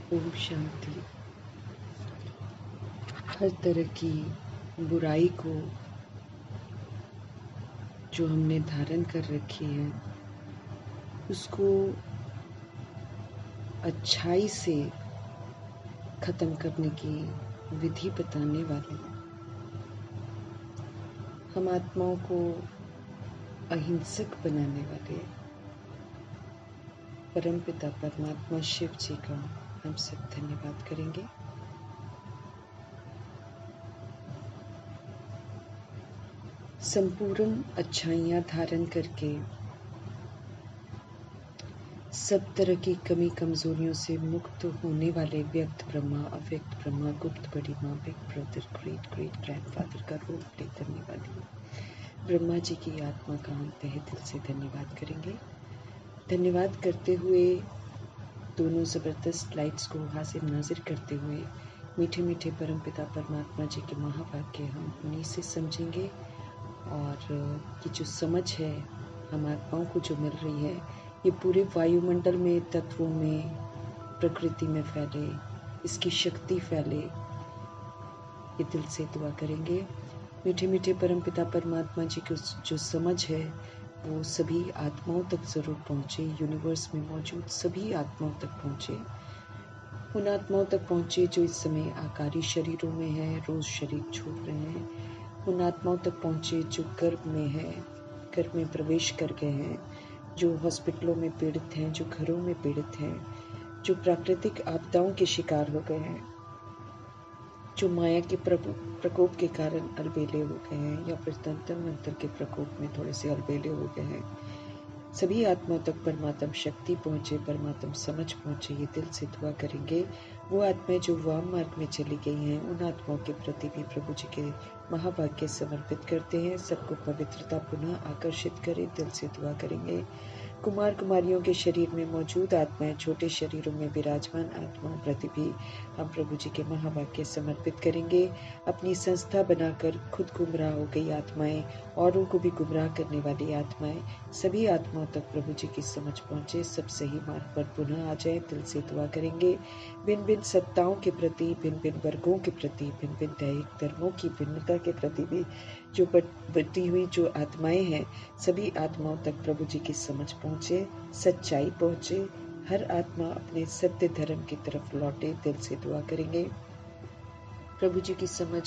ओम शांति। हर तरह की बुराई को जो हमने धारण कर रखी है उसको अच्छाई से खत्म करने की विधि बताने वाले हम आत्माओं को अहिंसक बनाने वाले परमपिता परमात्मा शिव जी का हम सब धन्यवाद करेंगे। संपूर्ण अच्छाइयाँ धारण करके सब तरह की कमी कमजोरियों से मुक्त होने वाले व्यक्त ब्रह्मा, अव्यक्त ब्रह्मा, गुप्त बड़ी माँ, big brother, great great grandfather का रोल प्ले करने वाली ब्रह्मा जी की आत्मा का हम तहे दिल से धन्यवाद करेंगे। धन्यवाद करते हुए दोनों ज़बरदस्त लाइट्स को हाजिर नाजिर करते हुए मीठे मीठे परमपिता परमात्मा जी के महावाक्य हम उन्हीं से समझेंगे। और ये जो समझ है हम आत्माओं को जो मिल रही है ये पूरे वायुमंडल में, तत्वों में, प्रकृति में फैले, इसकी शक्ति फैले, ये दिल से दुआ करेंगे। मीठे मीठे परमपिता परमात्मा जी की जो समझ है वो सभी आत्माओं तक ज़रूर पहुँचे, यूनिवर्स में मौजूद सभी आत्माओं तक पहुँचे, उन आत्माओं तक पहुँचे जो इस समय आकारी शरीरों में है, रोज़ शरीर छोड़ रहे हैं, उन आत्माओं तक पहुँचे जो गर्भ में है, गर्भ में प्रवेश कर गए हैं, जो हॉस्पिटलों में पीड़ित हैं, जो घरों में पीड़ित हैं, जो प्राकृतिक आपदाओं के शिकार हो गए हैं, जो माया के प्रकोप के कारण अलबेले हो गए हैं या फिर तंत्र मंत्र के प्रकोप में थोड़े से अलबेले हो गए हैं, सभी आत्माओं तक परमात्म शक्ति पहुँचे, परमात्म समझ पहुँचे, ये दिल से दुआ करेंगे। वो आत्माएं जो वाम मार्ग में चली गई हैं उन आत्माओं के प्रति भी प्रभु जी के महाभाग्य समर्पित करते हैं। सबको पवित्रता पुनः आकर्षित करें, दिल से दुआ करेंगे। कुमार कुमारियों के शरीर में मौजूद आत्माएं, छोटे शरीरों में विराजमान आत्माओं प्रति भी हम प्रभु जी के महावाक्य समर्पित करेंगे। अपनी संस्था बनाकर खुद गुमराह हो गई आत्माएं, औरों को भी गुमराह करने वाली आत्माएं, सभी आत्माओं तक प्रभु जी की समझ पहुँचे, सब सही मार्ग पर पुनः आ जाए, दिल से दुआ करेंगे। भिन्न भिन्न सत्ताओं के प्रति, भिन्न भिन्न वर्गों के प्रति, भिन्न भिन्न दैहिक धर्मों की भिन्नता के प्रति भी जो बढ़ती हुई जो आत्माएं हैं सभी आत्माओं तक प्रभु जी की समझ पहुँचे, सच्चाई पहुँचे, हर आत्मा अपने सत्य धर्म की तरफ लौटे, दिल से दुआ करेंगे। प्रभु जी की समझ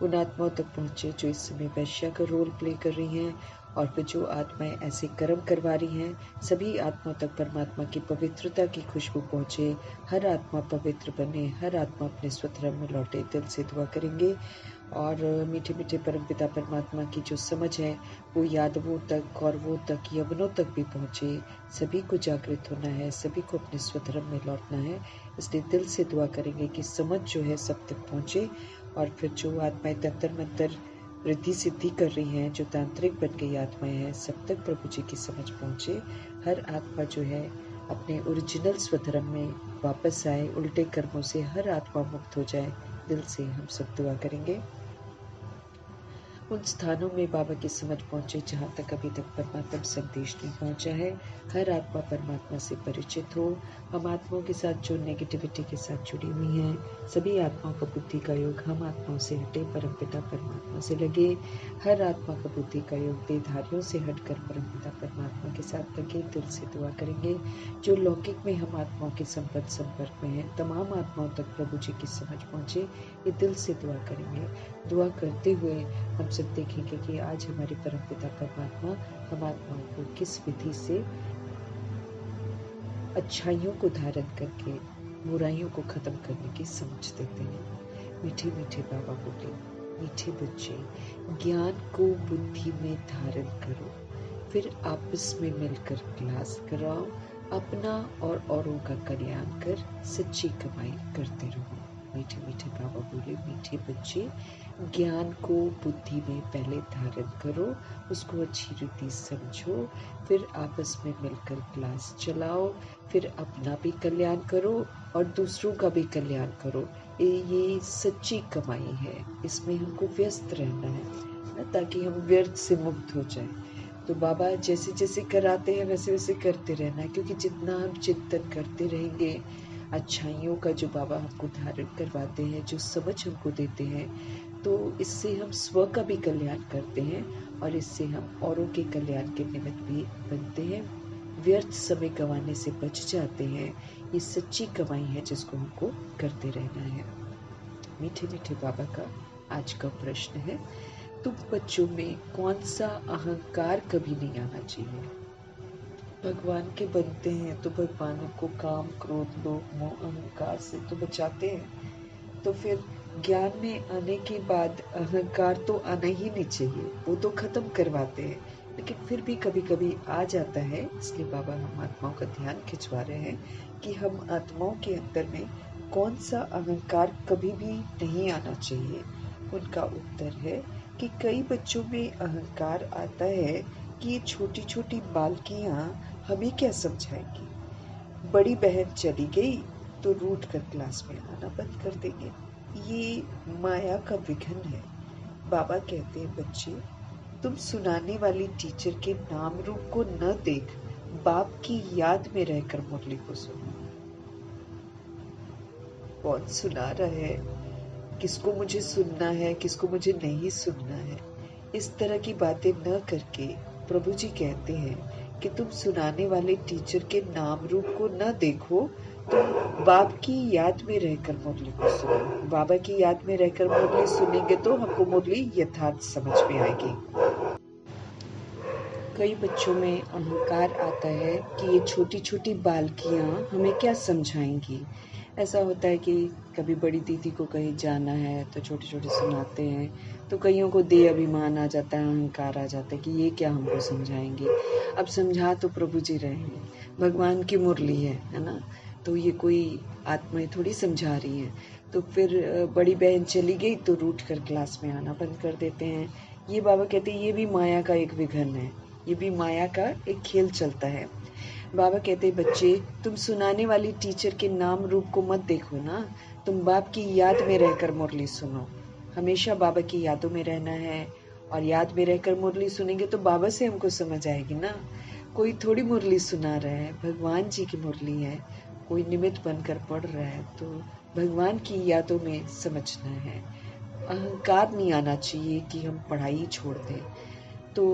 उन आत्माओं तक पहुँचे जो इस समय वैश्या का रोल प्ले कर रही हैं और फिर जो आत्माएं ऐसे कर्म करवा रही हैं, सभी आत्मा तक परमात्मा की पवित्रता की खुशबू पहुँचे, हर आत्मा पवित्र बने, हर आत्मा अपने स्वधर्म में लौटे, दिल से दुआ करेंगे। और मीठे मीठे परमपिता परमात्मा की जो समझ है वो यादवों तक, कौरवों तक, यवनों तक भी पहुँचे, सभी को जागृत होना है, सभी को अपने स्वधर्म में लौटना है, इसलिए दिल से दुआ करेंगे कि समझ जो है सब तक पहुँचे। और फिर जो आत्माएं तंत्र मंत्र रिद्धि सिद्धि कर रही हैं, जो तांत्रिक बन गई आत्माएं हैं, सब तक प्रभु जी की समझ पहुँचे, हर आत्मा जो है अपने ओरिजिनल स्वधर्म में वापस आए, उल्टे कर्मों से हर आत्मा मुक्त हो जाए, दिल से हम सब दुआ करेंगे। उन स्थानों में बाबा की समझ पहुँचे जहाँ तक अभी तक परमात्मा संदेश नहीं पहुँचा है, हर आत्मा परमात्मा से परिचित हो। हम आत्माओं के साथ जो नेगेटिविटी के साथ जुड़ी हुई हैं, सभी आत्माओं का बुद्धि का योग हम आत्माओं से हटे, परमपिता परमात्मा से लगे। हर आत्मा का बुद्धि का योग देहधारियों से हटकर परमपिता परमात्मा के साथ लगे, दिल से दुआ करेंगे। जो लौकिक में हम आत्माओं के संपर्क में हैं, तमाम आत्माओं तक प्रभु जी की समझ पहुँचे, ये दिल से दुआ करेंगे। दुआ करते हुए हम सब देखेंगे कि आज हमारे परमपिता परमात्मा हम आत्माओं को किस विधि से अच्छाइयों को धारण करके बुराइयों को खत्म करने की समझ देते हैं। मीठे मीठे बाबा बोले, मीठे बच्चे, ज्ञान को बुद्धि में धारण करो, फिर आपस में मिलकर क्लास कराओ, अपना और औरों का कल्याण कर सच्ची कमाई करते रहो। मीठे मीठे बाबा बोले, मीठे बच्चे, ज्ञान को बुद्धि में पहले धारण करो, उसको अच्छी रीति समझो, फिर आपस में मिलकर क्लास चलाओ, फिर अपना भी कल्याण करो और दूसरों का भी कल्याण करो। ये सच्ची कमाई है, इसमें हमको व्यस्त रहना है ना, ताकि हम व्यर्थ से मुक्त हो जाए। तो बाबा जैसे जैसे कराते हैं वैसे वैसे करते रहना है, क्योंकि जितना हम चिंतन करते रहेंगे अच्छाइयों का जो बाबा हमको धारण करवाते हैं, जो समझ हमको देते हैं, तो इससे हम स्व का भी कल्याण करते हैं और इससे हम औरों के कल्याण के निमित्त भी बनते हैं। व्यर्थ समय गंवाने से बच जाते हैं। ये सच्ची कमाई है जिसको हमको करते रहना है। मीठे मीठे बाबा का आज का प्रश्न है, तुम बच्चों में कौन सा अहंकार कभी नहीं आना चाहिए? भगवान के बनते हैं तो भगवान को काम, क्रोध, लोभ, मोह, अहंकार से तो बचाते हैं। तो फिर ज्ञान में आने के बाद अहंकार तो आना ही नहीं चाहिए, वो तो खत्म करवाते हैं। लेकिन फिर भी कभी कभी आ जाता है, इसलिए बाबा हम आत्माओं का ध्यान खिंचवा रहे हैं कि हम आत्माओं के अंदर में कौन सा अहंकार कभी भी नहीं आना चाहिए। उनका उत्तर है कि कई बच्चों में अहंकार आता है कि ये छोटी छोटी बालकियां हमें क्या समझाएंगी। बड़ी बहन चली गई तो रूठ कर क्लास में आना बंद कर देंगे। ये माया का विघन है। बाबा कहते हैं, बच्चे तुम सुनाने वाली टीचर के नाम रूप को न देख, बाप की याद में रहकर मुरली को सुनो। कौन सुना रहा है, किसको मुझे सुनना है, किसको मुझे नहीं सुनना है, इस तरह की बातें न करके प्रभु जी कहते हैं कि तुम सुनाने वाले टीचर के नाम रूप को न देखो, तुम बाप की याद में रहकर मुरली को सुनो। बाबा की याद में रहकर मुरली सुनेंगे तो हमको मुरली यथार्थ समझ में आएगी। कई बच्चों में अहंकार आता है कि ये छोटी छोटी बालकियां हमें क्या समझाएंगी। ऐसा होता है कि कभी बड़ी दीदी को कहीं जाना है तो छोटे छोटे सुनाते हैं, तो कईयों को दे अभिमान आ जाता है, अहंकार आ जाता है कि ये क्या हमको समझाएंगे। अब समझा तो प्रभु जी रहे हैं, भगवान की मुरली है ना, तो ये कोई आत्माएं थोड़ी समझा रही हैं। तो फिर बड़ी बहन चली गई तो रूठ कर क्लास में आना बंद कर देते हैं। ये बाबा कहते हैं ये भी माया का एक विघन है, ये भी माया का एक खेल चलता है। बाबा कहते, बच्चे तुम सुनाने वाली टीचर के नाम रूप को मत देखो ना, तुम बाप की याद में रहकर मुरली सुनो। हमेशा बाबा की यादों में रहना है, और याद में रहकर मुरली सुनेंगे तो बाबा से हमको समझ आएगी ना। कोई थोड़ी मुरली सुना रहा है, भगवान जी की मुरली है। कोई निमित्त बनकर पढ़ रहा है तो भगवान की यादों में समझना है। अहंकार नहीं आना चाहिए कि हम पढ़ाई छोड़ दें। तो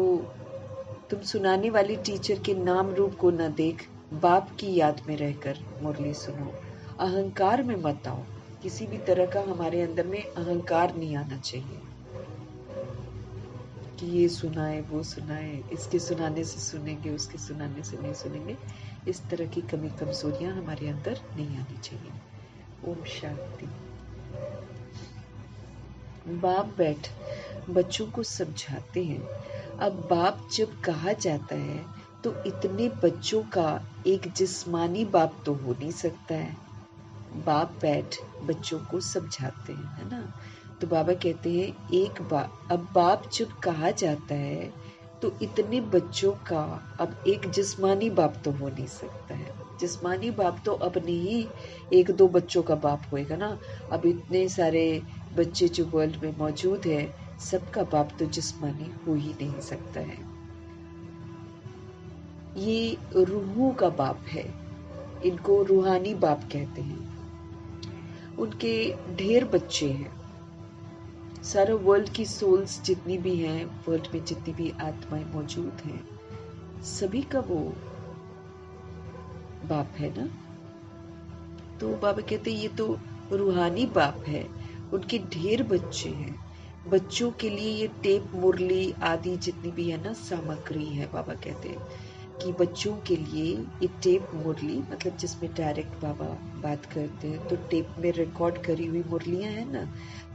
तुम सुनाने वाली टीचर के नाम रूप को न देख, बाप की याद में रहकर मुरली सुनो। अहंकार में मत आओ, किसी भी तरह का हमारे अंदर में अहंकार नहीं आना चाहिए कि ये सुनाए वो सुनाए, इसके सुनाने से सुनेंगे, उसके सुनाने से नहीं सुनेंगे। इस तरह की कमी कमजोरियां हमारे अंदर नहीं आनी चाहिए। ओम शांति। बाप बैठ बच्चों को समझाते हैं। अब बाप जब कहा जाता है तो इतने बच्चों का एक जिस्मानी बाप तो हो नहीं सकता है। बाप बैठ बच्चों को समझाते हैं, है ना। तो बाबा कहते हैं एक बाप, अब बाप जब कहा जाता है तो इतने बच्चों का अब एक जिस्मानी बाप तो हो नहीं सकता है। जिस्मानी बाप तो अपने ही एक दो बच्चों का बाप होएगा ना। अब इतने सारे बच्चे जो वर्ल्ड में मौजूद है, सबका बाप तो जिस्मानी हो ही नहीं सकता है। ये रूहों का बाप है, इनको रूहानी बाप कहते हैं। उनके ढेर बच्चे हैं। सारा वर्ल्ड की सोल्स जितनी भी हैं, वर्ल्ड में जितनी भी आत्माएं मौजूद हैं, सभी का वो बाप है ना। तो बाबा कहते ये तो रूहानी बाप है, उनके ढेर बच्चे हैं। बच्चों के लिए ये टेप, मुरली आदि जितनी भी है ना सामग्री है। बाबा कहते हैं कि बच्चों के लिए ये टेप मुरली, मतलब जिसमें डायरेक्ट बाबा बात करते हैं, तो टेप में रिकॉर्ड करी हुई मुरलियां हैं ना।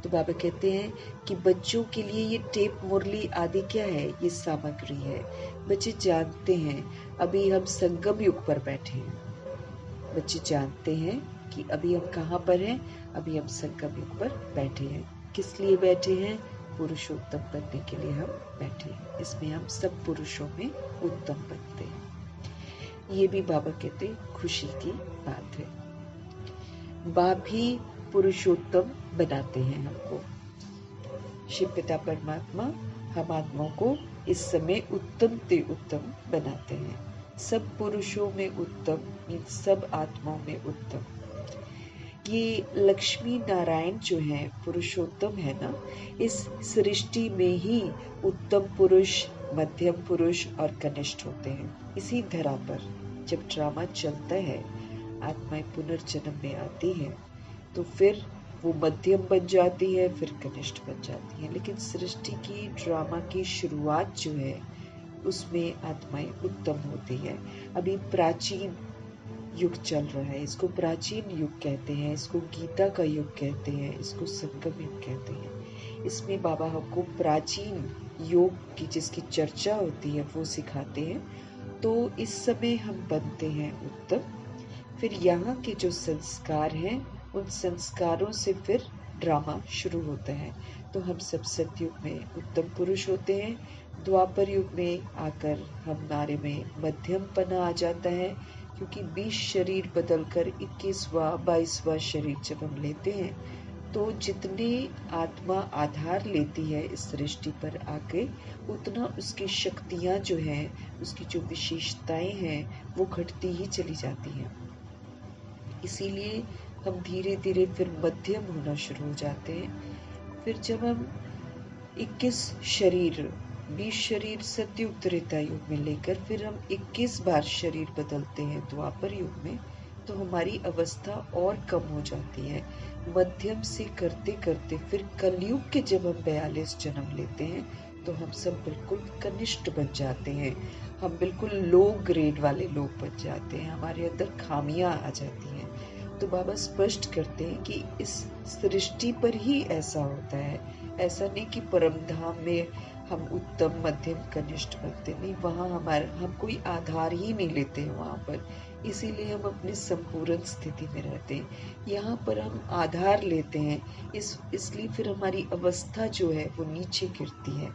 तो बाबा कहते हैं कि बच्चों के लिए ये टेप, मुरली आदि क्या है, ये सामग्री है। बच्चे जानते हैं अभी हम संगम युग पर बैठे हैं। बच्चे जानते हैं कि अभी हम कहाँ पर हैं, अभी हम संगम युग पर बैठे हैं। किस लिए बैठे हैं? पुरुषोत्तम बनने के लिए हम बैठे हैं। इसमें हम सब पुरुषों में उत्तम बनते हैं। ये भी बाबा कहते खुशी की बात है। बाप ही पुरुषोत्तम बनाते हैं हमको। शिव पिता परमात्मा हम आत्माओं को इस समय उत्तम ते उत्तम बनाते हैं। सब पुरुषों में उत्तम मीन्स सब आत्माओं में उत्तम। ये लक्ष्मी नारायण जो है पुरुषोत्तम है ना, इस सृष्टि में ही उत्तम पुरुष, मध्यम पुरुष और कनिष्ठ होते हैं। इसी धरा पर जब ड्रामा चलता है, आत्माएं पुनर्जन्म में आती है, तो फिर वो मध्यम बन जाती है, फिर कनिष्ठ बन जाती है। लेकिन सृष्टि की ड्रामा की शुरुआत जो है उसमें आत्माएं उत्तम होती है। अभी प्राचीन युग चल रहा है, इसको प्राचीन युग कहते हैं, इसको गीता का युग कहते हैं, इसको संगम युग कहते हैं। इसमें बाबा हमको प्राचीन योग की जिसकी चर्चा होती है वो सिखाते हैं। तो इस समय हम बनते हैं उत्तम। फिर यहाँ के जो संस्कार हैं उन संस्कारों से फिर ड्रामा शुरू होता है। तो हम सब सतयुग में उत्तम पुरुष होते हैं, द्वापर युग में आकर हमारे में मध्यमपना आ जाता है, क्योंकि 20 शरीर बदलकर 21वां 22वां शरीर जब हम लेते हैं, तो जितने आत्मा आधार लेती है इस सृष्टि पर आके, उतना उसकी शक्तियां जो हैं, उसकी जो विशेषताएं हैं वो घटती ही चली जाती हैं। इसीलिए हम धीरे धीरे फिर मध्यम होना शुरू हो जाते हैं। फिर जब हम 21 शरीर 20 शरीर सतयुग त्रेता युग में लेकर फिर हम 21 बार शरीर बदलते हैं द्वापर युग में, तो हमारी अवस्था और कम हो जाती है। मध्यम से करते करते फिर कलयुग के जब हम 42 जन्म लेते हैं, तो हम सब बिल्कुल कनिष्ठ बन जाते हैं। हम बिल्कुल लो ग्रेड वाले लोग बन जाते हैं, हमारे अंदर खामियां आ जाती हैं। तो बाबा स्पष्ट करते हैं कि इस सृष्टि पर ही ऐसा होता है। ऐसा नहीं कि परम धाम में हम उत्तम मध्यम कनिष्ठ बनते, नहीं, वहाँ हम कोई आधार ही नहीं लेते हैं वहाँ पर। इसीलिए हम अपनी संपूर्ण स्थिति में रहते हैं। यहाँ पर हम आधार लेते हैं, इसलिए फिर हमारी अवस्था जो है वो नीचे गिरती है।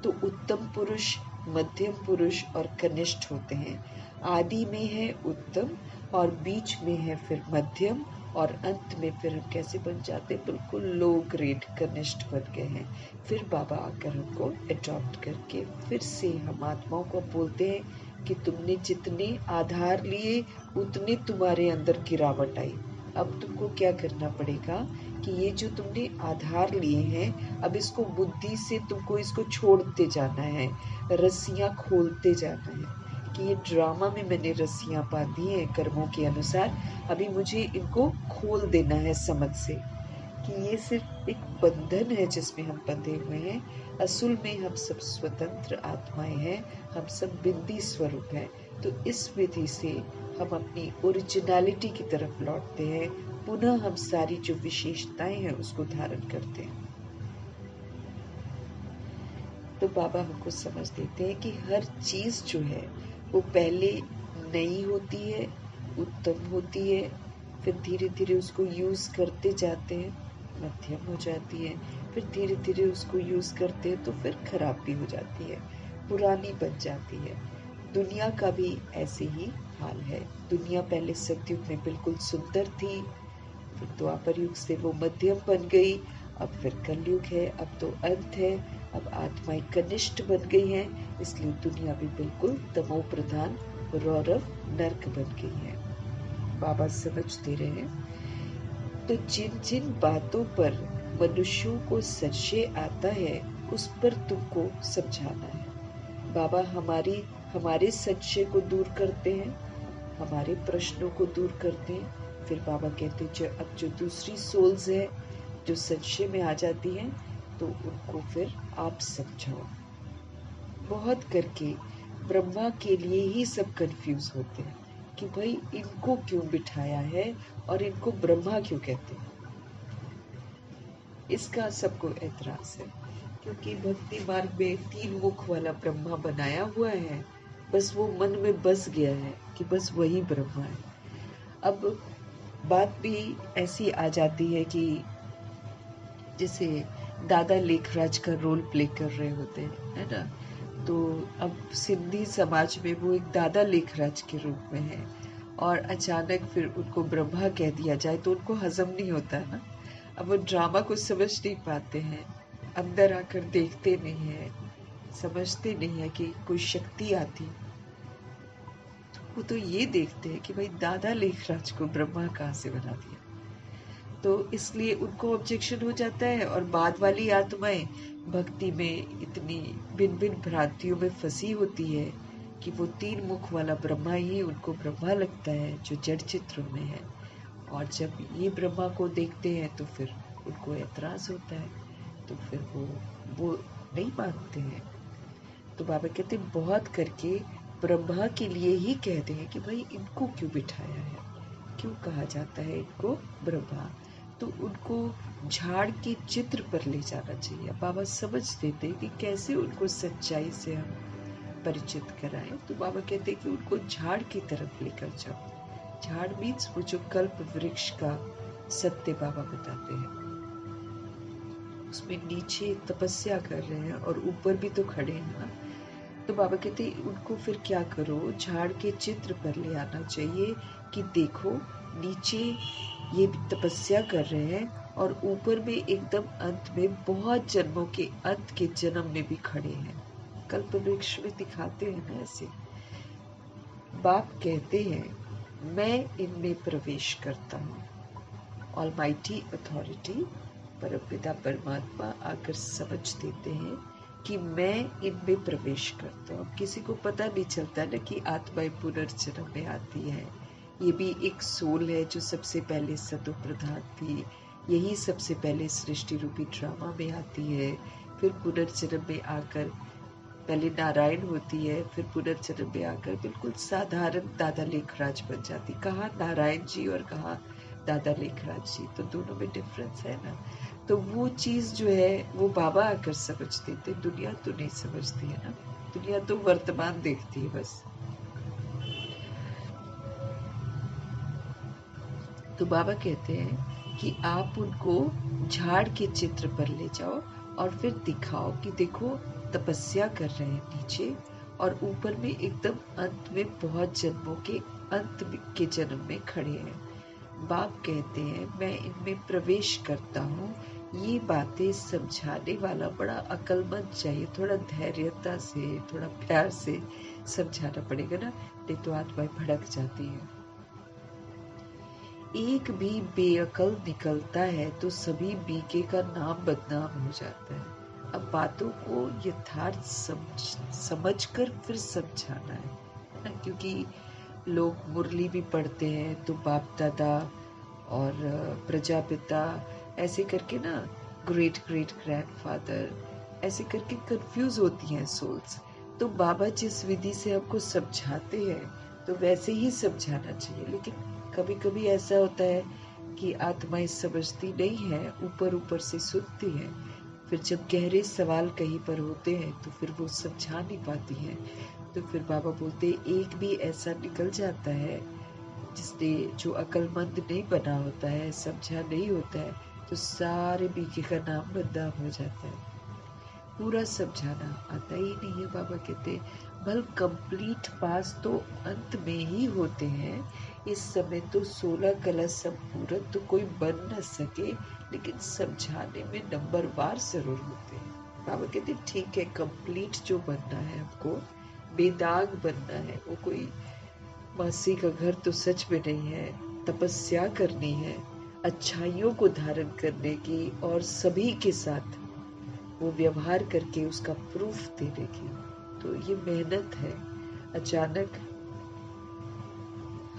तो उत्तम पुरुष, मध्यम पुरुष और कनिष्ठ होते हैं। आदि में है उत्तम और बीच में है फिर मध्यम, और अंत में फिर हम कैसे बन जाते, बिल्कुल लो ग्रेड कनिष्ठ बन गए हैं। फिर बाबा आकर हमको अडॉप्ट करके फिर से हम आत्माओं को बोलते हैं कि तुमने जितने आधार लिए उतने तुम्हारे अंदर गिरावट आई। अब तुमको क्या करना पड़ेगा कि ये जो तुमने आधार लिए हैं, अब इसको बुद्धि से तुमको इसको छोड़ते जाना है, रस्सियां खोलते जाना है कि ये ड्रामा में मैंने रस्सियां बांधी हैं कर्मों के अनुसार, अभी मुझे इनको खोल देना है समझ से कि ये सिर्फ एक बंधन है जिसमें हम बंधे हुए हैं। असल में हम सब स्वतंत्र आत्माएं हैं, हम सब बिंदी स्वरूप हैं। तो इस विधि से हम अपनी ओरिजिनलिटी की तरफ लौटते हैं, पुनः हम सारी जो विशेषताएं हैं उसको धारण करते हैं। तो बाबा हमको समझ देते हैं कि हर चीज जो है वो पहले नई होती है, उत्तम होती है, फिर धीरे धीरे उसको यूज करते जाते हैं, मध्यम हो जाती है, फिर धीरे धीरे उसको यूज करते हैं तो फिर खराब भी हो जाती है, पुरानी बन जाती है। दुनिया का भी ऐसे ही हाल है। दुनिया पहले सतयुग में बिल्कुल सुंदर थी, फिर द्वापर युग से वो मध्यम बन गई, अब फिर कलयुग है, अब तो अंत है, अब आत्माएं कनिष्ठ बन गई हैं, इसलिए दुनिया भी बिल्कुल तमो प्रधान रौरव नर्क बन गई है। बाबा समझ दे रहे हैं। तो जिन जिन बातों पर मनुष्यों को संशय आता है उस पर तुमको समझाना है। बाबा हमारे संशय को दूर करते हैं, हमारे प्रश्नों को दूर करते हैं। फिर बाबा कहते हैं अब जो दूसरी सोल्स है जो संशय में आ जाती हैं, तो उनको फिर आप समझाओ। बहुत करके ब्रह्मा के लिए ही सब कंफ्यूज होते हैं कि भाई इनको क्यों बिठाया है और इनको ब्रह्मा क्यों कहते हैं। इसका सबको एतराज है, क्योंकि भक्ति मार्ग में 3 मुख वाला ब्रह्मा बनाया हुआ है, बस वो मन में बस गया है कि बस वही ब्रह्मा है। अब बात भी ऐसी आ जाती है कि जैसे दादा लेखराज का रोल प्ले कर रहे होते हैं, है ना, तो अब सिंधी समाज में वो एक दादा लेखराज के रूप में है, और अचानक फिर उनको ब्रह्मा कह दिया जाए तो उनको हजम नहीं होता है ना। अब वो ड्रामा को समझ नहीं पाते हैं, अंदर आकर देखते नहीं है, समझते नहीं है कि कोई शक्ति आती, वो तो ये देखते हैं कि भाई दादा लेखराज को ब्रह्मा कहाँ से बना दिया। तो इसलिए उनको ऑब्जेक्शन हो जाता है, और बाद वाली आत्माएं भक्ति में इतनी भिन्न भिन्न भ्रांतियों में फंसी होती है कि वो 3 मुख वाला ब्रह्मा ही उनको ब्रह्मा लगता है जो जड़ चित्र में है। और जब ये ब्रह्मा को देखते हैं तो फिर उनको एतराज होता है, तो फिर वो नहीं मानते हैं। तो बाबा कहते हैं बहुत करके ब्रह्मा के लिए ही कहते हैं कि भाई इनको क्यों बिठाया है, क्यों कहा जाता है इनको ब्रह्मा। तो उनको झाड़ के चित्र पर ले जाना चाहिए। बाबा समझ देते कि कैसे उनको सच्चाई से हम परिचित कराएं। तो बाबा कहते हैं कि उनको झाड़ की तरफ लेकर जाओ। झाड़ मीन्स वो जो कल्प वृक्ष का सत्य बाबा बताते हैं, उसमें नीचे तपस्या कर रहे हैं और ऊपर भी तो खड़े हैं ना। तो बाबा कहते हैं उनको फिर क्या करो, झाड़ के चित्र पर ले आना चाहिए कि देखो नीचे ये तपस्या कर रहे हैं और ऊपर में एकदम अंत में बहुत जन्मों के अंत के जन्म में भी खड़े हैं। कल्प वृक्ष में दिखाते हैं ना ऐसे। बाप कहते हैं मैं इनमें प्रवेश करता हूँ। ऑलमाइटी अथॉरिटी परमपिता परमात्मा आकर समझ देते हैं कि मैं इनमें प्रवेश करता हूँ। किसी को पता नहीं चलता ना कि आत्माएं पुनर्जन्म में आती है। ये भी एक सोल है जो सबसे पहले सतो प्रधान थी, यही सबसे पहले सृष्टि रूपी ड्रामा में आती है, फिर पुनर्जन्म में आकर पहले नारायण होती है, फिर पुनर्जन्म में आकर बिल्कुल साधारण दादा लेखराज बन जाती। कहाँ नारायण जी और कहाँ दादा लेखराज जी, तो दोनों में डिफरेंस है ना। तो वो चीज जो है वो बाबा आकर समझ देते, दुनिया तो नहीं समझती है ना। दुनिया तो वर्तमान देखती है बस। तो बाबा कहते हैं कि आप उनको झाड़ के चित्र पर ले जाओ और फिर दिखाओ कि देखो तपस्या कर रहे हैं नीचे, और ऊपर में एकदम अंत में बहुत जन्मों के अंत के जन्म में खड़े हैं। बाप कहते हैं मैं इनमें प्रवेश करता हूँ। ये बातें समझाने वाला बड़ा अक्लमंद चाहिए, थोड़ा धैर्यता से थोड़ा प्यार से समझाना पड़ेगा ना, नहीं तो आत्माएं भड़क जाती है। एक भी बेअकल निकलता है तो सभी बीके का नाम बदनाम हो जाता है। अब बातों को यथार्थ समझकर फिर समझाना है ना, क्योंकि लोग मुरली भी पढ़ते हैं तो बाप दादा और प्रजापिता ऐसे करके ना, ग्रेट ग्रेट ग्रैंडफादर ऐसे करके कंफ्यूज होती हैं सोल्स। तो बाबा जिस विधि से हमको समझाते हैं तो वैसे ही समझाना चाहिए। लेकिन कभी कभी ऐसा होता है कि आत्माएं समझती नहीं है, ऊपर ऊपर से सुनती हैं, फिर जब गहरे सवाल कहीं पर होते हैं तो फिर वो समझा नहीं पाती हैं। तो फिर बाबा बोलते एक भी ऐसा निकल जाता है जिसने जो अक्लमंद नहीं बना होता है, समझा नहीं होता है, तो सारे बीके का नाम बदनाम हो जाता है। पूरा समझाना आता ही नहीं है। बाबा कहते भल कंप्लीट पास तो अंत में ही होते हैं। इस समय तो 16 कला संपूर्ण तो कोई बन न सके, लेकिन समझाने में नंबरवार जरूर होते हैं। बाबा कहते ठीक है, कंप्लीट जो बनना है हमको, बेदाग बनना है, वो कोई मासी का घर तो सच में नहीं है। तपस्या करनी है अच्छाइयों को धारण करने की, और सभी के साथ वो व्यवहार करके उसका प्रूफ देने की। तो ये मेहनत है। अचानक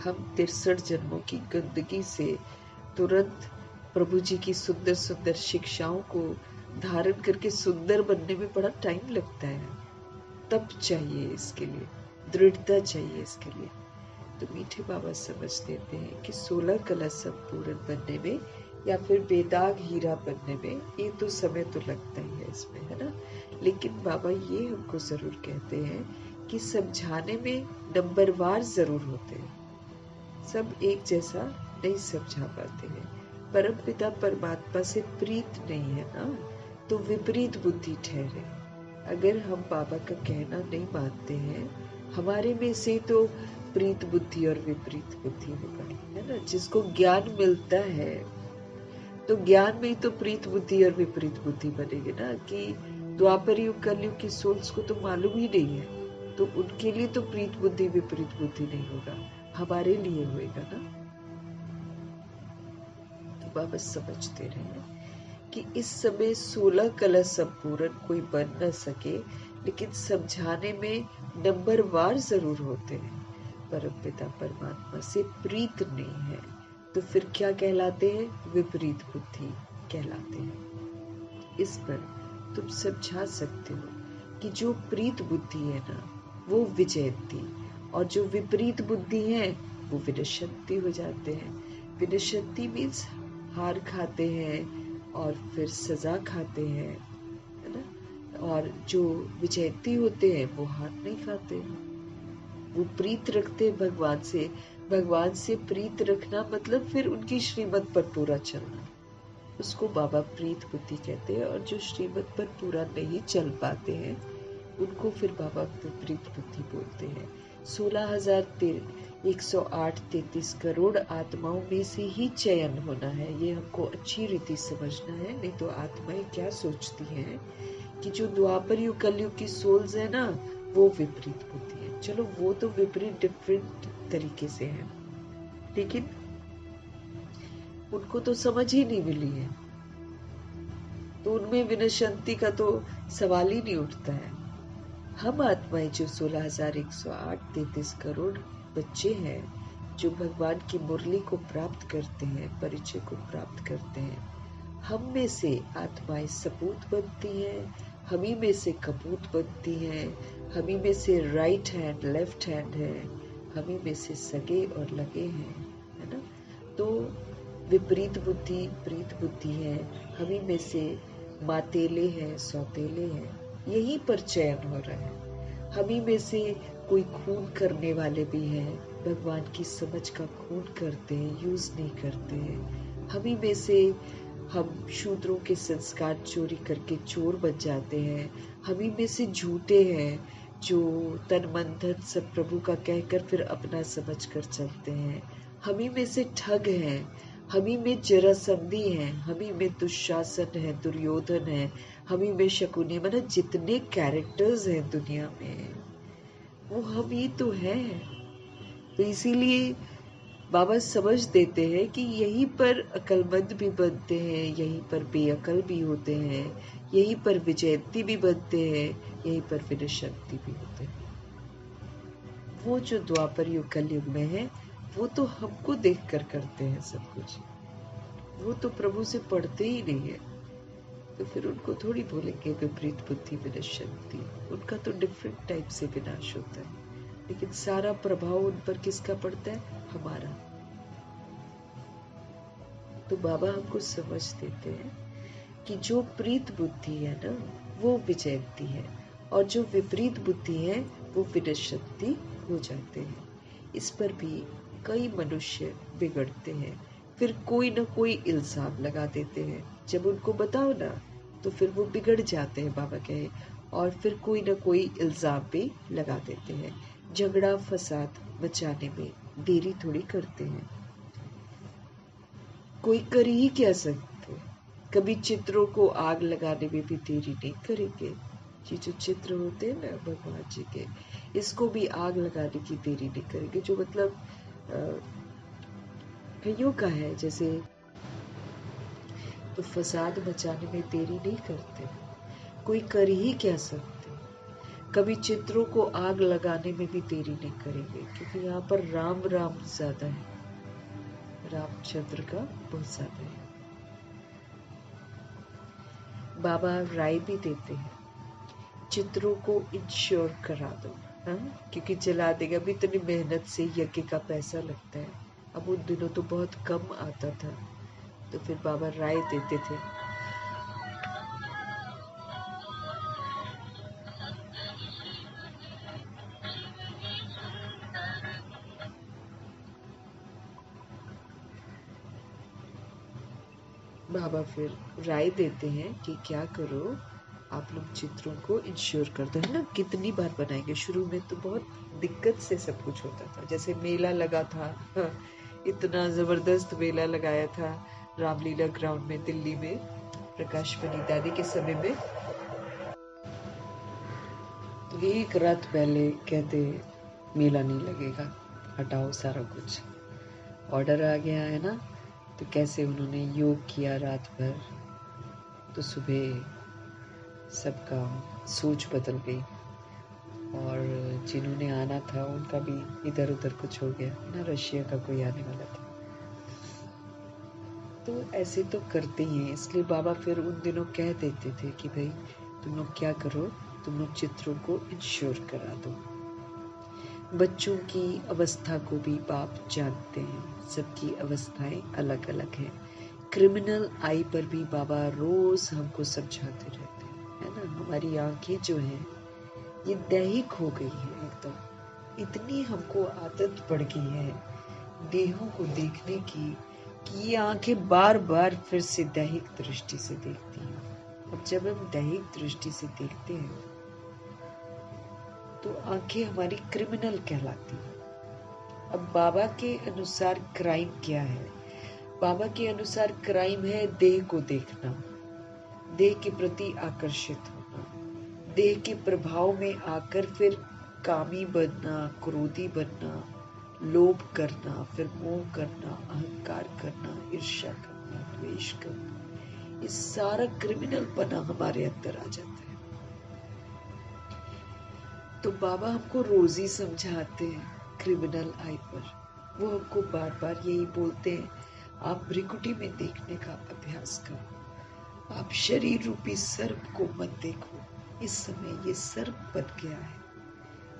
हम 63 जन्मों की गंदगी से तुरंत प्रभु जी की सुंदर सुंदर शिक्षाओं को धारण करके सुंदर बनने में बड़ा टाइम लगता है। तप चाहिए इसके लिए, दृढ़ता चाहिए इसके लिए। तो मीठे बाबा समझ देते हैं कि 16 कला संपूर्ण बनने में या फिर बेदाग हीरा बनने में ये तो समय तो लगता ही है इसमें, है ना। लेकिन बाबा ये हमको जरूर कहते हैं कि समझाने में नंबरवार जरूर होते हैं, सब एक जैसा नहीं समझा पाते हैं। परम पिता परमात्मा से प्रीत नहीं है ना, तो विपरीत बुद्धि ठहरे। अगर हम बाबा का कहना नहीं मानते हैं, हमारे में से तो प्रीत बुद्धि और विपरीत बुद्धि निकली है ना। जिसको ज्ञान मिलता है तो ज्ञान में ही तो प्रीत बुद्धि और विपरीत बुद्धि बनेगी ना, कि द्वापर युग कलयुग की सोल्स को तो मालूम ही नहीं है, तो उनके लिए तो प्रीत बुद्धि विपरीत बुद्धि नहीं होगा, हमारे लिए होएगा ना। तो बाबा समझ दे रहे हैं कि इस समय 16 कलश संपूर्ण कोई बन न सके, लेकिन समझाने में नंबरवार जरूर होते हैं। परमपिता परमात्मा से प्रीत नहीं है तो फिर क्या कहलाते हैं? विपरीत बुद्धि कहलाते हैं। इस पर तुम समझा सकते हो कि जो प्रीत बुद्धि है ना, वो विजयती, और जो विपरीत बुद्धि है वो विनश्यंती हो जाते हैं। विनश्यंती मीन्स हार खाते हैं और फिर सजा खाते हैं, है ना। और जो विजयती होते हैं वो हार नहीं खाते हैं, वो प्रीत रखते हैं भगवान से। भगवान से प्रीत रखना मतलब फिर उनकी श्रीमत पर पूरा चलना, उसको बाबा प्रीत बुद्धि कहते हैं। और जो श्रीमत पर पूरा नहीं चल पाते हैं उनको फिर बाबा विपरीत बुद्धि बोलते हैं। 16,108 करोड़ आत्माओं में से ही चयन होना है, ये हमको अच्छी रीति समझना है। नहीं तो आत्माएं क्या सोचती हैं कि जो द्वापर युग कलयुग की सोल्स है ना, वो विपरीत बुद्धि है। चलो वो तो विपरीत डिफरेंट तरीके से है, लेकिन उनको तो समझ ही नहीं मिली है, तो उनमें विनशंति का तो सवाल ही नहीं उठता है। हम आत्माएं जो 16,108 करोड़ बच्चे हैं, जो भगवान की मुरली को प्राप्त करते हैं, परिचय को प्राप्त करते हैं, हम में से आत्माएं सपूत बनती हैं, हमी में से कपूत बनती हैं, हमी में से राइट हैंड लेफ्ट हैंड है, हमी में से सगे और लगे हैं, है ना। तो विपरीत बुद्धि प्रीत बुद्धि है, हमी में से मातेले हैं सौतेले हैं, यहीं पर चयन हो रहा है। हमी में से कोई खून करने वाले भी हैं, भगवान की समझ का खून करते हैं, यूज नहीं करते हैं। हमी में से हम शूद्रों के संस्कार चोरी करके चोर बन जाते हैं। हमी में से झूठे हैं, जो तन मन धन सब प्रभु का कहकर फिर अपना समझ कर चलते हैं। हमी में से ठग हैं, हमी में जरासंधी हैं, हमी में दुशासन है, दुर्योधन है, हमी में शकुनी, मतलब जितने कैरेक्टर्स हैं दुनिया में वो हम ही तो हैं। तो इसीलिए बाबा समझ देते हैं कि यहीं पर अकलमंद भी बनते हैं, यहीं पर बेअकल भी होते हैं, यहीं पर विजयंती भी बनते हैं, यहीं पर विनशक्ति भी होते हैं। वो जो द्वापर युग कलयुग में है वो तो हमको देख कर करते हैं सब कुछ, वो तो प्रभु से पढ़ते ही नहीं है, तो फिर उनको थोड़ी बोलेंगे विपरीत बुद्धि विनशक्ति। उनका तो डिफरेंट टाइप से विनाश होता है, लेकिन सारा प्रभाव उन पर किसका पड़ता है? हमारा। तो बाबा हमको समझ देते हैं कि जो प्रीत बुद्धि है ना वो विजयंती है, और जो विपरीत बुद्धि है वो विनशक्ति हो जाते हैं। इस पर भी कई मनुष्य बिगड़ते हैं, फिर कोई न कोई इल्जाम लगा देते हैं। जब उनको बताओ ना तो फिर वो बिगड़ जाते हैं, बाबा कहे, और फिर कोई न कोई इल्जाम भी लगा देते हैं। झगड़ा फसाद मचाने में देरी थोड़ी करते हैं, कोई कर ही क्या सकते। कभी चित्रों को आग लगाने में भी देरी नहीं करेंगे। ये जो चित्र होते हैं ना भगवान जी के, इसको भी आग लगाने की देरी नहीं करेंगे। जो मतलब कईयों का है जैसे, तो फसाद मचाने में देरी नहीं करते, कोई कर ही क्या सकते। कभी चित्रों को आग लगाने में भी देरी नहीं करेंगे, क्योंकि यहाँ पर राम राम ज्यादा है, रामचंद्र का बहुत ज्यादा है। बाबा राय भी देते हैं, चित्रों को इंश्योर करा दो, हाँ, क्योंकि जला देगा भी इतनी मेहनत से यज्ञ का पैसा लगता है। अब उन दिनों तो बहुत कम आता था, तो फिर बाबा राय देते थे। बाबा फिर राय देते हैं कि क्या करो, आप लोग चित्रों को इंश्योर कर दो, है ना। कितनी बार बनाएंगे, शुरू में तो बहुत दिक्कत से सब कुछ होता था। जैसे मेला लगा था, हाँ, इतना जबरदस्त मेला लगाया था रामलीला ग्राउंड में दिल्ली में, प्रकाश मणि दादी के समय में। तो एक रात पहले कहते मेला नहीं लगेगा, हटाओ सारा कुछ, ऑर्डर आ गया है ना, तो कैसे उन्होंने योग किया रात भर, तो सुबह सबका सोच बदल गई और जिन्होंने आना था उनका भी इधर उधर कुछ हो गया ना, रशिया का कोई आने वाला था। तो ऐसे तो करते ही हैं, इसलिए बाबा फिर उन दिनों कह देते थे कि भाई तुम लोग क्या करो, तुम लोग चित्रों को इंश्योर करा दो। बच्चों की अवस्था को भी बाप जानते हैं, सबकी अवस्थाएं अलग अलग हैं। क्रिमिनल आई पर भी बाबा रोज हमको समझाते रहते हैं, है ना। हमारी आंखें जो हैं ये दैहिक हो गई है एकदम, इतनी हमको आदत पड़ गई है देहों को देखने की कि ये आंखें बार बार फिर से दैहिक दृष्टि से देखती हैं। अब जब हम दैहिक दृष्टि से देखते हैं तो आंखें हमारी क्रिमिनल कहलाती हैं। अब बाबा के अनुसार क्राइम क्या है? बाबा के अनुसार क्राइम है देह को देखना, देह के प्रति आकर्षित होना, देह के प्रभाव में आकर फिर कामी बनना, क्रोधी बनना, लोभ करना, फिर मोह करना, अहंकार करना, ईर्ष्या करना, द्वेष करना, ये सारा क्रिमिनल बना हमारे अंदर आ जाता है। तो बाबा हमको रोज ही समझाते हैं क्रिमिनल आई पर। वो हमको बार बार यही बोलते हैं, आप भ्रिकुटी में देखने का अभ्यास करो, आप शरीर रूपी सर्प को मत देखो। इस समय ये सर्प बन गया है,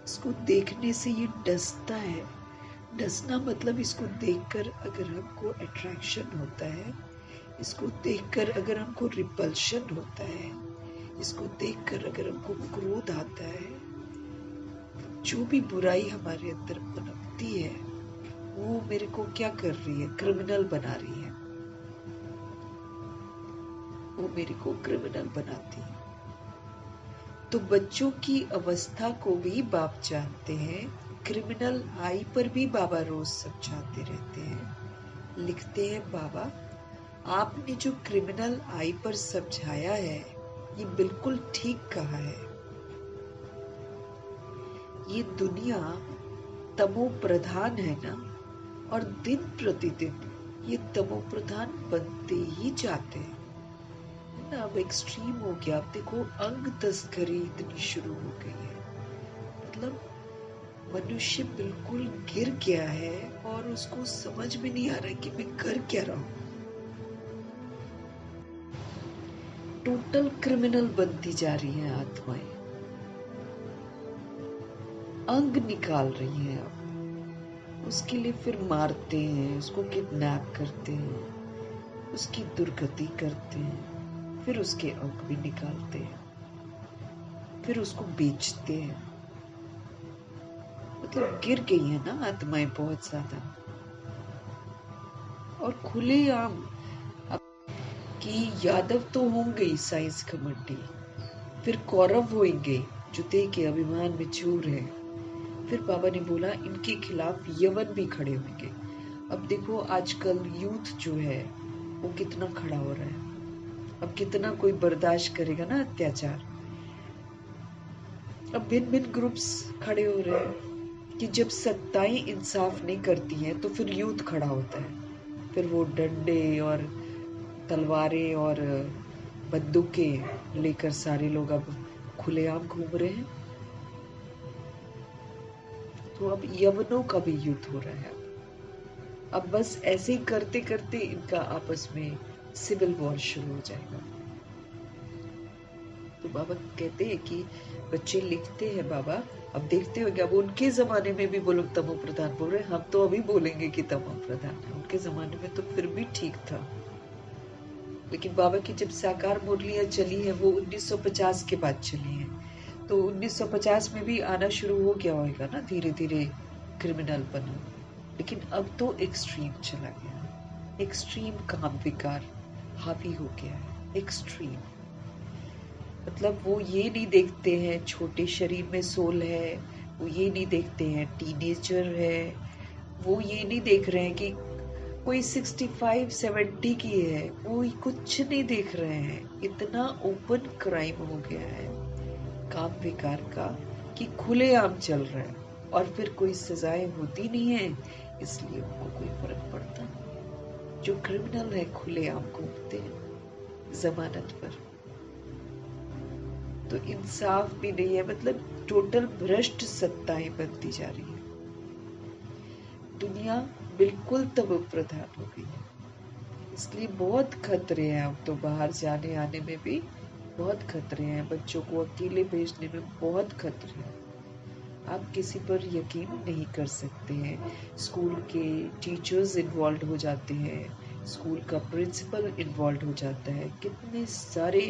इसको देखने से ये डसता है। डसना मतलब इसको देखकर अगर हमको अट्रैक्शन होता है, इसको देखकर अगर हमको रिपल्शन होता है, इसको देखकर अगर हमको क्रोध आता है, जो भी बुराई हमारे अंदर पनपती है वो मेरे को क्या कर रही है? क्रिमिनल बना रही है, वो मेरे को क्रिमिनल बनाती है। तो बच्चों की अवस्था को भी बाप जानते हैं, क्रिमिनल आई पर भी बाबा रोज समझाते रहते हैं। लिखते हैं बाबा, आपने जो क्रिमिनल आई पर समझाया है ये बिल्कुल ठीक कहा है। ये दुनिया तमो प्रधान है ना, और दिन प्रतिदिन ये तमो प्रधान बनते ही जाते हैं ना। अब एक्सट्रीम हो गया, अब देखो अंग तस्करी इतनी शुरू हो गई है, मतलब मनुष्य बिल्कुल गिर गया है और उसको समझ में नहीं आ रहा है कि मैं कर क्या रहा हूं। टोटल क्रिमिनल बनती जा रही हैं आत्माएं, अंग निकाल रही हैं। अब उसके लिए फिर मारते हैं, उसको किडनैप करते हैं, उसकी दुर्गति करते हैं, फिर उसके अंग भी निकालते हैं, फिर उसको बेचते हैं। मतलब गिर गई है ना आत्माएं बहुत ज्यादा। और खुलेआम कि यादव तो होंगे साइंस घमंडी, फिर कौरव होंगे जो देह के अभिमान में चूर है। फिर बाबा ने बोला इनके खिलाफ यवन भी खड़े होंगे। अब देखो आजकल यूथ जो है वो कितना खड़ा हो रहा है, अब कितना कोई बर्दाश्त करेगा ना अत्याचार। अब भिन्न भिन्न ग्रुप्स खड़े हो रहे हैं कि जब सत्ताएं इंसाफ नहीं करती हैं तो फिर यूथ खड़ा होता है, फिर वो डंडे और तलवारें और बंदूकें लेकर सारे लोग अब खुलेआम घूम रहे हैं। तो अब यवनों का भी युद्ध हो रहा है। अब बस ऐसे ही करते करते इनका आपस में सिविल वॉर शुरू हो जाएगा। तो बाबा कहते हैं कि बच्चे लिखते हैं बाबा, अब देखते हो क्या, अब उनके जमाने में भी वो लोग तमो प्रधान बोल रहे हैं, हम तो अभी बोलेंगे कि तमो प्रधान है। उनके जमाने में तो फिर भी ठीक था, लेकिन बाबा की जब साकार मुरलियां चली है वो 1950 के बाद चली हैं, तो 1950 में भी आना शुरू हो गया होगा ना धीरे धीरे क्रिमिनल बना। लेकिन अब तो एक्सट्रीम चला गया, एक्सट्रीम काम विकार हावी हो गया है। एक्सट्रीम मतलब वो ये नहीं देखते हैं छोटे शरीर में सोल है, वो ये नहीं देखते हैं टीनेजर है, वो ये नहीं देख रहे हैं कि कोई 65-70 की है, वो कुछ नहीं देख रहे हैं। इतना ओपन क्राइम हो गया है काम विकार का कि खुलेआम चल रहा है, और फिर कोई सजाएं होती नहीं है, इसलिए उनको कोई फर्क पड़ता नहीं। जो क्रिमिनल है खुलेआम घूमते हैं जमानत पर। तो इंसाफ भी नहीं है, मतलब टोटल भ्रष्ट सत्ताएं बनती जा रही है। दुनिया बिल्कुल तमो प्रधान हो गई है, इसलिए बहुत खतरे हैं। अब तो बाहर जाने आने में भी बहुत खतरे हैं, बच्चों को अकेले भेजने में बहुत खतरे हैं। आप किसी पर यकीन नहीं कर सकते हैं। स्कूल के टीचर्स इन्वॉल्व हो जाते हैं, स्कूल का प्रिंसिपल इन्वॉल्व हो जाता है। कितने सारे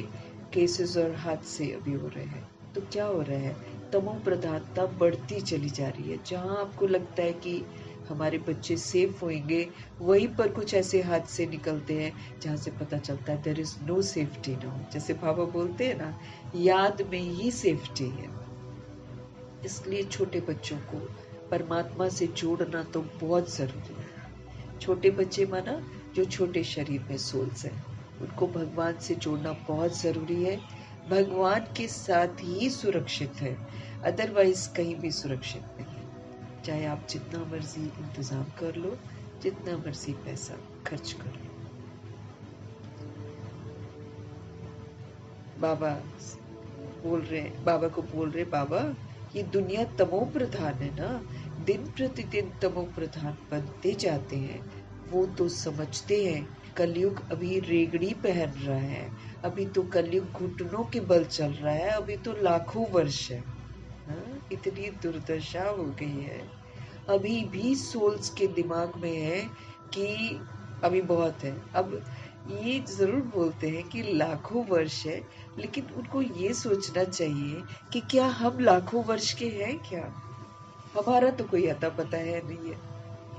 केसेस और हादसे अभी हो रहे हैं। तो क्या हो रहा है, तमो प्रधानता बढ़ती चली जा रही है। जहां आपको लगता है कि हमारे बच्चे सेफ होंगे, वहीं पर कुछ ऐसे हादसे निकलते हैं जहां से पता चलता है there is no safety now. जैसे बाबा बोलते हैं ना, याद में ही सेफ्टी है। इसलिए छोटे बच्चों को परमात्मा से जोड़ना तो बहुत जरूरी है। छोटे बच्चे माना जो छोटे शरीर में सोल्स है, उनको भगवान से जोड़ना बहुत जरूरी है। भगवान के साथ ही सुरक्षित है, अदरवाइज कहीं भी सुरक्षित नहीं है। चाहे आप जितना मर्जी इंतजाम कर लो, जितना मर्जी पैसा खर्च कर लो। बाबा को बोल रहे, बाबा ये दुनिया तमो प्रधान है ना, दिन प्रतिदिन तमो प्रधान बनते जाते हैं। वो तो समझते हैं कलयुग अभी रेगड़ी पहन रहा है, अभी तो कलयुग घुटनों के बल चल रहा है, अभी तो लाखों वर्ष है। इतनी दुर्दशा हो गई है। अभी भी सोल्स के दिमाग में है कि अभी बहुत है। अब ये जरूर बोलते हैं कि लाखों वर्ष है, लेकिन उनको ये सोचना चाहिए कि क्या हम लाखों वर्ष के हैं क्या? हमारा तो कोई अता पता है नहीं है,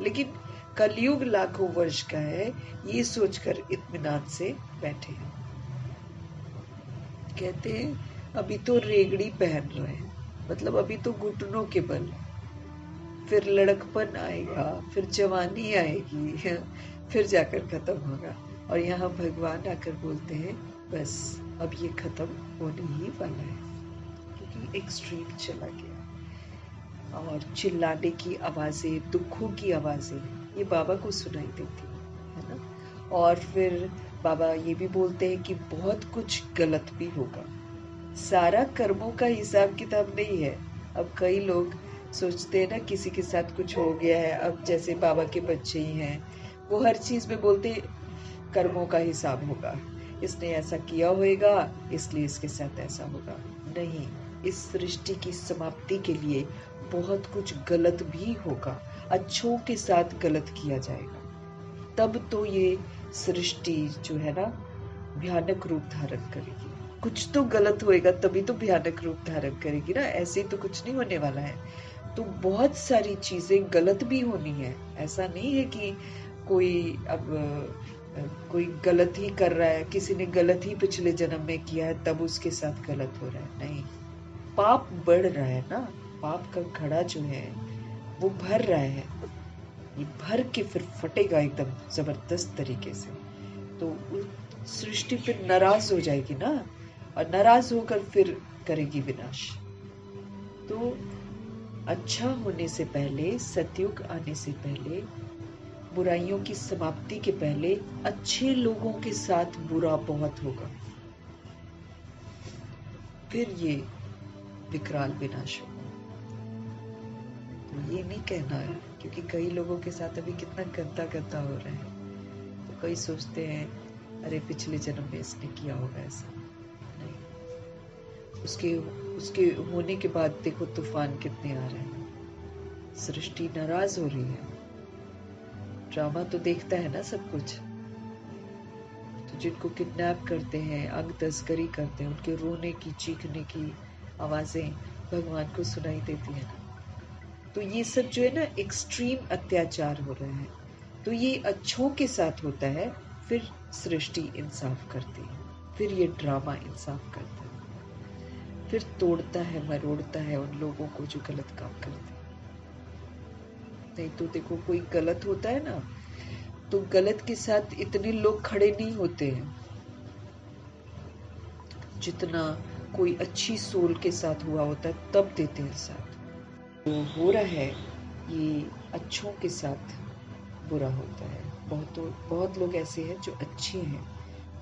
लेकिन कलयुग लाखों वर्ष का है, ये सोचकर इत्मीनान से बैठे हैं। कहते हैं अभी तो रेगड़ी पहन रहे हैं, मतलब अभी तो घुटनों के बल, फिर लड़कपन आएगा, फिर जवानी आएगी, फिर जाकर खत्म होगा। और यहाँ भगवान आकर बोलते हैं बस अब ये खत्म होने ही वाला है, क्योंकि एक्सट्रीम चला गया। और चिल्लाने की आवाजें, दुखों की आवाजें ये बाबा को सुनाई देती है ना। और फिर बाबा ये भी बोलते हैं कि बहुत कुछ गलत भी होगा, सारा कर्मों का हिसाब किताब नहीं है। अब कई लोग सोचते हैं ना किसी के साथ कुछ हो गया है, अब जैसे बाबा के बच्चे ही हैं, वो हर चीज में बोलते कर्मों का हिसाब होगा, इसने ऐसा किया होगा इसलिए इसके साथ ऐसा होगा। नहीं, इस सृष्टि की समाप्ति के लिए बहुत कुछ गलत भी होगा, अच्छों के साथ गलत किया जाएगा, तब तो ये सृष्टि जो है ना भयानक रूप धारण करेगी। कुछ तो गलत होएगा तभी तो भयानक रूप धारण करेगी ना, ऐसे तो कुछ नहीं होने वाला है। तो बहुत सारी चीजें गलत भी होनी है। ऐसा नहीं है कि कोई गलत ही कर रहा है, किसी ने गलत ही पिछले जन्म में किया है तब उसके साथ गलत हो रहा है। नहीं, पाप बढ़ रहा है ना, पाप का घड़ा जो है वो भर रहा है, ये भर के फिर फटेगा एकदम जबरदस्त तरीके से। तो सृष्टि फिर नाराज हो जाएगी ना, और नाराज होकर फिर करेगी विनाश। तो अच्छा होने से पहले, सतयुग आने से पहले, बुराइयों की समाप्ति के पहले अच्छे लोगों के साथ बुरा बहुत होगा, फिर ये विकराल विनाश होगा। तो ये नहीं कहना है, क्योंकि कई लोगों के साथ अभी कितना गंदा गंदा हो रहा है। तो कई सोचते हैं अरे पिछले जन्म में इसने किया होगा ऐसा। नहीं, उसके होने के बाद देखो तूफान कितने आ रहे हैं, सृष्टि नाराज हो रही है। ड्रामा तो देखता है ना सब कुछ। तो जिनको किडनैप करते हैं, अंग तस्करी करते हैं, उनके रोने की, चीखने की आवाजें भगवान को सुनाई देती है ना। तो ये सब जो है ना एक्सट्रीम अत्याचार हो रहे हैं। तो ये अच्छों के साथ होता है, फिर सृष्टि इंसाफ करती है, फिर ये ड्रामा इंसाफ करता है, फिर तोड़ता है, मरोड़ता है उन लोगों को जो गलत काम करते हैं। नहीं तो देखो कोई गलत होता है ना, तो गलत के साथ इतने लोग खड़े नहीं होते हैं जितना कोई अच्छी सोल के साथ हुआ होता है, तब देते हैं साथ। तो हो रहा है ये अच्छों के साथ बुरा होता है। बहुत लोग ऐसे हैं जो अच्छे हैं,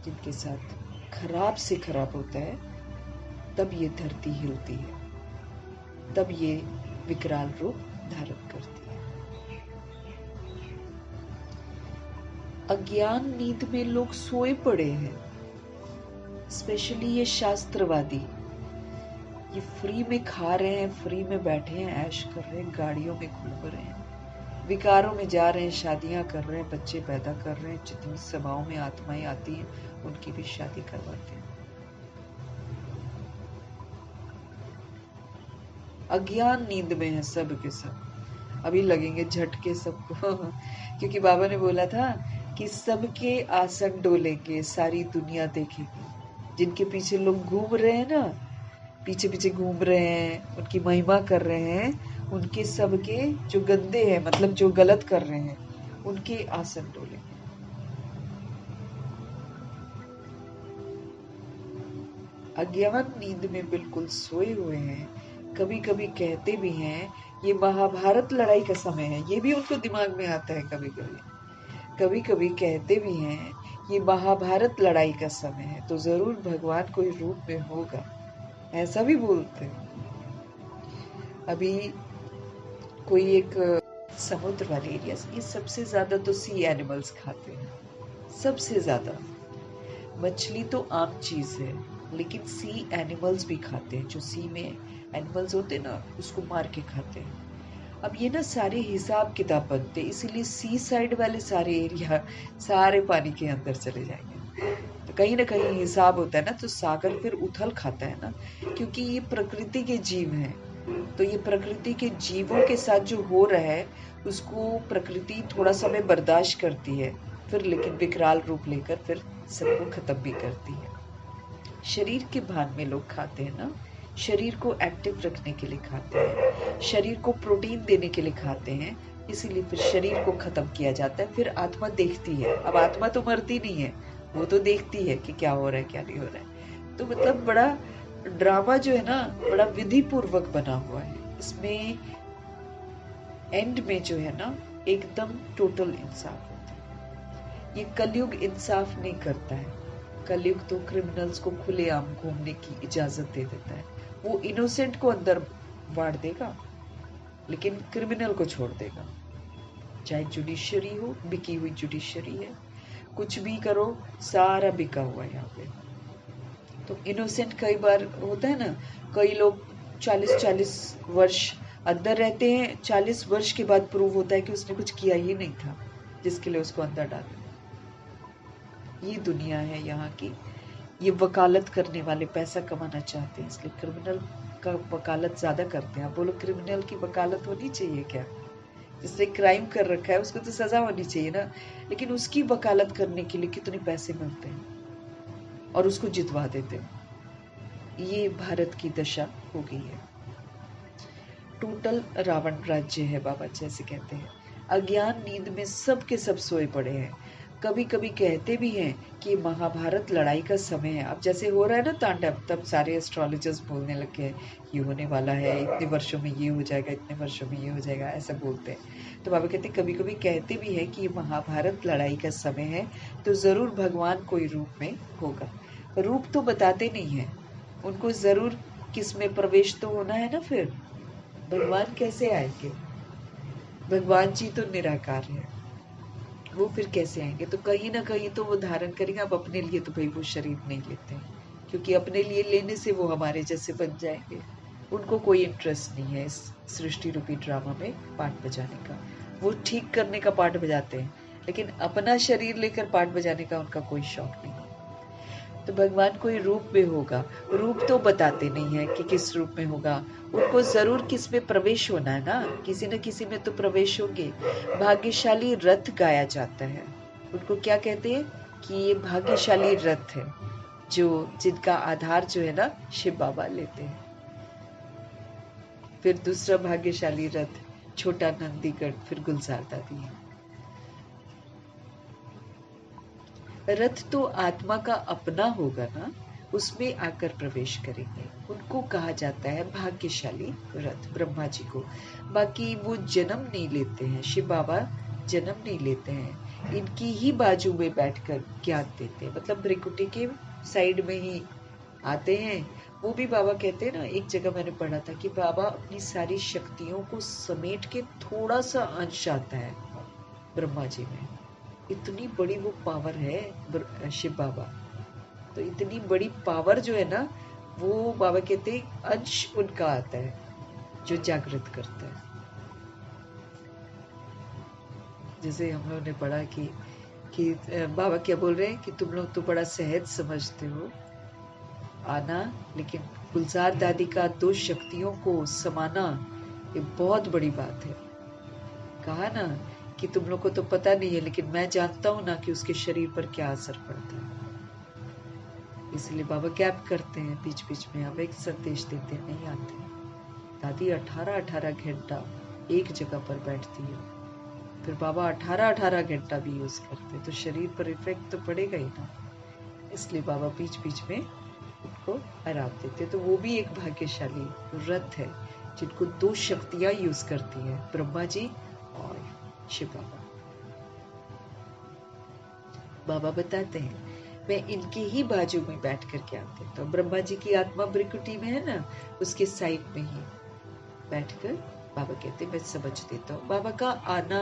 जिनके साथ खराब से खराब होता है, तब ये धरती हिलती है, तब ये विकराल रूप धारण करती है। अज्ञान नींद में लोग सोए पड़े हैं, स्पेशली ये शास्त्रवादी। ये फ्री में खा रहे हैं, फ्री में बैठे हैं, ऐश कर रहे हैं, गाड़ियों में घूम रहे हैं, विकारों में जा रहे हैं, शादियां कर रहे हैं, बच्चे पैदा कर रहे हैं, जितनी सभाओं में आत्माएं आती हैं उनकी भी शादी करवाते हैं। अज्ञान नींद में है सब के सब। अभी लगेंगे झटके सबको क्योंकि बाबा ने बोला था कि सबके आसन डोलेंगे, सारी दुनिया देखेगी। जिनके पीछे लोग घूम रहे हैं ना, पीछे पीछे घूम रहे हैं, उनकी महिमा कर रहे हैं, उनके सबके जो गंदे हैं, मतलब जो गलत कर रहे हैं, उनके आसन डोलेंगे। अज्ञान नींद में बिल्कुल सोए हुए हैं। कभी कभी कहते भी हैं ये महाभारत लड़ाई का समय है, ये भी उनको दिमाग में आता है। कभी कभी कहते भी हैं ये महाभारत लड़ाई का समय है, तो जरूर भगवान कोई रूप में होगा, ऐसा भी बोलते हैं। अभी कोई एक समुद्र वाले एरिया, ये सबसे ज्यादा तो सी एनिमल्स खाते हैं, सबसे ज्यादा। मछली तो आम चीज है, लेकिन सी एनिमल्स भी खाते हैं। जो सी में एनिमल्स होते हैं ना, उसको मार के खाते हैं। अब ये ना सारे हिसाब किताब बनते, इसीलिए सी साइड वाले सारे एरिया सारे पानी के अंदर चले जाएंगे। तो कहीं ना कहीं हिसाब होता है ना, तो सागर फिर उथल खाता है ना, क्योंकि ये प्रकृति के जीव हैं। तो ये प्रकृति के जीवों के साथ जो हो रहा है, उसको प्रकृति थोड़ा समय बर्दाश्त करती है, फिर लेकिन विकराल रूप लेकर फिर सबको खत्म भी करती है। शरीर के भान में लोग खाते हैं ना, शरीर को एक्टिव रखने के लिए खाते हैं, शरीर को प्रोटीन देने के लिए खाते हैं, इसीलिए फिर शरीर को खत्म किया जाता है। फिर आत्मा देखती है। अब आत्मा तो मरती नहीं है, वो तो देखती है कि क्या हो रहा है क्या नहीं हो रहा है। तो मतलब बड़ा ड्रामा जो है ना, बड़ा विधि पूर्वक बना हुआ है। इसमें एंड में जो है ना, एकदम टोटल इंसाफ होता है। ये कलयुग इंसाफ नहीं करता है। कलयुग तो क्रिमिनल्स को खुलेआम घूमने की इजाजत दे देता है। वो इनोसेंट को अंदर बांट देगा, लेकिन क्रिमिनल को छोड़ देगा। चाहे जुडिशरी हो, बिकी हुई जुडिशरी है, कुछ भी करो, सारा बिका हुआ है यहाँ पे। तो इनोसेंट कई बार होता है ना, कई लोग 40-40 वर्ष अंदर रहते हैं, 40 वर्ष के बाद प्रूव होता है कि उसने कुछ किया ही नहीं था जिसके लिए उसको अंदर डाला। ये दुनिया है यहाँ की। ये वकालत करने वाले पैसा कमाना चाहते हैं, इसलिए क्रिमिनल का वकालत ज्यादा करते हैं। आप बोलो क्रिमिनल की वकालत होनी चाहिए क्या? जिसने क्राइम कर रखा है उसको तो सजा होनी चाहिए ना, लेकिन उसकी वकालत करने के लिए कितने पैसे मिलते हैं और उसको जितवा देते हैं। ये भारत की दशा हो गई है। टोटल रावण राज्य है, बाबा जैसे कहते हैं। अज्ञान नींद में सब के सब सोए पड़े हैं। कभी कभी कहते भी हैं कि महाभारत लड़ाई का समय है। अब जैसे हो रहा है ना तांडव, तब सारे एस्ट्रोलॉजर्स बोलने लगे हैं ये होने वाला है, इतने वर्षों में ये हो जाएगा, इतने वर्षों में ये हो जाएगा, ऐसा बोलते हैं। तो बाबा कहते कभी कभी कहते भी हैं कि ये महाभारत लड़ाई का समय है, तो जरूर भगवान कोई रूप में होगा। रूप तो बताते नहीं है, उनको जरूर किस में प्रवेश तो होना है ना। फिर भगवान कैसे आएंगे? भगवान जी तो निराकार है, वो फिर कैसे आएंगे? तो कहीं ना कहीं तो वो धारण करेंगे। अब अपने लिए तो भाई वो शरीर नहीं लेते हैं, क्योंकि अपने लिए लेने से वो हमारे जैसे बन जाएंगे। उनको कोई इंटरेस्ट नहीं है इस सृष्टि रूपी ड्रामा में पार्ट बजाने का। वो ठीक करने का पार्ट बजाते हैं, लेकिन अपना शरीर लेकर पार्ट बजाने का उनका कोई शौक नहीं है। तो भगवान कोई रूप में होगा, रूप तो बताते नहीं है कि किस रूप में होगा। उनको जरूर किस में प्रवेश होना है ना, किसी न किसी में तो प्रवेश होंगे। भाग्यशाली रथ गाया जाता है। उनको क्या कहते हैं कि ये भाग्यशाली रथ है, जो जिनका आधार जो है ना शिव बाबा लेते हैं। फिर दूसरा भाग्यशाली रथ छोटा नंदीगढ़, फिर गुलजार दादी है। रथ तो आत्मा का अपना होगा ना, उसमें आकर प्रवेश करेंगे। उनको कहा जाता है भाग्यशाली रथ, ब्रह्मा जी को। बाकी वो जन्म नहीं लेते हैं। शिव बाबा जन्म नहीं लेते हैं, इनकी ही बाजू में बैठकर ज्ञान देते हैं, मतलब भ्रिकुटी के साइड में ही आते हैं। वो भी बाबा कहते हैं ना, एक जगह मैंने पढ़ा था कि बाबा अपनी सारी शक्तियों को समेट के थोड़ा सा अंश आता है ब्रह्मा जी में। इतनी बड़ी वो पावर है शिव बाबा। तो इतनी बड़ी पावर जो है ना, वो बाबा कहते हैं अंश उनका आता है जो जागृत करता है। जैसे हम लोगों ने पढ़ा कि बाबा क्या बोल रहे हैं कि तुम लोग तो बड़ा सहज समझते हो आना, लेकिन गुलजार दादी का दो शक्तियों को समाना ये बहुत बड़ी बात है। कहा ना कि तुम लोग को तो पता नहीं है, लेकिन मैं जानता हूं ना कि उसके शरीर पर क्या असर पड़ता है। इसलिए बाबा गैप करते हैं बीच बीच में, अब एक संदेश देते नहीं आते। दादी 18-18 घंटा एक जगह पर बैठती है, फिर बाबा 18-18 घंटा भी यूज करते, तो शरीर पर इफेक्ट तो पड़ेगा ही ना। इसलिए बाबा बीच बीच में उनको आराम देते। तो वो भी एक भाग्यशाली रथ है जिनको दो शक्तियां यूज करती है, ब्रह्मा जी और शिव बाबा। बाबा बताते हैं मैं इनके ही बाजू में बैठ कर के आते, तो ब्रह्मा जी की आत्मा भ्रिकुटी में है ना, उसके साइड में ही बैठकर बाबा कहते मैं समझ देता हूँ। बाबा का आना,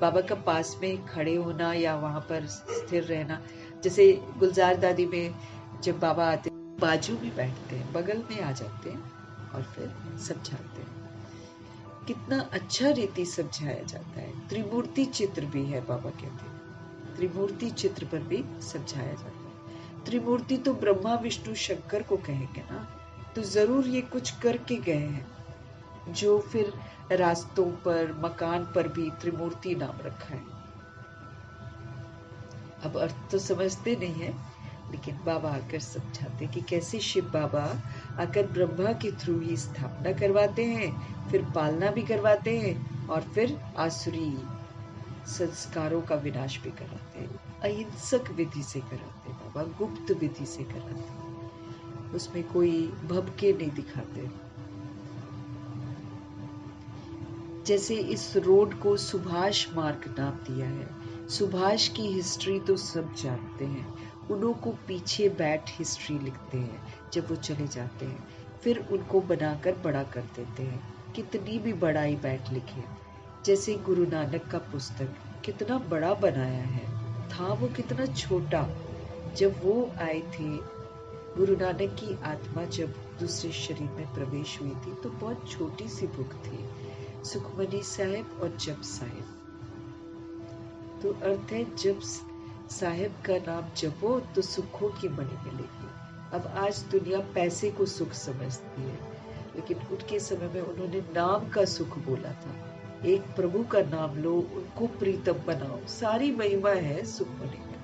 बाबा का पास में खड़े होना या वहां पर स्थिर रहना, जैसे गुलजार दादी में जब बाबा आते बाजू में बैठते हैं, बगल में आ जाते हैं और फिर समझाते हैं। कितना अच्छा रीति समझाया जाता है। त्रिमूर्ति चित्र भी है, बाबा कहते हैं त्रिमूर्ति चित्र पर भी समझाया जाता है। त्रिमूर्ति तो ब्रह्मा विष्णु शंकर को कहेंगे ना, तो जरूर ये कुछ करके गए हैं, जो फिर रास्तों पर मकान पर भी त्रिमूर्ति नाम रखा है। अब अर्थ तो समझते नहीं है, लेकिन बाबा आकर समझाते कि कैसे शिव बाबा आकर ब्रह्मा के थ्रू ही स्थापना करवाते हैं, फिर पालना भी करवाते हैं और फिर आसुरी संस्कारों का विनाश भी कराते हैं। अहिंसक विधि से कराते हैं बाबा, गुप्त विधि से कराते हैं, उसमें कोई भभके नहीं दिखाते। जैसे इस रोड को सुभाष मार्ग नाम दिया है, सुभाष की हिस्ट्री तो सब जानते हैं, उन्हों को पीछे बैठ हिस्ट्री लिखते हैं जब वो चले जाते हैं, फिर उनको बनाकर बड़ा कर देते हैं, कितनी भी बड़ाई बैठ लिखे। जैसे गुरु नानक का पुस्तक कितना बड़ा बनाया है, था वो कितना छोटा जब वो आए थे। गुरु नानक की आत्मा जब दूसरे शरीर में प्रवेश हुई थी तो बहुत छोटी सी बुक थी, सुखमनी साहिब और जप साहिब। तो अर्थ है जब साहिब का नाम जपो तो सुखों की मणि मिलेगी। अब आज दुनिया पैसे को सुख समझती है, लेकिन उनके समय में उन्होंने नाम का सुख बोला था। एक प्रभु का नाम लो, उनको प्रीतम बनाओ, सारी महिमा है सुखमनी में।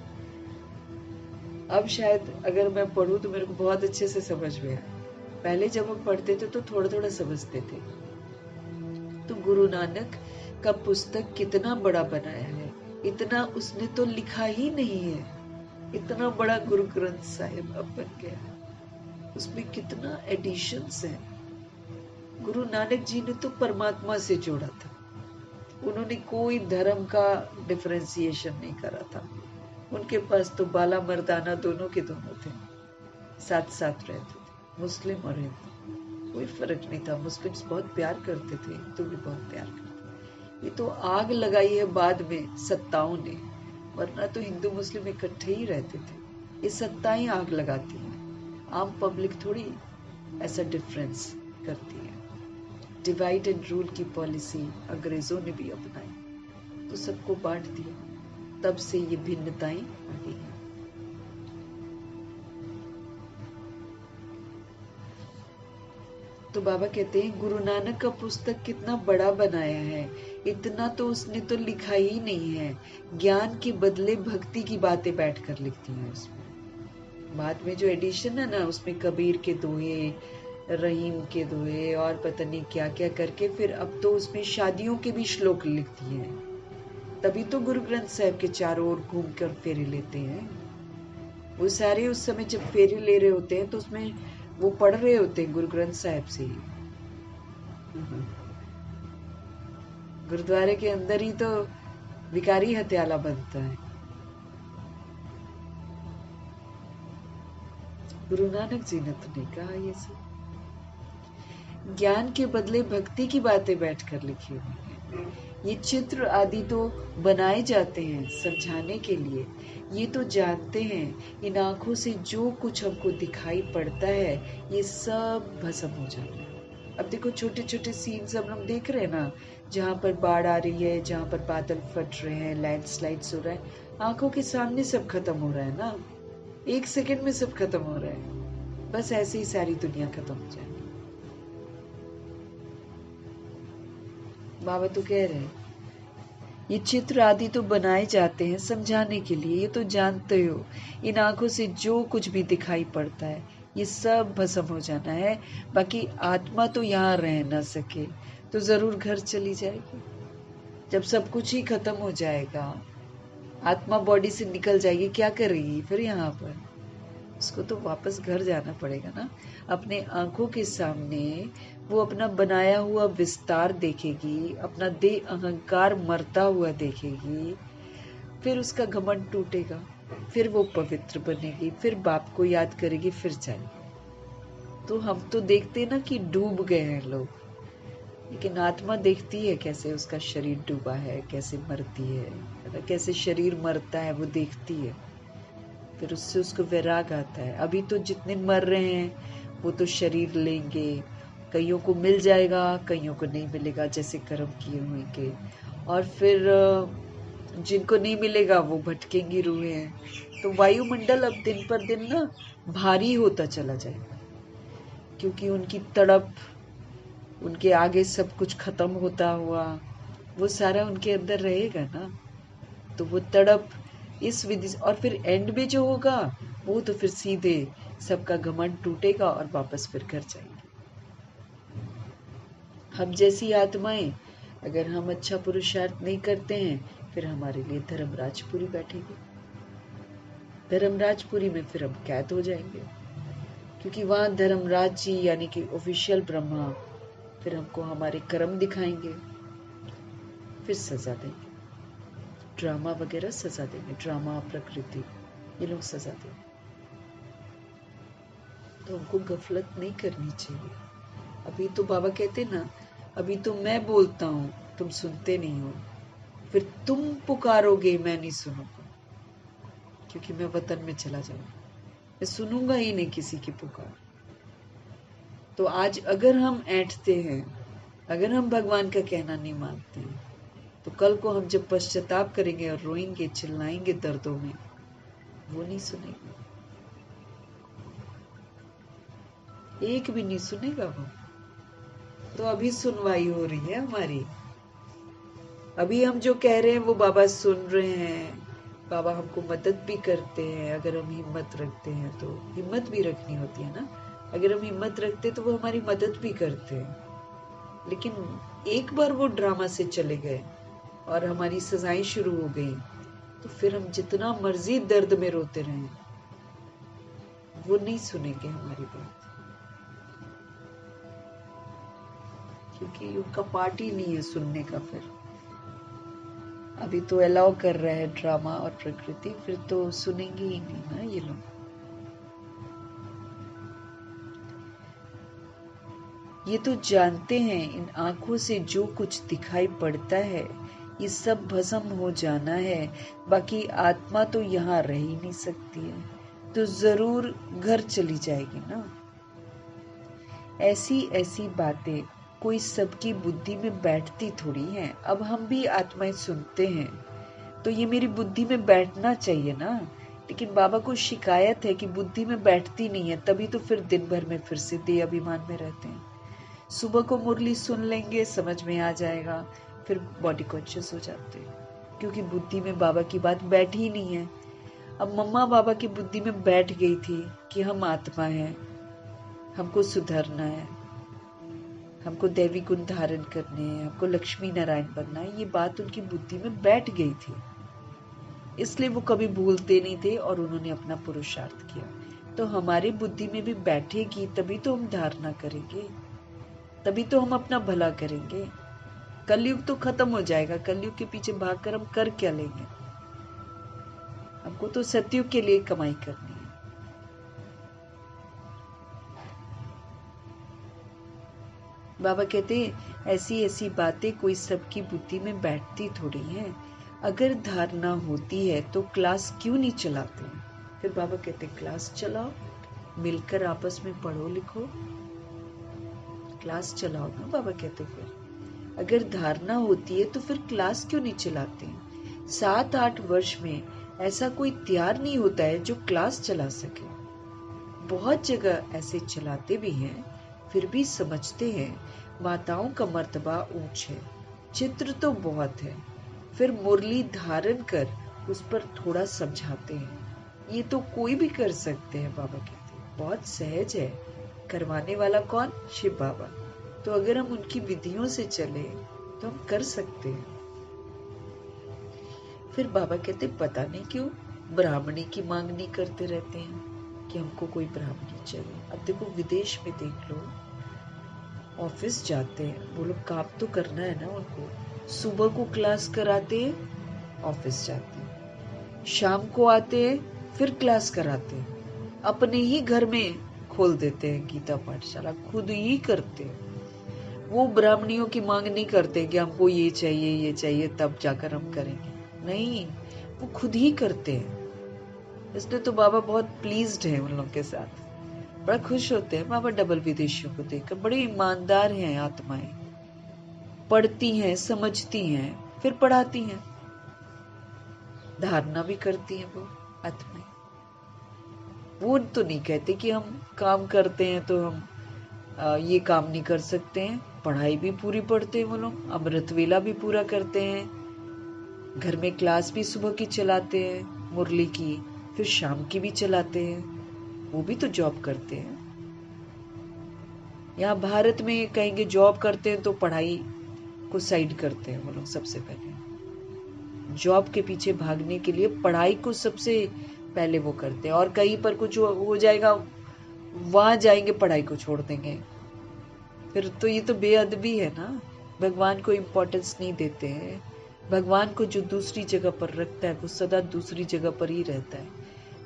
अब शायद अगर मैं पढ़ूं तो मेरे को बहुत अच्छे से समझ में आए, पहले जब हम पढ़ते थे तो थोड़ा थोड़ा समझते थे। तो गुरु नानक का पुस्तक कितना बड़ा बनाया है, इतना उसने तो लिखा ही नहीं है, इतना बड़ा गुरु ग्रंथ साहिब अब बन गया है, उसमें कितना एडिशंस है। गुरु नानक जी ने तो परमात्मा से जोड़ा था, उन्होंने कोई धर्म का डिफरेंशिएशन नहीं करा था। उनके पास तो बाला मर्दाना दोनों के दोनों थे, साथ साथ रहते थे, मुस्लिम और हिंदू कोई फर्क नहीं था। मुस्लिम्स बहुत प्यार करते थे, हिंदू भी बहुत प्यार करते। ये तो आग लगाई है बाद में सत्ताओं ने, वरना तो हिंदू मुस्लिम इकट्ठे ही रहते थे। ये सत्ताएं आग लगाती हैं, आम पब्लिक थोड़ी ऐसा डिफरेंस करती है। डिवाइड एंड रूल की पॉलिसी अंग्रेजों ने भी अपनाई, तो सबको बांट दिया, तब से ये भिन्नताएं आ गई हैं। तो बाबा कहते हैं गुरु नानक का पुस्तक कितना बड़ा बनाया है, इतना तो उसने तो लिखा ही नहीं है। ज्ञान के बदले भक्ति की बातें बैठकर लिखती हैं उसमें। बाद में जो एडिशन है ना, उसमें कबीर के दोहे, रहीम के दोहे और पता नहीं क्या क्या करके, फिर अब तो उसमें शादियों के भी श्लोक लिखती हैं। तभी तो गुरु ग्रंथ साहिब के चारों ओर घूमकर फेरे लेते हैं। वो सारे उस समय जब फेरे ले रहे होते हैं तो उसमें वो पढ़ रहे होते हैं गुरु ग्रंथ साहिब से ही। गुरुद्वारे के अंदर ही तो भिखारी हत्याला बनता है। गुरु नानक जी ने तो नहीं कहा ये सब। ज्ञान के बदले भक्ति की बातें बैठकर लिखी हुई हैं। ये चित्र आदि तो बनाए जाते हैं समझाने के लिए। ये तो जानते हैं इन आंखों से जो कुछ हमको दिखाई पड़ता है ये सब भस्म हो जाता है। अब देखो छोटे छोटे सीन्स हम देख रहे हैं ना, जहाँ पर बाढ़ आ रही है, जहाँ पर बादल फट रहे हैं, लैंडस्लाइड्स हो रहा है, आंखों के सामने सब खत्म हो रहा है ना, 1 सेकंड में सब खत्म हो रहा है। बस ऐसे ही सारी दुनिया खत्म हो जाएगी। बाबा तो कह रहे हैं ये चित्र आदि तो बनाए जाते हैं समझाने के लिए। ये तो जानते हो इन आंखों से जो कुछ भी दिखाई पड़ता है ये सब भस्म हो जाना है, बाकी आत्मा तो यहाँ रह ना सके तो जरूर घर चली जाएगी। जब सब कुछ ही खत्म हो जाएगा, आत्मा बॉडी से निकल जाएगी, क्या करेगी फिर यहाँ पर? उसको तो वापस घर जाना पड़ेगा ना। अपने आंखों के सामने वो अपना बनाया हुआ विस्तार देखेगी, अपना देह अहंकार मरता हुआ देखेगी, फिर उसका घमंड टूटेगा, फिर वो पवित्र बनेगी, फिर बाप को याद करेगी, फिर जाएगी। तो हम तो देखते ना कि डूब गए हैं लोग, लेकिन आत्मा देखती है कैसे उसका शरीर डूबा है, कैसे मरती है, कैसे शरीर मरता है, वो देखती है, फिर उससे उसको वैराग आता है। अभी तो जितने मर रहे हैं वो तो शरीर लेंगे, कईयों को मिल जाएगा, कईयों को नहीं मिलेगा, जैसे कर्म किए हुए के, और फिर जिनको नहीं मिलेगा वो भटकेंगी रूहें। तो वायुमंडल अब दिन पर दिन ना भारी होता चला जाएगा, क्योंकि उनकी तड़प, उनके आगे सब कुछ खत्म होता हुआ वो सारा उनके अंदर रहेगा ना, तो वो तड़प इस विधि से, और फिर एंड में जो होगा वो तो फिर सीधे सबका घमंड टूटेगा और वापस फिर घर जाएंगे। हम जैसी आत्माएं अगर हम अच्छा पुरुषार्थ नहीं करते हैं, फिर हमारे लिए धर्मराजपुरी बैठेगी। धर्मराजपुरी में फिर हम कैद हो जाएंगे, क्योंकि वहां धर्मराज जी यानी कि ऑफिशियल ब्रह्मा फिर हमको हमारे कर्म दिखाएंगे, फिर सजा देंगे, ड्रामा वगैरह सजा देंगे, ड्रामा प्रकृति ये लोग सजा देंगे। तो हमको गफलत नहीं करनी चाहिए। अभी तो बाबा कहते ना, अभी तो मैं बोलता हूँ तुम सुनते नहीं हो, फिर तुम पुकारोगे मैं नहीं सुनूंगा, क्योंकि मैं वतन में चला जाऊंगा, मैं सुनूंगा ही नहीं किसी की पुकार। तो आज अगर हम ऐंठते हैं, अगर हम भगवान का कहना नहीं मानते हैं, तो कल को हम जब पश्चाताप करेंगे और रोएंगे चिल्लाएंगे दर्दों में, वो नहीं सुनेगा, एक भी नहीं सुनेगा वो। तो अभी सुनवाई हो रही है हमारी, अभी हम जो कह रहे हैं वो बाबा सुन रहे हैं, बाबा हमको मदद भी करते हैं। अगर हम हिम्मत रखते हैं, तो हिम्मत भी रखनी होती है ना, अगर हम हिम्मत रखते तो वो हमारी मदद भी करते हैं। लेकिन एक बार वो ड्रामा से चले गए और हमारी सजाएं शुरू हो गई, तो फिर हम जितना मर्जी दर्द में रोते रहें, वो नहीं सुनेंगे हमारी बात, क्योंकि उनका पार्ट ही नहीं है सुनने का। फिर अभी तो अलाउ कर रहा है ड्रामा और प्रकृति, फिर तो सुनेंगे ही नहीं ना ये लोग। ये तो जानते हैं इन आंखों से जो कुछ दिखाई पड़ता है ये सब भस्म हो जाना है, बाकी आत्मा तो यहाँ रह ही नहीं सकती है, तो जरूर घर चली जाएगी ना। ऐसी ऐसी बातें कोई सबकी बुद्धि में बैठती थोड़ी हैं। अब हम भी आत्माएं सुनते हैं तो ये मेरी बुद्धि में बैठना चाहिए ना, लेकिन बाबा को शिकायत है कि बुद्धि में बैठती नहीं है, तभी तो फिर दिन भर में फिर से देह अभिमान में रहते हैं। सुबह को मुरली सुन लेंगे, समझ में आ जाएगा, फिर बॉडी कॉन्शियस हो जाते हैं, क्योंकि बुद्धि में बाबा की बात बैठी ही नहीं है। अब मम्मा बाबा की बुद्धि में बैठ गई थी कि हम आत्मा हैं, हमको सुधरना है, हमको दैवी गुण धारण करने हैं, हमको लक्ष्मी नारायण बनना है, ये बात उनकी बुद्धि में बैठ गई थी, इसलिए वो कभी भूलते नहीं थे और उन्होंने अपना पुरुषार्थ किया। तो हमारी बुद्धि में भी बैठेगी, तभी तो हम धारणा करेंगे, तभी तो हम अपना भला करेंगे। कलयुग तो खत्म हो जाएगा, कलयुग के पीछे भागकर हम कर क्या लेंगे? हमको तो सतयुग के लिए कमाई करनी है। बाबा कहते हैं ऐसी ऐसी बातें कोई सबकी बुद्धि में बैठती थोड़ी है। अगर धारणा होती है तो क्लास क्यों नहीं चलाते? फिर बाबा कहते क्लास चलाओ, मिलकर आपस में पढ़ो लिखो, क्लास चलाओ ना। बाबा कहते फिर अगर धारणा होती है तो फिर क्लास क्यों नहीं चलाते? 7-8 वर्ष में ऐसा कोई तैयार नहीं होता है जो क्लास चला सके। बहुत जगह ऐसे चलाते भी हैं, फिर भी समझते हैं माताओं का मर्तबा ऊंच है, चित्र तो बहुत है, फिर मुरली धारण कर उस पर थोड़ा समझाते हैं। ये तो कोई भी कर सकते हैं। बाबा कहते हैं बहुत सहज है। करवाने वाला कौन? शिव बाबा। तो अगर हम उनकी विधियों से चले तो हम कर सकते हैं। फिर बाबा कहते पता नहीं क्यों ब्राह्मणी की मांग नहीं करते रहते हैं कि हमको कोई ब्राह्मणी चाहिए। अब देखो विदेश में देख लो, ऑफिस जाते हैं वो लोग, काम तो करना है ना उनको। सुबह को क्लास कराते हैं, ऑफिस जाते हैं, शाम को आते हैं, फिर क्लास कराते हैं, अपने ही घर में खोल देते हैं गीता पाठशाला, खुद ही करते हैं। वो ब्राह्मणियों की मांग नहीं करते कि हमको ये चाहिए तब जाकर हम करेंगे, नहीं, वो खुद ही करते हैं। इसलिए तो बाबा बहुत प्लीज्ड है उन लोगों के साथ, बड़ा खुश होते हैं बाबा डबल विदेशियों को देखकर। बड़े ईमानदार हैं आत्माएं, पढ़ती हैं, समझती हैं, फिर पढ़ाती हैं, धारणा भी करती हैं वो आत्माएं। वो तो नहीं कहते कि हम काम करते हैं तो हम ये काम नहीं कर सकते हैं। पढ़ाई भी पूरी पढ़ते हैं वो लोग, अमृत वेला भी पूरा करते हैं, घर में क्लास भी सुबह की चलाते हैं मुरली की, फिर शाम की भी चलाते हैं, वो भी तो जॉब करते हैं। यहाँ भारत में कहेंगे जॉब करते हैं तो पढ़ाई को साइड करते हैं वो लोग। सबसे पहले जॉब के पीछे भागने के लिए पढ़ाई को सबसे पहले वो करते हैं, और कहीं पर कुछ हो जाएगा वहां जाएंगे पढ़ाई को छोड़ देंगे। फिर तो ये तो बेअदबी है ना। भगवान को इम्पोर्टेंस नहीं देते हैं। भगवान को जो दूसरी जगह पर रखता है वो सदा दूसरी जगह पर ही रहता है,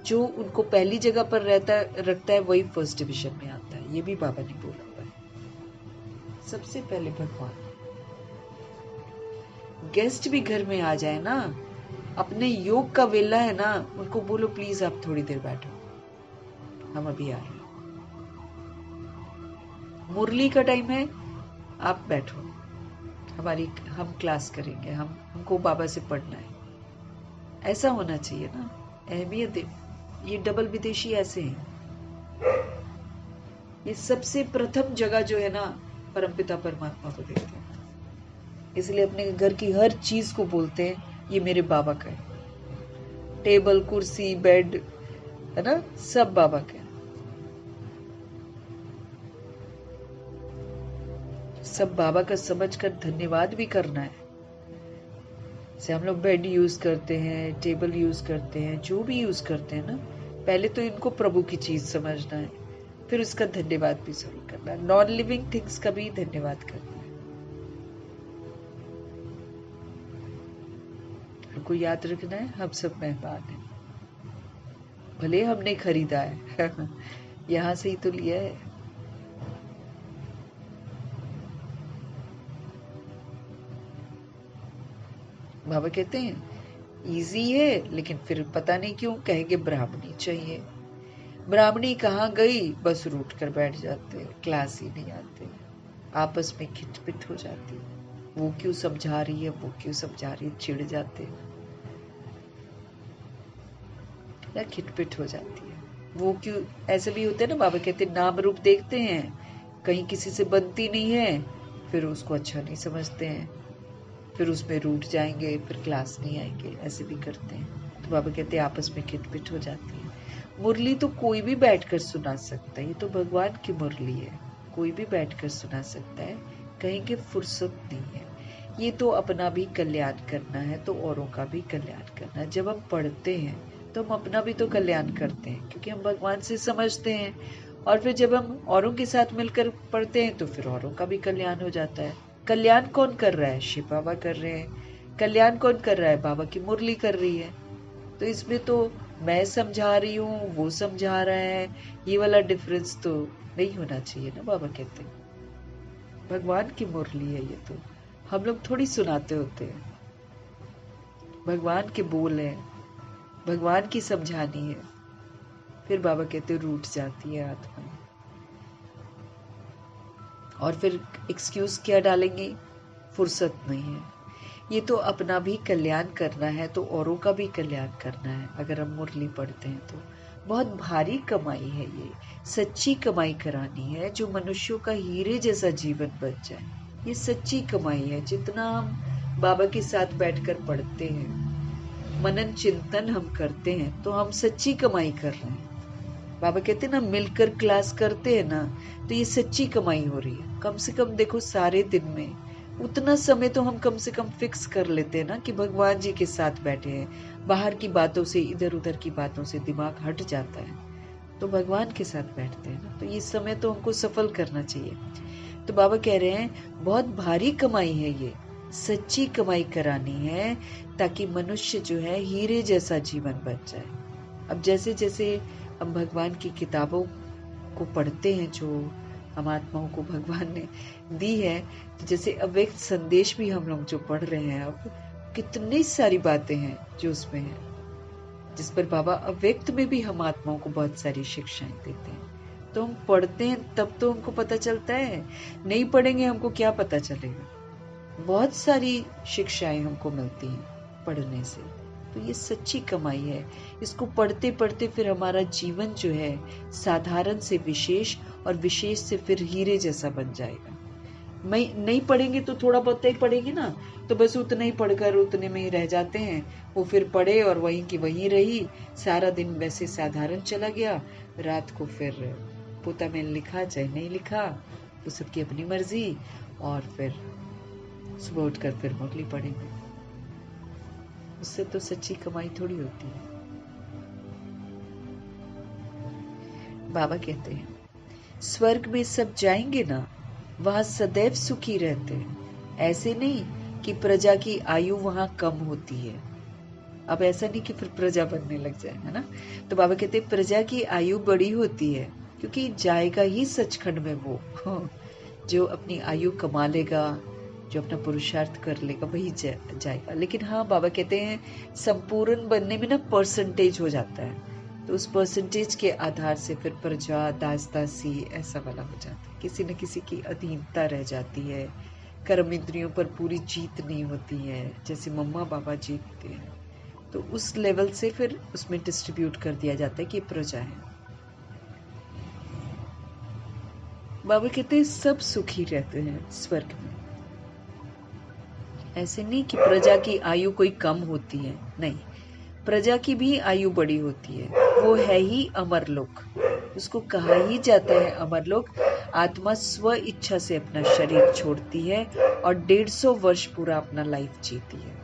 जो उनको पहली जगह पर रखता है वही फर्स्ट डिवीजन में आता है। ये भी बाबा ने बोला हुआ है। सबसे पहले भगवान। गेस्ट भी घर में आ जाए ना, अपने योग का वेला है ना, उनको बोलो प्लीज आप थोड़ी देर बैठो, हम अभी आ रहे हैं, मुरली का टाइम है, आप बैठो, हम क्लास करेंगे, हमको बाबा से पढ़ना है। ऐसा होना चाहिए ना, अहमियत। ये डबल विदेशी ऐसे हैं। ये सबसे प्रथम जगह जो है ना परमपिता परमात्मा को देते हैं, इसलिए अपने घर की हर चीज को बोलते हैं ये मेरे बाबा का है। टेबल, कुर्सी, बेड, है ना, सब बाबा का है। सब बाबा का समझकर धन्यवाद भी करना है। जैसे हम लोग बेड यूज करते हैं, टेबल यूज करते हैं, जो भी यूज करते हैं ना, पहले तो इनको प्रभु की चीज समझना है, फिर उसका धन्यवाद भी जरूर करना है। नॉन लिविंग थिंग्स का भी धन्यवाद करना है। हमको याद रखना है हम सब मेहमान हैं, भले हमने खरीदा है यहाँ से ही तो लिया है। बाबा कहते हैं इजी है, लेकिन फिर पता नहीं क्यों कहेंगे ब्राह्मणी चाहिए। ब्राह्मणी कहाँ गई, बस रूठ कर बैठ जाते, क्लास ही नहीं आते, आपस में खिटपिट हो जाती, वो क्यों समझा रही है, वो क्यों समझा रही है, चिढ़ जाते या खिटपिट हो जाती है। वो क्यों, ऐसे भी होते हैं ना। बाबा कहते हैं नाम रूप देखते हैं, कहीं किसी से बनती नहीं है, फिर उसको अच्छा नहीं समझते हैं, फिर उसमें रूठ जाएंगे, फिर क्लास नहीं आएंगे, ऐसे भी करते हैं। तो बाबा कहते हैं आपस में खिटपिट हो जाती है। मुरली तो कोई भी बैठकर सुना सकता है, ये तो भगवान की मुरली है, कोई भी बैठकर सुना सकता है, कहेंगे फुर्सत नहीं है। ये तो अपना भी कल्याण करना है तो औरों का भी कल्याण करना है। जब हम पढ़ते हैं तो हम अपना भी तो कल्याण करते हैं, क्योंकि हम भगवान से समझते हैं, और फिर जब हम औरों के साथ मिलकर पढ़ते हैं तो फिर औरों का भी कल्याण हो जाता है। कल्याण कौन कर रहा है? शिव बाबा कर रहे हैं। कल्याण कौन कर रहा है? बाबा की मुरली कर रही है। तो इसमें तो मैं समझा रही हूँ, वो समझा रहा है, ये वाला डिफरेंस तो नहीं होना चाहिए ना। बाबा कहते हैं भगवान की मुरली है ये, तो हम लोग थोड़ी सुनाते होते हैं। भगवान के बोल है, भगवान की समझानी है। फिर बाबा कहते हैं रूठ जाती है आत्मा, और फिर एक्सक्यूज क्या डालेंगे? फुर्सत नहीं है। ये तो अपना भी कल्याण करना है तो औरों का भी कल्याण करना है। अगर हम मुरली पढ़ते हैं तो बहुत भारी कमाई है ये, सच्ची कमाई करानी है जो मनुष्यों का हीरे जैसा जीवन बन जाए। ये सच्ची कमाई है। जितना हम बाबा के साथ बैठकर पढ़ते हैं, मनन चिंतन हम करते हैं, तो हम सच्ची कमाई कर रहे हैं। बाबा कहते हैं ना, मिलकर क्लास करते हैं ना, तो ये सच्ची कमाई हो रही है। कम से कम देखो, सारे दिन में उतना समय तो हम कम से कम फिक्स कर लेते हैं ना कि भगवान जी के साथ बैठे हैं। बाहर की बातों से, इधर उधर की बातों से दिमाग हट जाता है, तो भगवान के साथ बैठते हैं ना, तो ये समय तो हमको सफल करना चाहिए। तो बाबा कह रहे हैं बहुत भारी कमाई है ये, सच्ची कमाई करानी है ताकि मनुष्य जो है हीरे जैसा जीवन बन जाए। अब जैसे जैसे हम भगवान की किताबों को पढ़ते हैं जो हम आत्माओं को भगवान ने दी है, तो जैसे अव्यक्त संदेश भी हम लोग जो पढ़ रहे हैं, अब कितनी सारी बातें हैं जो उसमें है, जिस पर बाबा अव्यक्त में भी हम आत्माओं को बहुत सारी शिक्षाएं देते हैं। तो हम पढ़ते हैं तब तो हमको पता चलता है, नहीं पढ़ेंगे हमको क्या पता चलेगा। बहुत सारी शिक्षाएं हमको मिलती हैं पढ़ने से। तो ये सच्ची कमाई है। इसको पढ़ते पढ़ते फिर हमारा जीवन जो है साधारण से विशेष और विशेष से फिर हीरे जैसा बन जाएगा। नहीं पढ़ेंगे तो थोड़ा बहुत ही पढ़ेंगे ना, तो बस उतना ही पढ़कर उतने में ही रह जाते हैं। वो फिर पढ़े और वहीं की वहीं रही, सारा दिन वैसे साधारण चला गया। रात को फिर पोता में लिखा चाहे नहीं लिखा, वो सबकी अपनी मर्जी, और फिर सुबह उठकर फिर मुरली पढ़ेंगे। उससे तो सच्ची कमाई थोड़ी होती है। बाबा कहते हैं स्वर्ग में सब जाएंगे ना, वहां सदैव सुखी रहते हैं। ऐसे नहीं कि प्रजा की आयु वहां कम होती है। अब ऐसा नहीं कि फिर प्रजा बनने लग जाए, है ना। तो बाबा कहते हैं प्रजा की आयु बड़ी होती है, क्योंकि जाएगा ही सचखंड में वो जो अपनी आयु कमा लेगा, जो अपना पुरुषार्थ कर लेगा, वही जाएगा। लेकिन हाँ, बाबा कहते हैं संपूर्ण बनने में ना परसेंटेज हो जाता है, तो उस परसेंटेज के आधार से फिर प्रजा दास दासी ऐसा वाला हो जाता है। किसी न किसी की अधीनता रह जाती है, कर्म इंद्रियों पर पूरी जीत नहीं होती है, जैसे मम्मा बाबा जीतते हैं। तो उस लेवल से फिर उसमें डिस्ट्रीब्यूट कर दिया जाता है कि प्रजा है। बाबा कहते हैं सब सुखी रहते हैं स्वर्ग में। ऐसे नहीं कि प्रजा की आयु कोई कम होती है, नहीं, प्रजा की भी आयु बड़ी होती है। वो है ही अमरलोक, उसको कहा ही जाता है अमरलोक। आत्मा स्व इच्छा से अपना शरीर छोड़ती है और 150 वर्ष पूरा अपना लाइफ जीती है।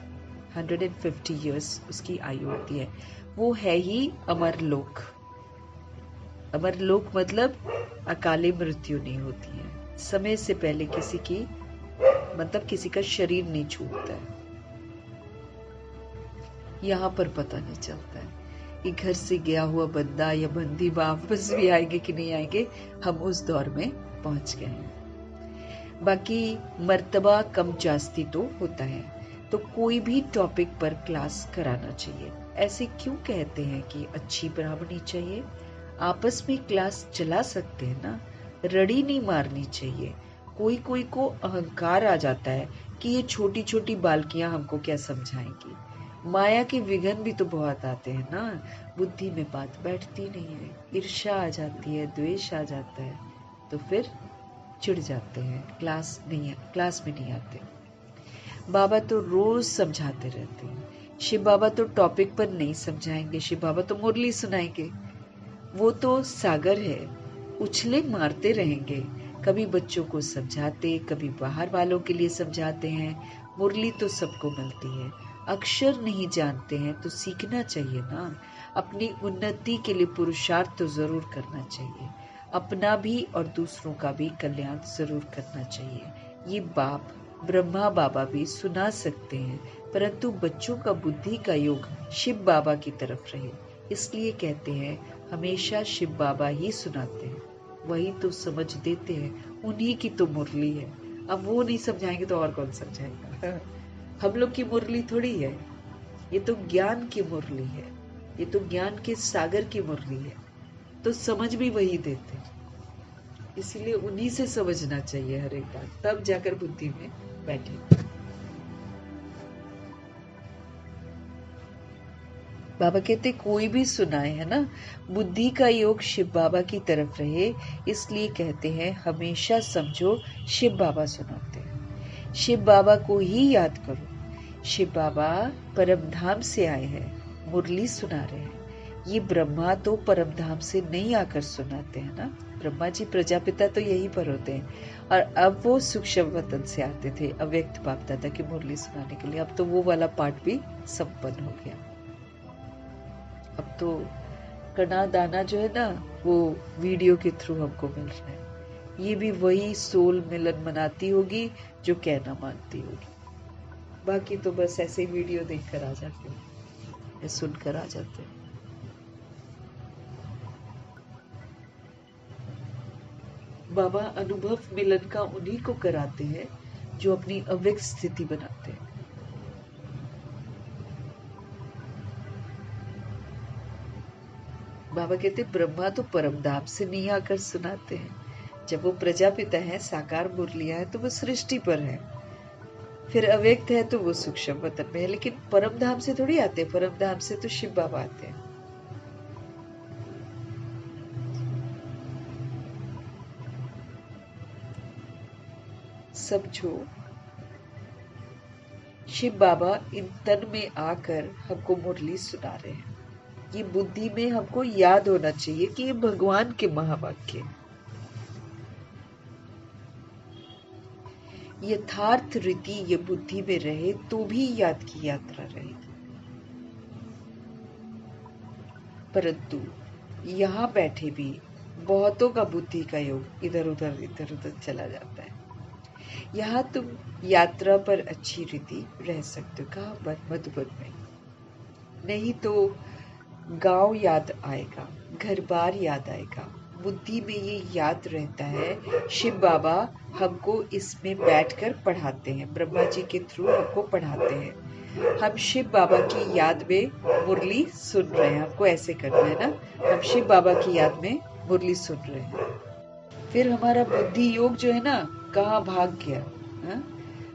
150 years उसकी आयु होती है। वो है ही अमरलोक। अमरलोक मतलब अकाले मृत्यु नहीं होती है, समय से पहले किसी की, मतलब किसी का शरीर नहीं छूटता है। यहाँ पर पता नहीं चलता है कि घर से गया हुआ बंदा या बंदी वापस भी आएंगे कि नहीं आएंगे, हम उस दौर में पहुंच गए हैं। बाकी मर्तबा कम जास्ती तो होता है, तो कोई भी टॉपिक पर क्लास कराना चाहिए। ऐसे क्यों कहते हैं कि अच्छी ब्राह्मणी चाहिए? आपस में क्लास चला सकते हैं ना, रड़ी नहीं मारनी चाहिए। कोई कोई को अहंकार आ जाता है कि ये छोटी छोटी बालकियां हमको क्या समझाएंगी। माया के विघ्न भी तो बहुत आते हैं ना, बुद्धि में बात बैठती नहीं है, ईर्ष्या आ जाती है, द्वेष आ जाता है, तो फिर चिढ़ जाते हैं, क्लास में नहीं आते। बाबा तो रोज समझाते रहते हैं। शिव बाबा तो टॉपिक पर नहीं समझाएंगे, शिव बाबा तो मुरली सुनाएंगे। वो तो सागर है, उछले मारते रहेंगे। कभी बच्चों को समझाते, कभी बाहर वालों के लिए समझाते हैं। मुरली तो सबको मिलती है। अक्षर नहीं जानते हैं तो सीखना चाहिए ना। अपनी उन्नति के लिए पुरुषार्थ तो जरूर करना चाहिए। अपना भी और दूसरों का भी कल्याण जरूर करना चाहिए। ये बाप ब्रह्मा बाबा भी सुना सकते हैं, परंतु बच्चों का बुद्धि का योग शिव बाबा की तरफ रहे, इसलिए कहते हैं हमेशा शिव बाबा ही सुनाते हैं। वही तो समझ देते हैं, उन्हीं की तो मुरली है। अब वो नहीं समझाएंगे तो और कौन समझाएगा। हम लोग की मुरली थोड़ी है, ये तो ज्ञान की मुरली है, ये तो ज्ञान के सागर की मुरली है, तो समझ भी वही देते हैं। इसीलिए उन्हीं से समझना चाहिए हर एक बात, तब जाकर बुद्धि में बैठे। बाबा कहते कोई भी सुनाए, है ना, बुद्धि का योग शिव बाबा की तरफ रहे, इसलिए कहते हैं हमेशा समझो शिव बाबा सुनाते हैं। शिव बाबा को ही याद करो। शिव बाबा परम धाम से आए हैं, मुरली सुना रहे हैं। ये ब्रह्मा तो परम धाम से नहीं आकर सुनाते हैं ना, ब्रह्मा जी प्रजापिता तो यही पर होते हैं, और अब वो सूक्ष्म वतन से आते थे अव्यक्त बाप दादा की मुरली सुनाने के लिए। अब तो वो वाला पाठ भी संपन्न हो गया। अब तो कणा दाना जो है ना, वो वीडियो के थ्रू हमको मिल रहा है। ये भी वही सोल मिलन मनाती होगी जो कहना मानती होगी। बाकी तो बस ऐसे वीडियो देखकर आ जाते हैं, सुनकर आ जाते हैं। बाबा अनुभव मिलन का उन्हीं को कराते हैं जो अपनी अव्यक्त स्थिति बनाते हैं। बाबा कहते ब्रह्मा तो परम धाम से नहीं आकर सुनाते हैं। जब वो प्रजापिता है, साकार मुरलियां है, तो वो सृष्टि पर है। फिर अव्यक्त है तो वो सूक्ष्म वतन में है, लेकिन परम धाम से थोड़ी आते। परम धाम से तो शिव बाबा आते हैं। समझो शिव बाबा इन तन में आकर हमको मुरली सुना रहे हैं। ये बुद्धि में हमको याद होना चाहिए कि ये भगवान के महावाक्य हैं। यथार्थ रीति ये बुद्धि में रहे तो भी याद की यात्रा रहेगी, परंतु यहाँ बैठे भी बहुतों का बुद्धि का योग इधर उधर चला जाता है। यहाँ तुम यात्रा पर अच्छी रीति रह सकते हो। कहाँ पर? मधुबन में। नहीं तो गांव याद आएगा, घर बार याद आएगा। बुद्धि में ये याद रहता है शिव बाबा हमको इसमें बैठकर पढ़ाते हैं, ब्रह्मा जी के थ्रू हमको पढ़ाते हैं। हम शिव बाबा की याद में मुरली सुन रहे हैं। हमको ऐसे करना है ना, हम शिव बाबा की याद में मुरली सुन रहे हैं। फिर हमारा बुद्धि योग जो है ना, कहाँ भाग गया। हा?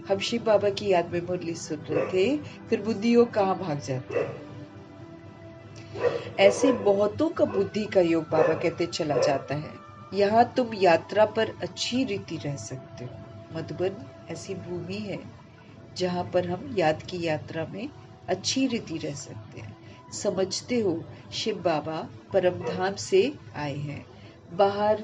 हम शिव बाबा की याद में मुरली सुन रहे थे, फिर बुद्धि योग कहाँ भाग जाता है। ऐसे बहुतों का बुद्धि का योग बाबा कहते चला जाता है। यहाँ तुम यात्रा पर अच्छी रीति रह सकते हो। मधुबन ऐसी भूमि है जहाँ पर हम याद की यात्रा में अच्छी रीति रह सकते हैं। समझते हो शिव बाबा परमधाम से आए हैं। बाहर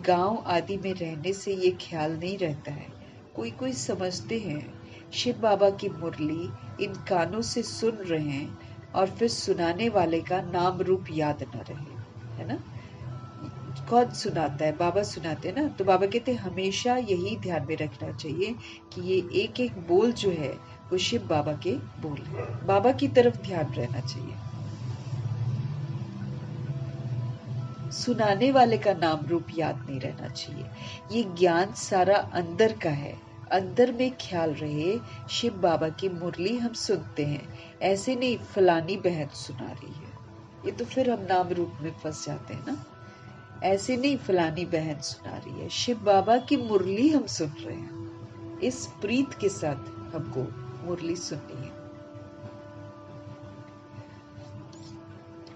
गांव आदि में रहने से ये ख्याल नहीं रहता है। कोई कोई समझते हैं शिव बाबा की मुरली इन कानों से सुन रहे हैं और फिर सुनाने वाले का नाम रूप याद न रहे, है ना। कौन सुनाता है? बाबा सुनाते हैं ना। तो बाबा कहते हैं हमेशा यही ध्यान में रखना चाहिए कि ये एक एक बोल जो है वो शिव बाबा के बोल है। बाबा की तरफ ध्यान रहना चाहिए। सुनाने वाले का नाम रूप याद नहीं रहना चाहिए। ये ज्ञान सारा अंदर का है। अंदर में ख्याल रहे शिव बाबा की मुरली हम सुनते हैं, ऐसे नहीं फलानी बहन सुना रही है, ये तो फिर हम नाम रूप में फंस जाते हैं ना। ऐसे नहीं फलानी बहन सुना रही है, शिव बाबा की मुरली हम सुन रहे हैं। इस प्रीत के साथ हमको मुरली सुननी है।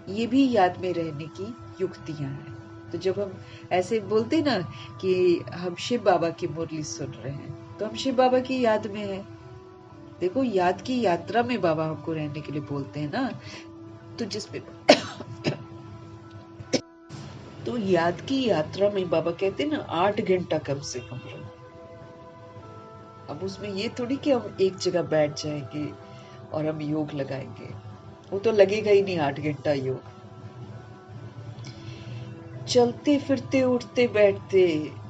ये भी याद में रहने की युक्तियां हैं। तो जब हम ऐसे बोलते ना कि हम शिव बाबा की मुरली सुन रहे हैं, तो हम शिव बाबा की याद में हैं। देखो याद की यात्रा में बाबा हमको रहने के लिए बोलते हैं ना। तो जिसमें तो याद की यात्रा में बाबा कहते हैं ना 8 घंटा कम से कम रहो। अब उसमें ये थोड़ी कि हम एक जगह बैठ जाएंगे और हम योग लगाएंगे, वो तो लगेगा ही नहीं 8 घंटा योग। चलते फिरते उठते बैठते,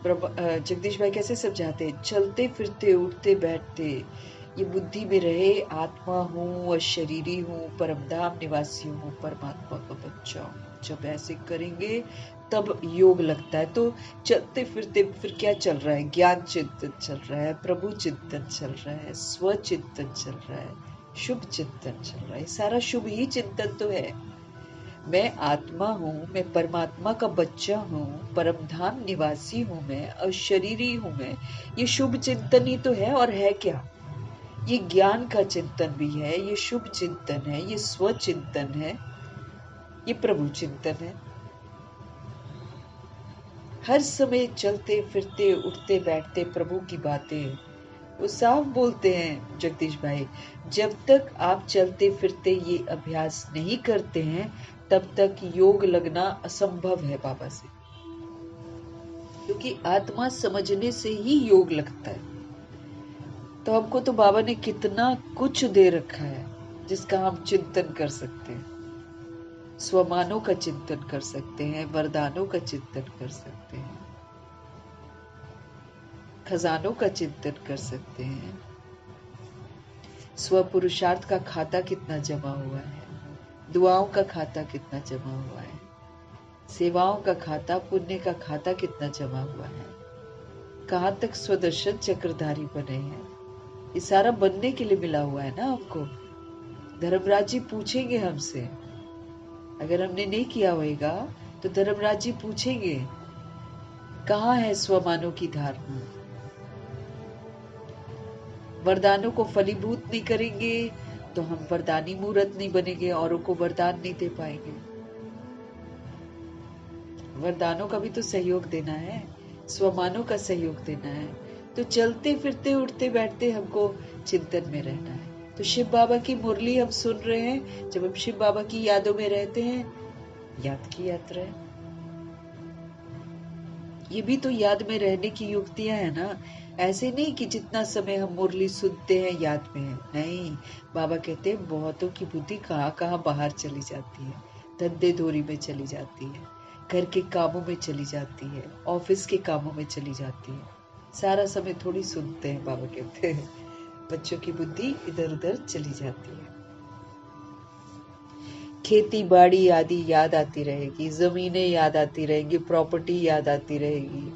जगदीश भाई कैसे समझाते हैं, चलते फिरते उठते बैठते ये बुद्धि में रहे, आत्मा हूँ, अशरीरी हूँ, परमधाम निवासी हूँ, परमात्मा का बच्चा हूँ। जब ऐसे करेंगे तब योग लगता है। तो चलते फिरते फिर क्या चल रहा है? ज्ञान चिंतन चल रहा है, प्रभु चिंतन चल रहा है, स्व चिंतन चल रहा है, शुभ चिंतन चल रहा है। सारा शुभ ही चिंतन तो है। मैं आत्मा हूँ, मैं परमात्मा का बच्चा हूँ, परमधाम निवासी हूँ, मैं अशरीरी हूँ, मैं, ये शुभ चिंतन ही तो है। और है क्या? ये ज्ञान का चिंतन भी है, ये शुभ चिंतन है, ये स्व चिंतन है, ये प्रभु चिंतन है। हर समय चलते फिरते उठते बैठते प्रभु की बातें वो साफ बोलते हैं जगदीश भाई। जब तक आप चलते फिरते ये अभ्यास नहीं करते हैं तब तक योग लगना असंभव है बाबा से, क्योंकि आत्मा समझने से ही योग लगता है। तो हमको तो बाबा ने कितना कुछ दे रखा है जिसका हम चिंतन कर सकते हैं। स्वमानों का चिंतन कर सकते हैं, वरदानों का चिंतन कर सकते हैं, खजानों का चिंतन कर सकते हैं। स्व पुरुषार्थ का खाता कितना जमा हुआ है, दुआओं का खाता कितना जमा हुआ है, सेवाओं का खाता, पुण्य का खाता कितना जमा हुआ है, कहाँ तक स्वदर्शन चक्रधारी बने हैं। ये सारा बनने के लिए मिला हुआ है ना आपको। धर्मराज जी पूछेंगे हमसे, अगर हमने नहीं किया होगा तो धर्मराज जी पूछेंगे कहाँ है स्वमानों की धारणा। वरदानों को फलीभूत नहीं करेंगे तो हम वरदानी मूर्त नहीं बनेंगे, औरों को वरदान नहीं दे पाएंगे। वरदानों का भी तो सहयोग देना है, स्वमानों का सहयोग देना है। तो चलते फिरते उठते बैठते हमको चिंतन में रहना है। तो शिव बाबा की मुरली हम सुन रहे हैं, जब हम शिव बाबा की यादों में रहते हैं, याद की यात्रा है। ये भी तो याद में रहने की युक्तियां है ना। ऐसे नहीं कि जितना समय हम मुरली सुनते हैं याद में है, नहीं। बाबा कहते हैं बहुतों की बुद्धि कहाँ कहाँ बाहर चली जाती है, धंधे धोरी में चली जाती है, घर के कामों में चली जाती है, ऑफिस के कामों में चली जाती है। सारा समय थोड़ी सुनते हैं, बाबा कहते हैं बच्चों की बुद्धि इधर उधर चली जाती है। खेती बाड़ी आदि याद आती रहेगी, जमीनें याद आती रहेंगी, प्रॉपर्टी याद आती रहेगी,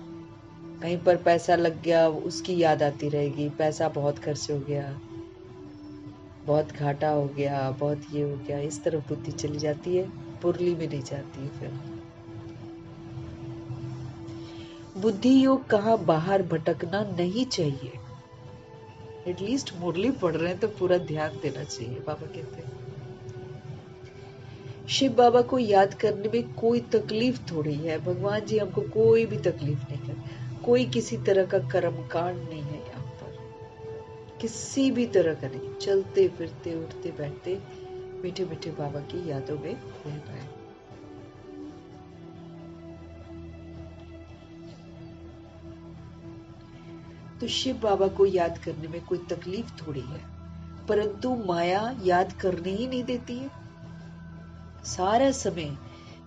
कहीं पर पैसा लग गया उसकी याद आती रहेगी, पैसा बहुत खर्च हो गया, बहुत घाटा हो गया, बहुत ये हो गया, इस तरफ बुद्धि चली जाती है, मुरली में नहीं जाती है। फिर बुद्धि योग कहाँ बाहर भटकना नहीं चाहिए। एटलीस्ट मुरली पढ़ रहे हैं तो पूरा ध्यान देना चाहिए, बाबा कहते हैं। शिव बाबा को याद करने में कोई तकलीफ थोड़ी है। भगवान जी हमको कोई भी तकलीफ नहीं कर, कोई किसी तरह का कर्म कांड नहीं है यहाँ पर, किसी भी तरह का नहीं। चलते फिरते उठते बैठते मीठे मीठे बाबा की यादों में रहना है। तो शिव बाबा को याद करने में कोई तकलीफ थोड़ी है, परंतु माया याद करने ही नहीं देती है। सारा समय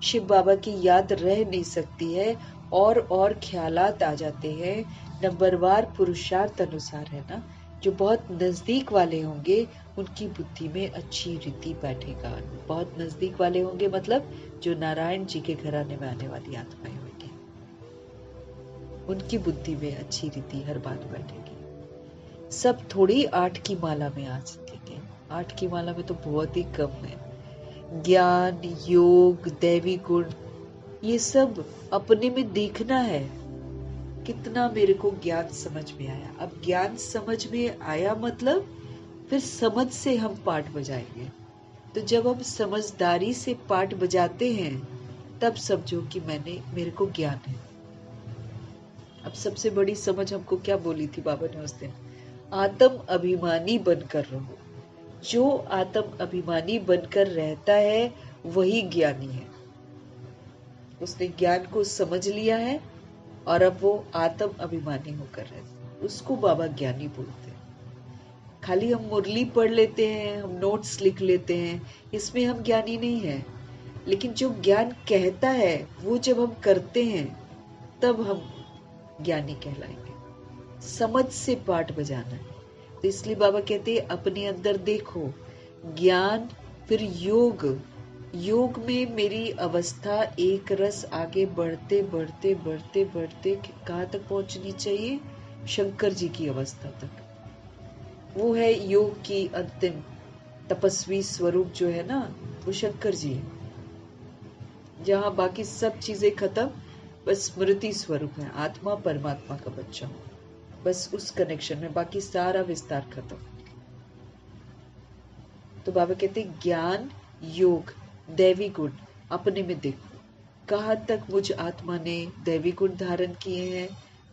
शिव बाबा की याद रह नहीं सकती है, और ख्यालात आ जाते हैं। नंबरवार पुरुषार्थ अनुसार है ना, जो बहुत नजदीक वाले होंगे उनकी बुद्धि में अच्छी रीति बैठेगा। बहुत नजदीक वाले होंगे मतलब जो नारायण जी के घराने में आने वाली आत्माएं होंगी, उनकी बुद्धि में अच्छी रीति हर बात बैठेगी। सब थोड़ी 8 की माला में आ सकेंगे, 8 की माला में तो बहुत ही कम है। ज्ञान, योग, दैवी गुण, ये सब अपने में देखना है। कितना मेरे को ज्ञान समझ में आया। अब ज्ञान समझ में आया मतलब फिर समझ से हम पाठ बजाएंगे। तो जब हम समझदारी से पाठ बजाते हैं तब समझो कि मेरे को ज्ञान है। अब सबसे बड़ी समझ हमको क्या बोली थी बाबा ने उस दिन? आत्म अभिमानी बनकर रहो। जो आत्म अभिमानी बनकर रहता है वही ज्ञानी है। उसने ज्ञान को समझ लिया है और अब वो आत्म अभिमानी होकर रहता है, उसको बाबा ज्ञानी बोलते हैं। खाली हम मुरली पढ़ लेते हैं, हम नोट्स लिख लेते हैं, इसमें हम ज्ञानी नहीं है। लेकिन जो ज्ञान कहता है वो जब हम करते हैं तब हम ज्ञानी कहलाएंगे। समझ से पाठ बजाना है। तो इसलिए बाबा कहते हैं अपने अंदर देखो ज्ञान, फिर योग। योग में मेरी अवस्था एक रस आगे बढ़ते बढ़ते बढ़ते बढ़ते कहाँ तक पहुंचनी चाहिए? शंकर जी की अवस्था तक। वो है योग की अंतिम तपस्वी स्वरूप जो है ना, वो शंकर जी है। जहां बाकी सब चीजें खत्म, बस स्मृति स्वरूप है, आत्मा परमात्मा का बच्चा हूं, बस उस कनेक्शन में, बाकी सारा विस्तार खत्म। तो बाबा कहते ज्ञान, योग, दैवी गुण अपने में देखो, कहाँ तक मुझ आत्मा ने दैवी गुण धारण किए हैं,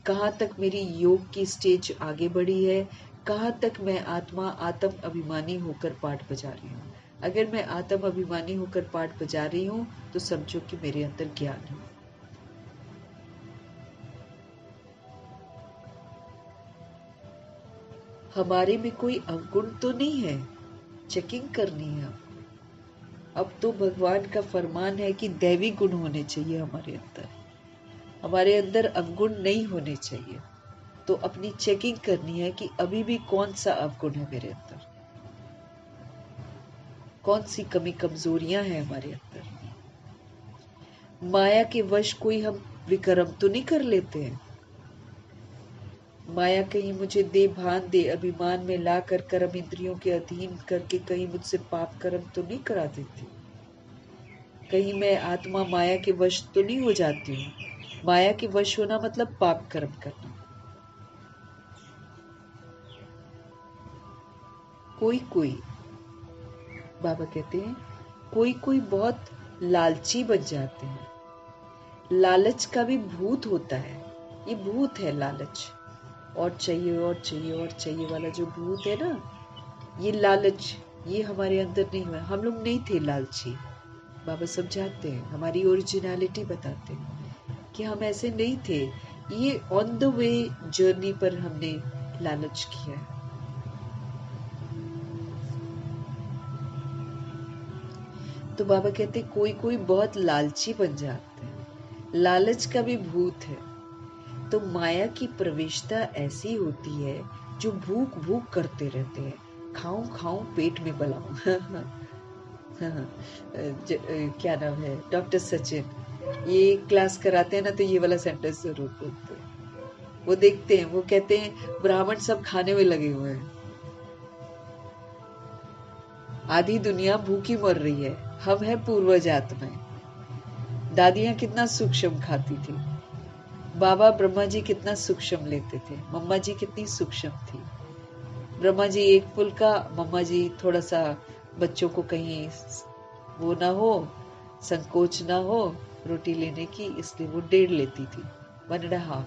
कहाँ तक मेरी योग की स्टेज आगे बढ़ी है, कहाँ तक मैं आत्मा आत्म अभिमानी होकर पाठ बजा रही हूँ। अगर मैं आत्म अभिमानी होकर पाठ बजा रही हूँ तो समझो कि मेरे अंदर ज्ञान है। हमारे में कोई अवगुण तो नहीं है, चेकिंग करनी है। अब तो भगवान का फरमान है कि दैवी गुण होने चाहिए हमारे अंदर, हमारे अंदर अवगुण नहीं होने चाहिए। तो अपनी चेकिंग करनी है कि अभी भी कौन सा अवगुण है मेरे अंदर, कौन सी कमी कमजोरियां हैं हमारे अंदर। माया के वश कोई हम विक्रम तो नहीं कर लेते हैं? माया कहीं मुझे दे भान दे अभिमान में ला कर कर्म इंद्रियों के अधीन करके कहीं मुझसे पाप कर्म तो नहीं करा देती? कहीं मैं आत्मा माया के वश तो नहीं हो जाती हूँ? माया के वश होना मतलब पाप कर्म करना। कोई कोई, बाबा कहते हैं कोई कोई बहुत लालची बन जाते हैं। लालच का भी भूत होता है, ये भूत है लालच, और चाहिए और चाहिए और चाहिए वाला जो भूत है ना, ये लालच, ये हमारे अंदर नहीं हुआ। हम लोग नहीं थे लालची। बाबा समझाते हैं, हमारी ओरिजिनलिटी बताते हैं कि हम ऐसे नहीं थे। ये ऑन द वे जर्नी पर हमने लालच किया है। तो बाबा कहते कोई कोई बहुत लालची बन जाते हैं, लालच का भी भूत है। तो माया की प्रवेशता ऐसी होती है जो भूख भूख करते रहते हैं, खाऊं खाऊं पेट में बलाऊं। क्या नाम है, डॉक्टर सचिन, ये क्लास कराते हैं ना, तो ये वाला सेंटेंस जरूर बोलते हैं। वो देखते हैं, वो कहते हैं ब्राह्मण सब खाने में लगे हुए हैं, आधी दुनिया भूखी मर रही है, हम है पूर्वज आत्माएं। दादियां कितना सूक्ष्म खाती थी, बाबा ब्रह्मा जी कितना सूक्ष्म लेते थे, मम्मा जी कितनी सूक्ष्म थी। ब्रह्मा जी एक फुल्का, मम्मा जी थोड़ा सा, बच्चों को कहीं वो ना हो, संकोच ना हो रोटी लेने की, इसलिए वो 1.5 लेती थी, 1.5।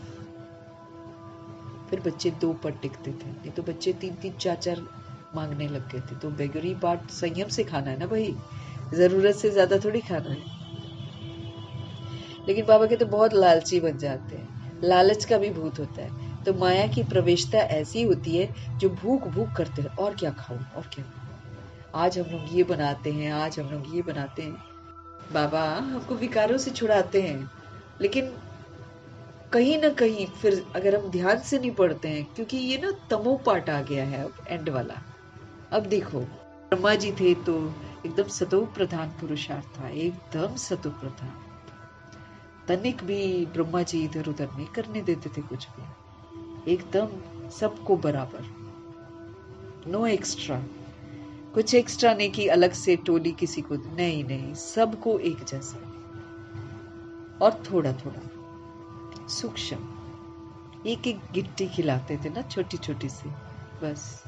फिर बच्चे 2 पर टिकते थे, नहीं तो बच्चे 3-3 4-4 मांगने लग गए थे। तो बेगरी बात संयम से खाना है ना भाई, जरूरत से ज्यादा थोड़ी खाना है। लेकिन बाबा के तो बहुत लालची बन जाते हैं, लालच का भी भूत होता है। तो माया की प्रवेशता ऐसी होती है जो भूख भूख करते हैं, और क्या खाऊं और क्या खाऊं, आज हम लोग ये बनाते हैं, आज हम लोग ये बनाते हैं। बाबा हमको विकारों से छुड़ाते हैं, लेकिन कहीं ना कहीं फिर अगर हम ध्यान से नहीं पढ़ते हैं, क्योंकि ये ना तमो पाठ आ गया है अब एंड वाला। अब देखो ब्रह्मा जी थे तो एकदम सतो प्रधान पुरुषार्थ था, एकदम सतो प्रधान, तनिक भी ब्रह्मा जी इधर उधर नहीं करने देते थे कुछ भी, एकदम सबको बराबर, नो एक्स्ट्रा, कुछ एक्स्ट्रा नहीं कि अलग से टोली किसी को, नहीं नहीं, सबको एक जैसा, और थोड़ा थोड़ा सूक्ष्म, एक एक गिट्टी खिलाते थे ना छोटी छोटी सी, बस,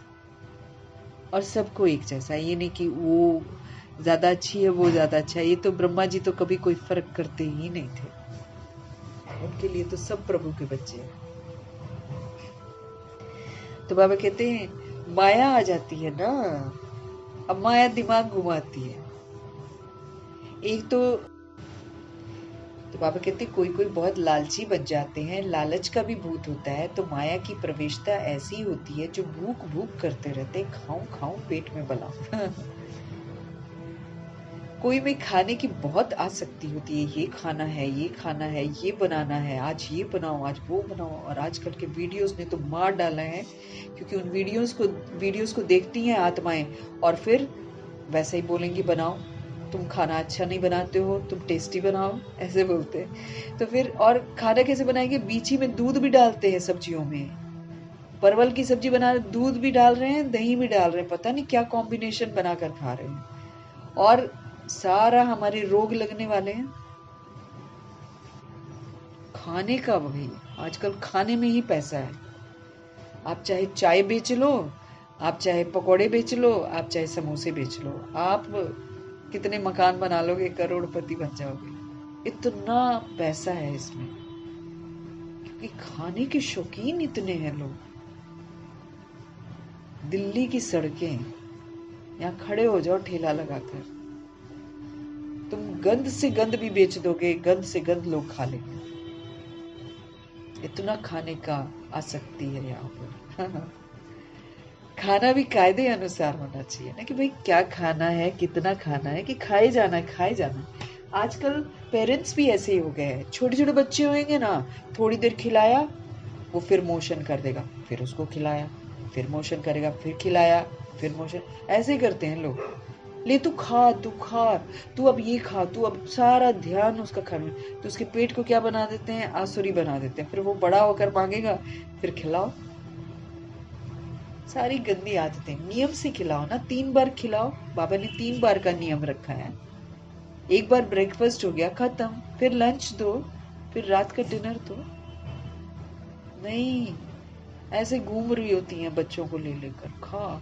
और सबको एक जैसा। ये नहीं कि वो ज्यादा अच्छी है वो ज्यादा अच्छा है, ये तो ब्रह्मा जी तो कभी कोई फर्क करते ही नहीं थे, उनके लिए तो सब प्रभु के बच्चे हैं। तो बाबा कहते हैं माया आ जाती है ना, अब माया दिमाग घुमाती है। एक तो बाबा कहते कोई कोई बहुत लालची बन जाते हैं, लालच का भी भूत होता है। तो माया की प्रवेशता ऐसी होती है जो भूख भूख करते रहते, खाऊं खाऊं पेट में बलाऊं। कोई में खाने की बहुत आसक्ति होती है, ये खाना है, ये खाना है, ये बनाना है, आज ये बनाओ, आज वो बनाओ। और आजकल के वीडियोस ने तो मार डाला है, क्योंकि उन वीडियोस को देखती हैं आत्माएं और फिर वैसे ही बोलेंगी बनाओ, तुम खाना अच्छा नहीं बनाते हो, तुम टेस्टी बनाओ, ऐसे बोलते हैं। तो फिर और खाना कैसे बनाएंगे, बीच ही में दूध भी डालते हैं सब्जियों में। परवल की सब्जी बना रहे, दूध भी डाल रहे हैं, दही भी डाल रहे हैं, पता नहीं क्या कॉम्बिनेशन बनाकर खा रहे हैं। और सारा हमारे रोग लगने वाले हैं खाने का। वही आजकल खाने में ही पैसा है। आप चाहे चाय बेच लो, आप चाहे पकोड़े बेच लो, आप चाहे समोसे बेच लो, आप कितने मकान बना लोगे, करोड़पति बन जाओगे। इतना पैसा है इसमें, क्योंकि खाने के शौकीन इतने हैं लोग। दिल्ली की सड़कें, यहाँ खड़े हो जाओ ठेला लगाकर, तुम गंद से गंद भी बेच दोगे, गंद से गंद लोग खा लेंगे। इतना खाने का आसक्ति है यहाँ पर। खाना भी कायदे अनुसार होना चाहिए ना, कि भाई क्या खाना है, कितना खाना है, कि खाए जाना है, खाए जाना। आजकल पेरेंट्स भी ऐसे ही हो गए हैं। छोटे छोटे बच्चे होंगे ना, थोड़ी देर खिलाया, वो फिर मोशन कर देगा, फिर उसको खिलाया, फिर मोशन करेगा, फिर खिलाया, फिर मोशन, ऐसे ही करते हैं लोग। ले तू खा, तू खा, तू अब ये खा, तू अब सारा ध्यान उसका खाने में। तो उसके पेट को क्या बना देते हैं, आसुरी बना देते हैं। फिर वो बड़ा होकर मांगेगा, फिर खिलाओ। सारी गंदी आदतें। नियम से खिलाओ ना, 3 बार खिलाओ। बाबा ने 3 बार का नियम रखा है। एक बार ब्रेकफास्ट हो गया, खत्म, फिर लंच दो, फिर रात का डिनर दो। नहीं, ऐसे घूम रही होती हैं बच्चों को ले लेकर, खा,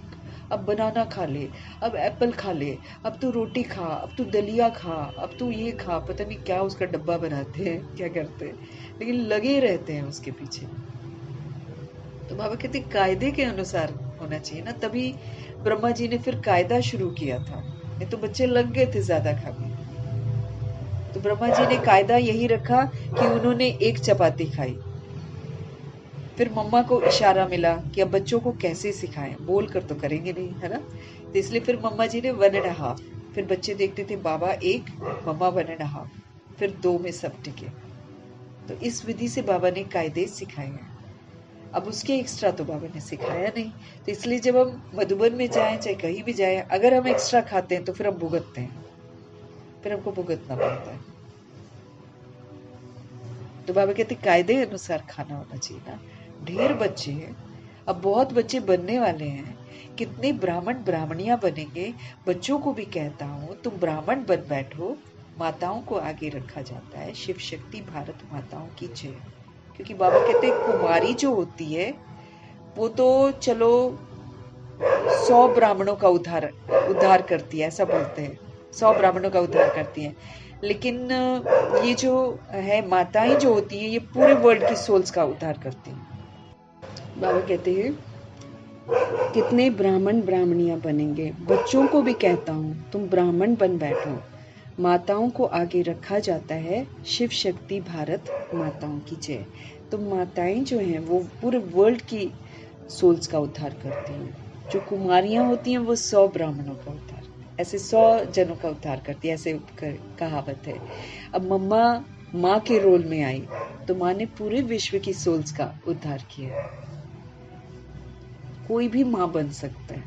अब बनाना खा ले, अब एप्पल खा ले, अब तू रोटी खा, अब तू दलिया खा, अब तू ये खा। पता नहीं क्या उसका डब्बा बनाते हैं, क्या करते हैं, लेकिन लगे रहते हैं उसके पीछे। तो बाबा कहते कायदे के अनुसार होना चाहिए ना, तभी ब्रह्मा जी ने फिर कायदा शुरू किया था, नहीं तो बच्चे लग गए थे ज्यादा खाने। तो ब्रह्मा जी ने कायदा यही रखा कि उन्होंने एक चपाती खाई। फिर मम्मा को इशारा मिला कि अब बच्चों को कैसे सिखाएं, बोल कर तो करेंगे नहीं, है ना। तो इसलिए फिर मम्मा जी ने 1.5, फिर बच्चे देखते थे बाबा 1, मम्मा 1.5, फिर 2 में सब टिके। तो इस विधि से बाबा ने कायदे सिखाए हैं। अब उसके एक्स्ट्रा तो बाबा ने सिखाया नहीं। तो इसलिए जब हम मधुबन में जाएं, चाहे कहीं भी जाएं, अगर हम एक्स्ट्रा खाते हैं तो फिर हम भुगतते हैं, फिर हमको भुगतना पड़ता है। तो बाबा कहते कायदे अनुसार खाना होना चाहिए ना। ढेर बच्चे हैं, अब बहुत बच्चे बनने वाले हैं, कितने ब्राह्मण ब्राह्मणियां बनेंगे। बच्चों को भी कहता हूँ तुम ब्राह्मण बन बैठो, माताओं को आगे रखा जाता है। शिव शक्ति भारत माताओं की जय। क्योंकि बाबा कहते हैं कुमारी जो होती है वो तो चलो 100 ब्राह्मणों का उद्धार करती है, ऐसा बोलते हैं, 100 ब्राह्मणों का उद्धार करती हैं। लेकिन ये जो है माताएं जो होती हैं, ये पूरे वर्ल्ड की सोल्स का उद्धार करती हैं। बाबा कहते हैं कितने ब्राह्मण ब्राह्मणियां बनेंगे। बच्चों को भी कहता हूँ तुम ब्राह्मण बन बैठो, माताओं को आगे रखा जाता है। शिव शक्ति भारत माताओं की जय। तो माताएं जो हैं वो पूरे वर्ल्ड की सोल्स का उद्धार करती हैं। जो कुमारियां होती हैं वो 100 ब्राह्मणों का उद्धार, ऐसे 100 जनों का उद्धार करती है, ऐसे कहावत है। अब मम्मा माँ के रोल में आई तो माँ ने पूरे विश्व की सोल्स का उद्धार किया। कोई भी माँ बन सकता है,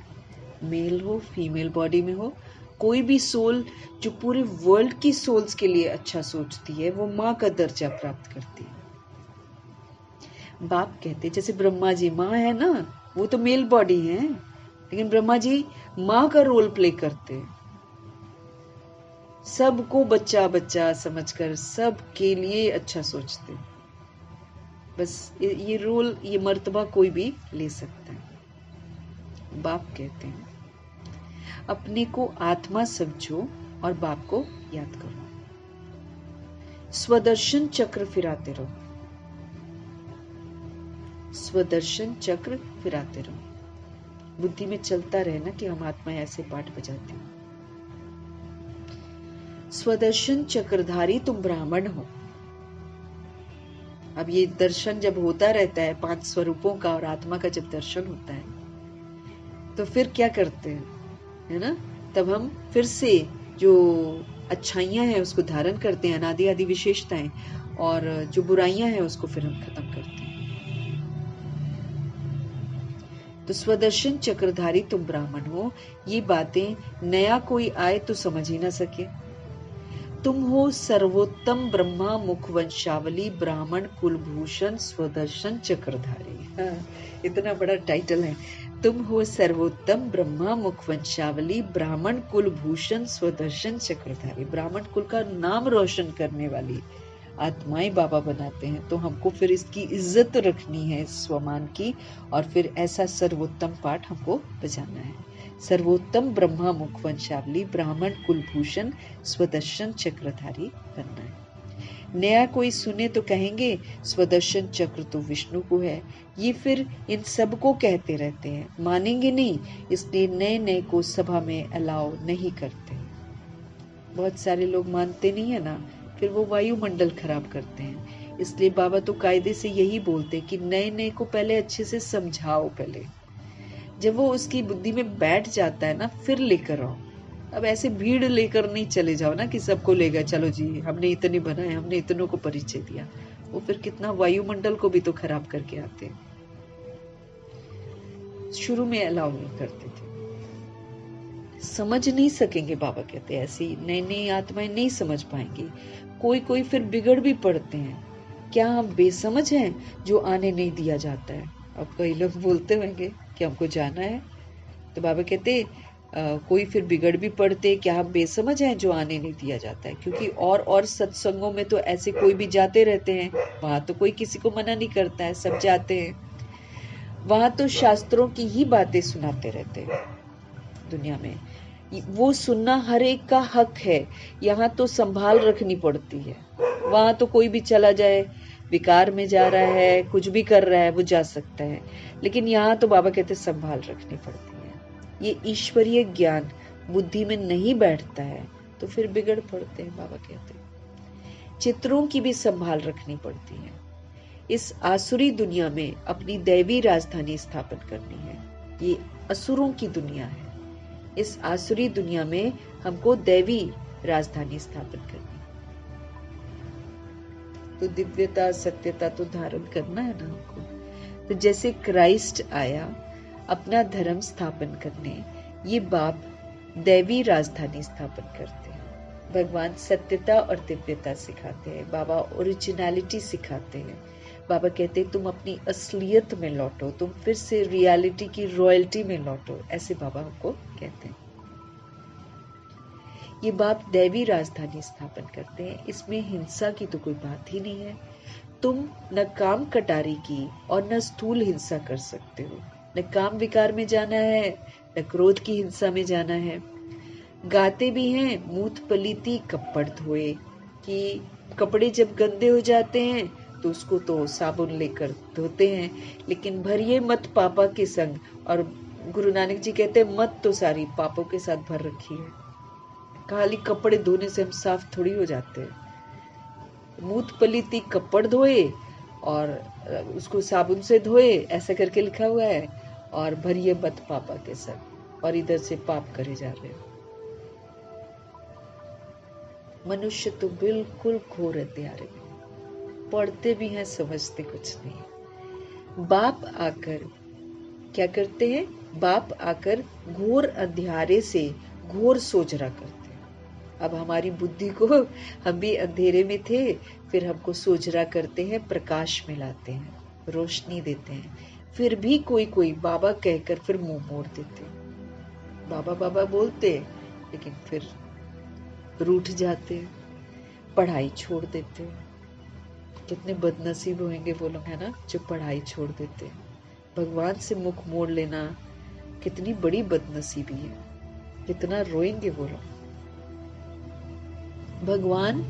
मेल हो फीमेल बॉडी में हो, कोई भी सोल जो पूरे वर्ल्ड की सोल्स के लिए अच्छा सोचती है वो माँ का दर्जा प्राप्त करती है। बाप कहते जैसे ब्रह्मा जी माँ है ना, वो तो मेल बॉडी है, लेकिन ब्रह्मा जी माँ का रोल प्ले करते हैं। सबको बच्चा बच्चा समझकर सबके लिए अच्छा सोचते हैं। बस ये रोल, ये मर्तबा कोई भी ले सकता है। बाप कहते हैं अपने को आत्मा समझो और बाप को याद करो। स्वदर्शन चक्र फिराते रहो, स्वदर्शन चक्र फिराते रहो। बुद्धि में चलता रहे ना कि हम आत्मा ऐसे पाठ बजाते हैं। स्वदर्शन चक्रधारी तुम ब्राह्मण हो। अब ये दर्शन जब होता रहता है 5 स्वरूपों का और आत्मा का जब दर्शन होता है तो फिर क्या करते हैं, है ना, तब हम फिर से जो अच्छाइयाँ हैं उसको धारण करते हैं, अनादि आदि विशेषताएं, और जो बुराइयां हैं उसको फिर हम खत्म करते हैं। तो स्वदर्शन चक्रधारी तुम ब्राह्मण हो, ये बातें नया कोई आए तो समझ ही ना सके। तुम हो सर्वोत्तम ब्रह्मा मुख वंशावली ब्राह्मण कुलभूषण स्वदर्शन चक्रधारी। हाँ, इतना बड़ा टाइटल है। तुम हो सर्वोत्तम ब्रह्मा मुख वंशावली ब्राह्मण कुलभूषण स्वदर्शन चक्रधारी। ब्राह्मण कुल का नाम रोशन करने वाली आत्माएं बाबा बनाते हैं, तो हमको फिर इसकी इज्जत रखनी है, स्वमान की, और फिर ऐसा सर्वोत्तम पाठ हमको बजाना है। सर्वोत्तम ब्रह्मा मुख वंशावली ब्राह्मण कुलभूषण स्वदर्शन चक्रधारी बनना है। नया कोई सुने तो कहेंगे स्वदर्शन चक्र तो विष्णु को है। ये फिर इन सब को कहते रहते हैं, मानेंगे नहीं, इसलिए नए नए को सभा में अलाउ नहीं करते। बहुत सारे लोग मानते नहीं है ना, फिर वो वायुमंडल खराब करते हैं। इसलिए बाबा तो कायदे से यही बोलते कि नए नए को पहले अच्छे से समझाओ। पहले जब वो उसकी बुद्धि में बैठ जाता है ना, फिर लेकर आओ। अब ऐसे भीड़ लेकर नहीं चले जाओ ना कि सबको ले गए, चलो जी हमने इतने बनाए, हमने इतनों को परिचय दिया। वो फिर कितना वायुमंडल को भी तो खराब करके आते हैं। शुरू में अलाउ नहीं करते थे, समझ नहीं सकेंगे बाबा कहते, ऐसी नई नई आत्माएं नहीं समझ पाएंगी। कोई कोई फिर बिगड़ भी पड़ते हैं। क्या हम बेसमझ हैं जो आने नहीं दिया जाता है? अब कई लोग बोलते होंगे कि हमको जाना है, तो बाबा कहते कोई फिर बिगड़ भी पड़ते, क्या हम बेसमझ हैं जो आने नहीं दिया जाता है? क्योंकि और सत्संगों में तो ऐसे कोई भी जाते रहते हैं, वहां तो कोई किसी को मना नहीं करता है, सब जाते हैं। वहां तो शास्त्रों की ही बातें सुनाते रहते हैं। दुनिया में वो सुनना हर एक का हक है, यहाँ तो संभाल रखनी पड़ती है। वहां तो कोई भी चला जाए, विकार में जा रहा है, कुछ भी कर रहा है, वो जा सकता है, लेकिन यहाँ तो बाबा कहते संभाल रखनी पड़ती है। ये ईश्वरीय ज्ञान बुद्धि में नहीं बैठता है तो फिर बिगड़ पड़ते हैं। बाबा कहते हैं चित्रों की भी संभाल रखनी पड़ती है। इस आसुरी दुनिया में अपनी दैवी राजधानी स्थापित करनी है। ये असुरों की दुनिया है, इस आसुरी दुनिया में हमको दैवी राजधानी स्थापित करनी। तो दिव्यता सत्यता तो धारण करना है ना हमको। तो जैसे क्राइस्ट आया अपना धर्म स्थापन करने, ये बाप दैवी राजधानी स्थापन करते हैं। भगवान सत्यता और दिव्यता सिखाते हैं, बाबा ओरिजिनलिटी सिखाते हैं। बाबा कहते हैं तुम अपनी असलियत में लौटो, तुम फिर से रियलिटी की रॉयल्टी में लौटो, ऐसे बाबा हमको कहते हैं। ये बाप दैवी राजधानी स्थापन करते हैं, इसमें हिंसा की तो कोई बात ही नहीं है। तुम न काम कटारी की और न स्थूल हिंसा कर सकते हो, न काम विकार में जाना है, न क्रोध की हिंसा में जाना है। गाते भी हैं मूत पलीती कपड़ धोए, कि कपड़े जब गंदे हो जाते हैं तो उसको तो साबुन लेकर धोते हैं, लेकिन भरिए मत पापा के संग। और गुरु नानक जी कहते हैं मत तो सारी पापों के साथ भर रखी है। खाली कपड़े धोने से हम साफ थोड़ी हो जाते हैं। मूत पलीती कपड़ धोए और उसको साबुन से धोए, ऐसा करके लिखा हुआ है, और भरिए मत पापा के संग, और इधर से पाप करे जा रहे हो। मनुष्य तो बिल्कुल घोर अंधियारे में, पढ़ते भी हैं समझते कुछ नहीं। बाप आकर क्या करते हैं? बाप आकर घोर अंधियारे से घोर सोचरा करते हैं। अब हमारी बुद्धि को, हम भी अंधेरे में थे, फिर हमको सोचरा करते हैं, प्रकाश में लाते हैं, रोशनी देते हैं। फिर भी कोई कोई बाबा कहकर फिर मुंह मोड़ देते, बाबा बाबा बोलते, लेकिन फिर रूठ जाते हैं, पढ़ाई छोड़ देते हैं। कितने बदनसीब होंगे वो लोग, है ना, जो पढ़ाई छोड़ देते हैं। भगवान से मुख मोड़ लेना कितनी बड़ी बदनसीबी है, कितना रोएंगे वो लोग। भगवान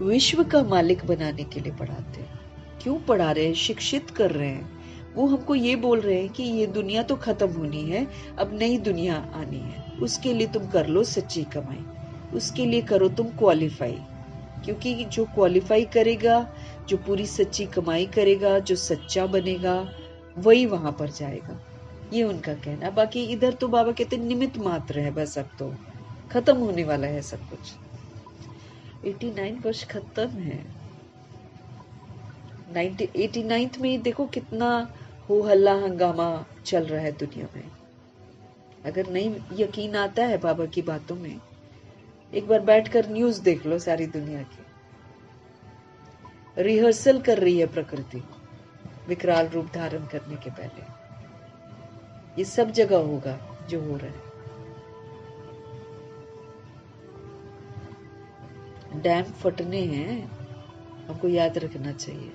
विश्व का मालिक बनाने के लिए पढ़ाते हैं। क्यों पढ़ा रहे हैं? शिक्षित कर रहे हैं। वो हमको ये बोल रहे हैं कि ये दुनिया तो खत्म होनी है, अब नई दुनिया आनी है, उसके लिए तुम कर लो सच्ची कमाई, उसके लिए करो तुम क्वालिफाई। क्योंकि जो क्वालिफाई करेगा, जो पूरी सच्ची कमाई करेगा, जो सच्चा बनेगा, वही वहां पर जाएगा, ये उनका कहना। बाकी इधर तो बाबा कहते निमित्त मात्र है बस। अब तो खत्म होने वाला है सब कुछ। 89 वर्ष खत्म है। 89th में देखो कितना हो हल्ला हंगामा चल रहा है दुनिया में। अगर नहीं यकीन आता है बाबा की बातों में, एक बार बैठकर न्यूज देख लो सारी दुनिया की। रिहर्सल कर रही है प्रकृति विकराल रूप धारण करने के पहले। ये सब जगह होगा जो हो रहा है। डैम फटने हैं, हमको याद रखना चाहिए।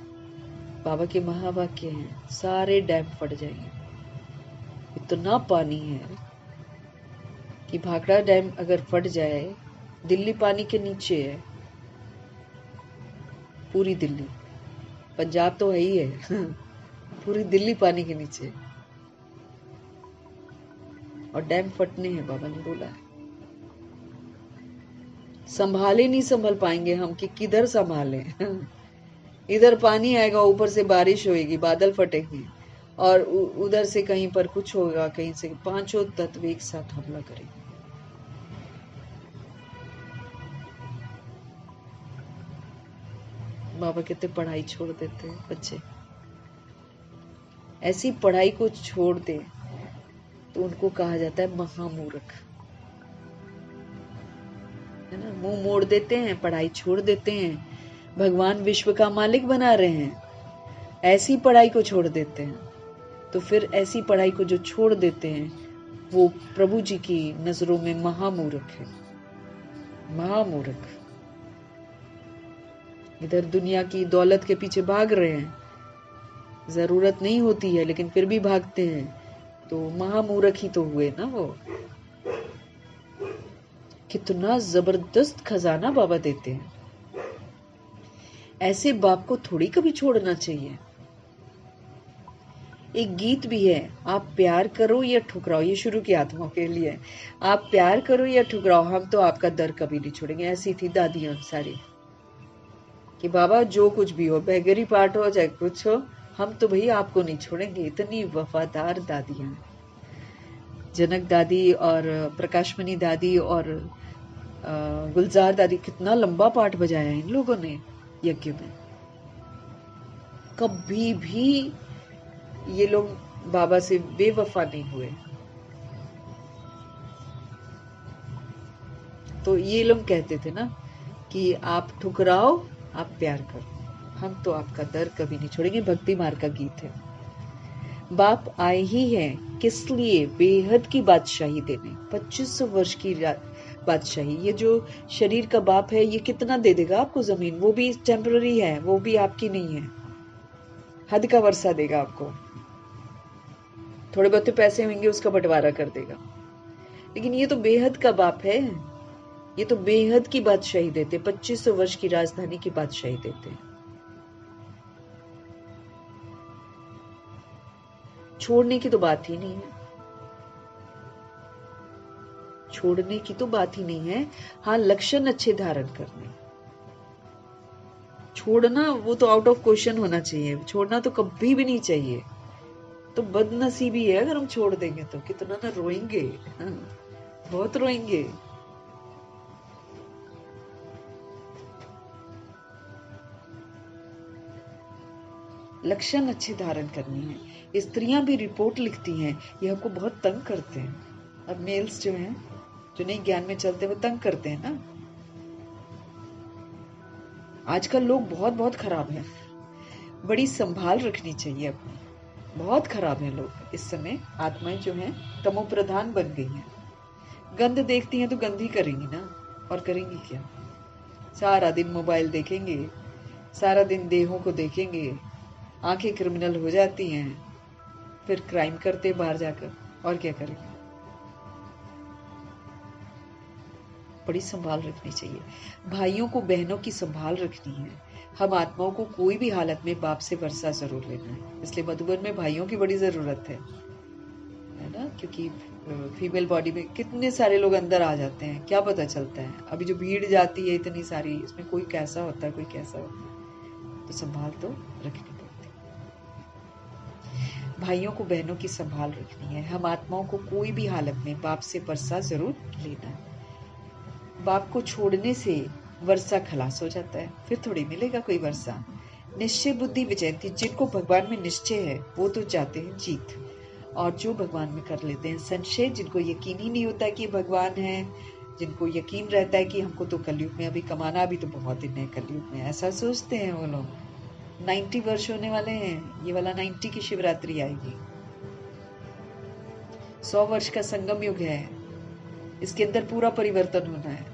बाबा के महावाक्य हैं, सारे डैम फट जाएंगे। इतना पानी है कि भाखड़ा डैम अगर फट जाए, दिल्ली पानी के नीचे है, पूरी दिल्ली, पंजाब तो है ही है पूरी दिल्ली पानी के नीचे। और डैम फटने हैं, बाबा ने बोला है। संभाले नहीं संभल पाएंगे हम कि किधर संभालें इधर पानी आएगा, ऊपर से बारिश होएगी, बादल फटेंगे, और उधर से कहीं पर कुछ होगा, कहीं से पांचों तत्व एक साथ हमला करेंगे। बाबा कहते पढ़ाई छोड़ देते हैं बच्चे। ऐसी पढ़ाई को छोड़ दे तो उनको कहा जाता है महामूर्ख, है ना। मुंह मोड़ देते हैं, पढ़ाई छोड़ देते हैं, भगवान विश्व का मालिक बना रहे हैं, ऐसी पढ़ाई को छोड़ देते हैं। तो फिर ऐसी पढ़ाई को जो छोड़ देते हैं वो प्रभु जी की नजरों में महामूर्ख है। महामूर्ख। इधर दुनिया की दौलत के पीछे भाग रहे हैं, जरूरत नहीं होती है लेकिन फिर भी भागते हैं, तो महामूर्ख ही तो हुए ना वो। कितना जबरदस्त खजाना बाबा देते हैं। ऐसे बाप को थोड़ी कभी छोड़ना चाहिए। एक गीत भी है, आप प्यार करो या ठुकराओ, ये शुरू की आत्माओं के लिए। आप प्यार करो या ठुकराओ, हम तो आपका दर कभी नहीं छोड़ेंगे। ऐसी थी दादियां सारी कि बाबा जो कुछ भी हो, बेगरी पाठ हो चाहे कुछ हो, हम तो भैया आपको नहीं छोड़ेंगे। इतनी वफादार दादियां, जनक दादी और प्रकाशमणि दादी और गुलजार दादी। कितना लंबा पाठ बजाया इन लोगों ने यज्ञ में। कभी भी ये लोग बाबा से बेवफा नहीं हुए। तो ये लोग कहते थे ना कि आप ठुकराओ, आप प्यार करो, हम तो आपका दर कभी नहीं छोड़ेंगे। भक्ति मार्ग का गीत है। बाप आए ही हैं किस लिए? बेहद की बादशाही देने। 2500 वर्ष की बादशाही। ये जो शरीर का बाप है, ये कितना दे देगा आपको जमीन? वो भी टेम्पररी है, वो भी आपकी नहीं है। हद का वर्षा देगा आपको, थोड़े बहुत पैसे होंगे उसका बंटवारा कर देगा। लेकिन ये तो बेहद का बाप है, ये तो बेहद की बादशाही देते। 2500 वर्ष की राजधानी की बादशाही देते। छोड़ने की तो बात ही नहीं है, छोड़ने की तो बात ही नहीं है। हाँ, लक्षण अच्छे धारण करने। छोड़ना वो तो आउट ऑफ क्वेश्चन होना चाहिए। छोड़ना तो कभी भी नहीं चाहिए। तो बदनसीबी है अगर हम छोड़ देंगे तो। कितना ना रोएंगे, हाँ, बहुत रोएंगे। लक्षण अच्छे धारण करनी है। स्त्रियां भी रिपोर्ट लिखती हैं, ये हमको बहुत तंग करते हैं। अब मेल्स जो हैं, जो नहीं ज्ञान में चलते, वो तंग करते हैं ना। आजकल लोग बहुत बहुत खराब हैं, बड़ी संभाल रखनी चाहिए अपनी। बहुत खराब हैं लोग इस समय। आत्माएं जो हैं तमो प्रधान बन गई हैं। गंद देखती हैं तो गंद ही करेंगी ना, और करेंगी क्या? सारा दिन मोबाइल देखेंगे, सारा दिन देहों को देखेंगे, आंखें क्रिमिनल हो जाती हैं, फिर क्राइम करते बाहर जाकर, और क्या करेंगे? बड़ी संभाल रखनी चाहिए। भाइयों को बहनों की संभाल रखनी है। हम आत्माओं को कोई भी हालत में बाप से वर्षा जरूर लेना है। इसलिए मधुबन में भाइयों की बड़ी जरूरत है ना, क्योंकि फीमेल बॉडी में कितने सारे लोग अंदर आ जाते हैं, क्या पता चलता है। अभी जो भीड़ जाती है इतनी सारी, इसमें कोई कैसा होता है, कोई कैसा होता है, तो संभाल तो रखनी पड़ती है। भाइयों को बहनों की संभाल रखनी है। हम आत्माओं को कोई भी हालत में बाप से वर्षा जरूर लेना है। बाप को छोड़ने से वर्षा खलास हो जाता है, फिर थोड़ी मिलेगा कोई वर्षा। निश्चय बुद्धि विजयंती, जिनको भगवान में निश्चय है वो तो जाते हैं जीत, और जो भगवान में कर लेते हैं संशय, जिनको यकीन ही नहीं होता कि भगवान है, जिनको यकीन रहता है कि हमको तो कलयुग में अभी कमाना, अभी तो बहुत दिन है कलयुग में, ऐसा सोचते हैं वो लोग। 90 वर्ष होने वाले हैं, ये वाला 90 की शिवरात्रि आएगी। 100 वर्ष का संगम युग है, इसके अंदर पूरा परिवर्तन होना है,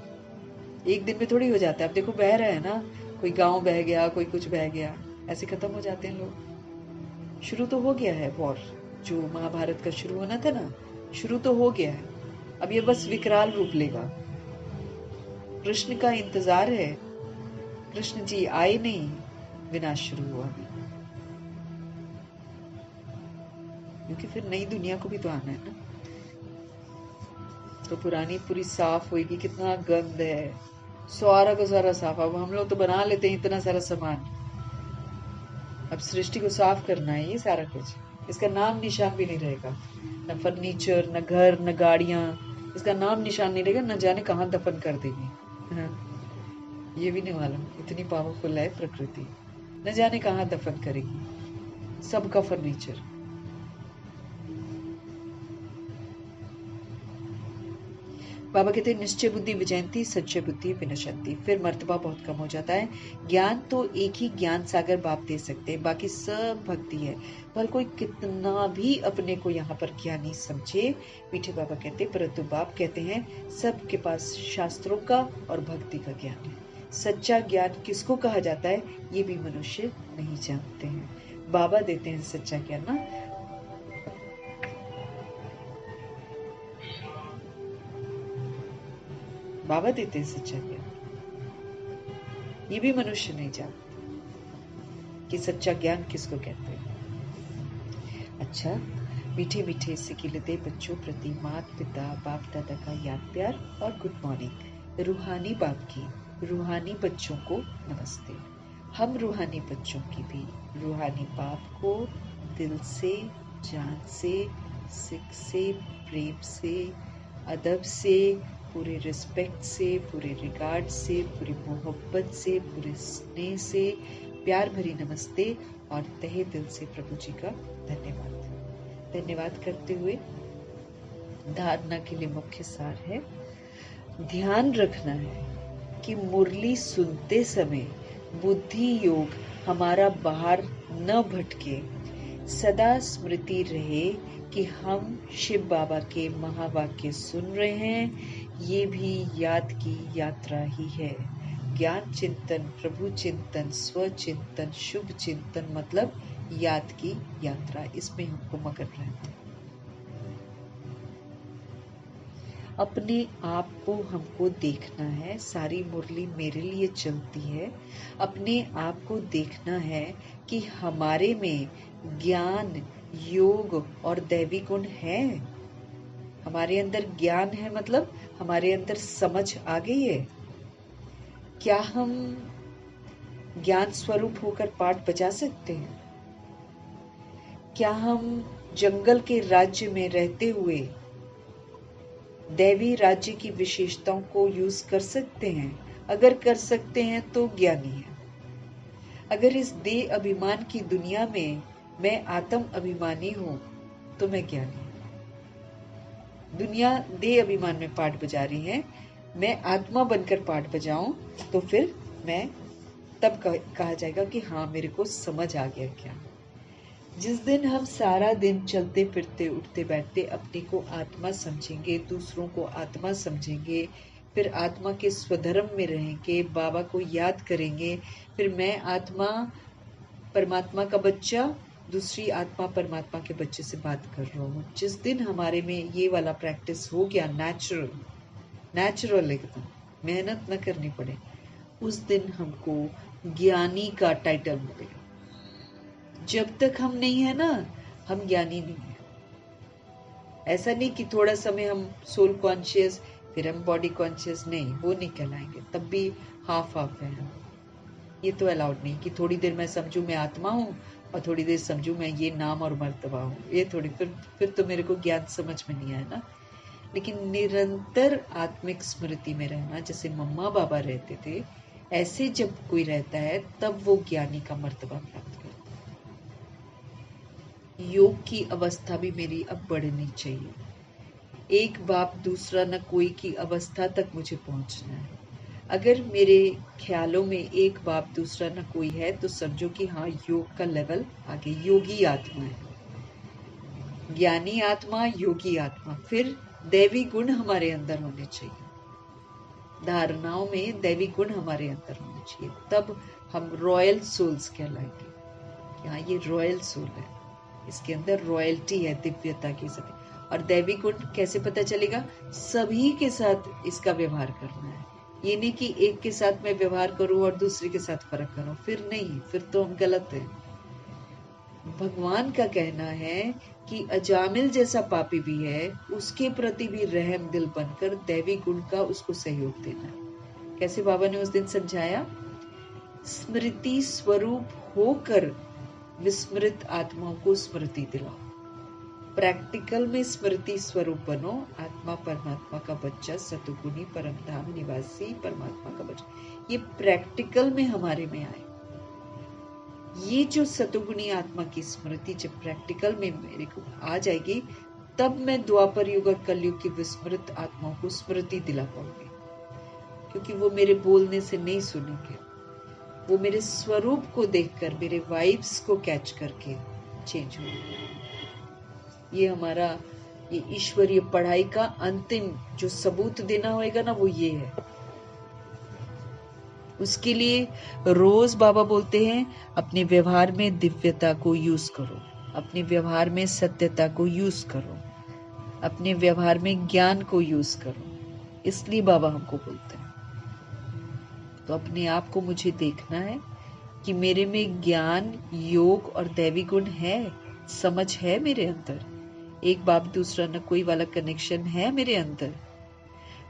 एक दिन में थोड़ी हो जाता है। अब देखो बह रहा है ना, कोई गांव बह गया, कोई कुछ बह गया, ऐसे खत्म हो जाते हैं लोग। शुरू तो हो गया है वॉर, जो महाभारत का शुरू होना था ना, शुरू तो हो गया है, अब ये बस विकराल रूप लेगा। कृष्ण का इंतजार है, कृष्ण जी आए नहीं, विनाश शुरू हुआ भी, क्योंकि फिर नई दुनिया को भी तो आना है ना। तो पुरानी पूरी साफ होगी, कितना गंद है, सारा का सारा साफ। अब हम लोग तो बना लेते हैं इतना सारा सामान, अब सृष्टि को साफ करना है ये सारा कुछ, इसका नाम निशान भी नहीं रहेगा, न फर्नीचर, न घर, न गाड़ियां, इसका नाम निशान नहीं रहेगा, न जाने कहाँ दफन कर देंगे। हाँ, ये भी नहीं मालूम, इतनी पावरफुल है प्रकृति, न जाने कहाँ दफन करेगी सबका फर्नीचर। बाबा कहते हैं निश्चय बुद्धि विजयंती, सच्चे बुद्धि विनशंती, फिर मर्तबा बहुत कम हो जाता है। ज्ञान तो एक ही ज्ञान सागर बाप दे सकते हैं, बाकी सब भक्ति है, पर कोई कितना भी अपने को यहाँ पर ज्ञानी समझे, मीठे बाबा कहते हैं, परंतु बाप कहते हैं सबके पास शास्त्रों का और भक्ति का ज्ञान है। सच्चा ज्ञान किसको कहा जाता है ये भी मनुष्य नहीं जानते हैं, बाबा देते हैं सच्चा ज्ञान ना। बाबा देते हैं सच्चा ज्ञान, ये भी मनुष्य नहीं जानते कि सच्चा ज्ञान किसको कहते हैं। अच्छा, मीठे मीठे सिकिलते बच्चों प्रति माता पिता बाप दादा का याद प्यार और गुड मॉर्निंग। रूहानी बाप की रूहानी बच्चों को नमस्ते। हम रूहानी बच्चों की भी रूहानी बाप को दिल से, जान से, सिख से, प्रेम से, अदब से, पूरे रिस्पेक्ट से, पूरे रिगार्ड से, पूरी मोहब्बत से, पूरे स्नेह से प्यार भरी नमस्ते और तहे दिल से प्रभु जी का धन्यवाद करते हुए धारणा के लिए मुख्य सार है, ध्यान रखना है कि मुरली सुनते समय बुद्धि योग हमारा बाहर न भटके, सदा स्मृति रहे कि हम शिव बाबा के महावाक्य सुन रहे हैं, ये भी याद की यात्रा ही है। ज्ञान चिंतन, प्रभु चिंतन, स्व चिंतन, शुभ चिंतन, मतलब याद की यात्रा, इसमें हमको मगन रहते हैं। अपने आप को हमको देखना है, सारी मुरली मेरे लिए चलती है, अपने आप को देखना है कि हमारे में ज्ञान, योग और दैवी गुण है। हमारे अंदर ज्ञान है, मतलब हमारे अंदर समझ आ गई है। क्या हम ज्ञान स्वरूप होकर पाठ बजा सकते हैं? क्या हम जंगल के राज्य में रहते हुए दैवी राज्य की विशेषताओं को यूज कर सकते हैं? अगर कर सकते हैं तो ज्ञानी है। अगर इस देह अभिमान की दुनिया में मैं आत्म अभिमानी हूं तो मैं ज्ञानी हूं। दुनिया देह अभिमान में पाठ बजा रही है, मैं आत्मा बनकर पाठ बजाऊं तो फिर मैं तब कहा जाएगा कि हाँ मेरे को समझ आ गया क्या। जिस दिन हम सारा दिन चलते फिरते उठते बैठते अपने को आत्मा समझेंगे, दूसरों को आत्मा समझेंगे, फिर आत्मा के स्वधर्म में रहेंगे, बाबा को याद करेंगे, फिर मैं आत्मा परमात्मा का बच्चा, दूसरी आत्मा परमात्मा के बच्चे से बात कर रहा हूँ। जिस दिन हमारे में ये वाला प्रैक्टिस हो गया, नेचुरल एकदम, मेहनत न करनी पड़े, उस दिन हमको ज्ञानी का टाइटल मिलेगा। जब तक हम नहीं है ना, हम ज्ञानी नहीं है। ऐसा नहीं कि थोड़ा समय हम सोल कॉन्शियस फिर हम बॉडी कॉन्शियस, नहीं, वो नहीं कहलाएंगे, तब भी हाफ है हम। ये तो अलाउड नहीं कि थोड़ी देर मैं समझूं मैं आत्मा हूँ और थोड़ी देर समझूं मैं ये नाम और मर्तबा हूँ, ये थोड़ी, फिर तो मेरे को ज्ञान समझ में नहीं आया ना। लेकिन निरंतर आत्मिक स्मृति में रहना, जैसे मम्मा बाबा रहते थे, ऐसे जब कोई रहता है तब वो ज्ञानी का मर्तबा प्राप्त करता है। योग की अवस्था भी मेरी अब बढ़नी चाहिए। एक बाप दूसरा न कोई की अवस्था तक मुझे पहुंचना है। अगर मेरे ख्यालों में एक बाप दूसरा न कोई है तो समझो कि हाँ, योग का लेवल आगे, योगी आत्मा है, ज्ञानी आत्मा, योगी आत्मा। फिर दैवी गुण हमारे अंदर होने चाहिए, धारणाओं में दैवी गुण हमारे अंदर होने चाहिए, तब हम रॉयल सोल्स कहलाएंगे। हाँ, ये रॉयल सोल है, इसके अंदर रॉयल्टी है, दिव्यता की सभी। और दैवी गुण कैसे पता चलेगा? सभी के साथ इसका व्यवहार करना है। ये नहीं कि एक के साथ मैं व्यवहार करूं और दूसरे के साथ फर्क करूं, फिर नहीं, फिर तो हम गलत हैं। भगवान का कहना है कि अजामिल जैसा पापी भी है, उसके प्रति भी रहम दिल बनकर दैवी गुण का उसको सहयोग देना है। कैसे बाबा ने उस दिन समझाया? स्मृति स्वरूप होकर विस्मृत आत्माओं को स्मृति दिलाओ। प्रैक्टिकल में स्मृति स्वरूप बनो, आत्मा परमात्मा का बच्चा, सतुगुणी परम धाम निवासी परमात्मा का बच्चा। ये प्रैक्टिकल में हमारे में आए। ये जो सतुगुणी आत्मा की स्मृति जब प्रैक्टिकल में मेरे को आ जाएगी, तब मैं द्वापर युग और कलयुग की विस्मृत आत्माओं को स्मृति दिला पाऊंगी, क्योंकि वो मेरे बोलने से नहीं सुनेंगे, वो मेरे स्वरूप को देखकर, मेरे वाइब्स को कैच करके चेंज होंगे। ये हमारा, ये ईश्वरीय पढ़ाई का अंतिम जो सबूत देना होगा ना, वो ये है। उसके लिए रोज बाबा बोलते हैं, अपने व्यवहार में दिव्यता को यूज करो, अपने व्यवहार में सत्यता को यूज करो, अपने व्यवहार में ज्ञान को यूज करो। इसलिए बाबा हमको बोलते हैं। तो अपने आप को मुझे देखना है कि मेरे में ज्ञान, योग और दैवी गुण है, समझ है मेरे अंदर, एक बाप दूसरा न कोई वाला कनेक्शन है मेरे अंदर।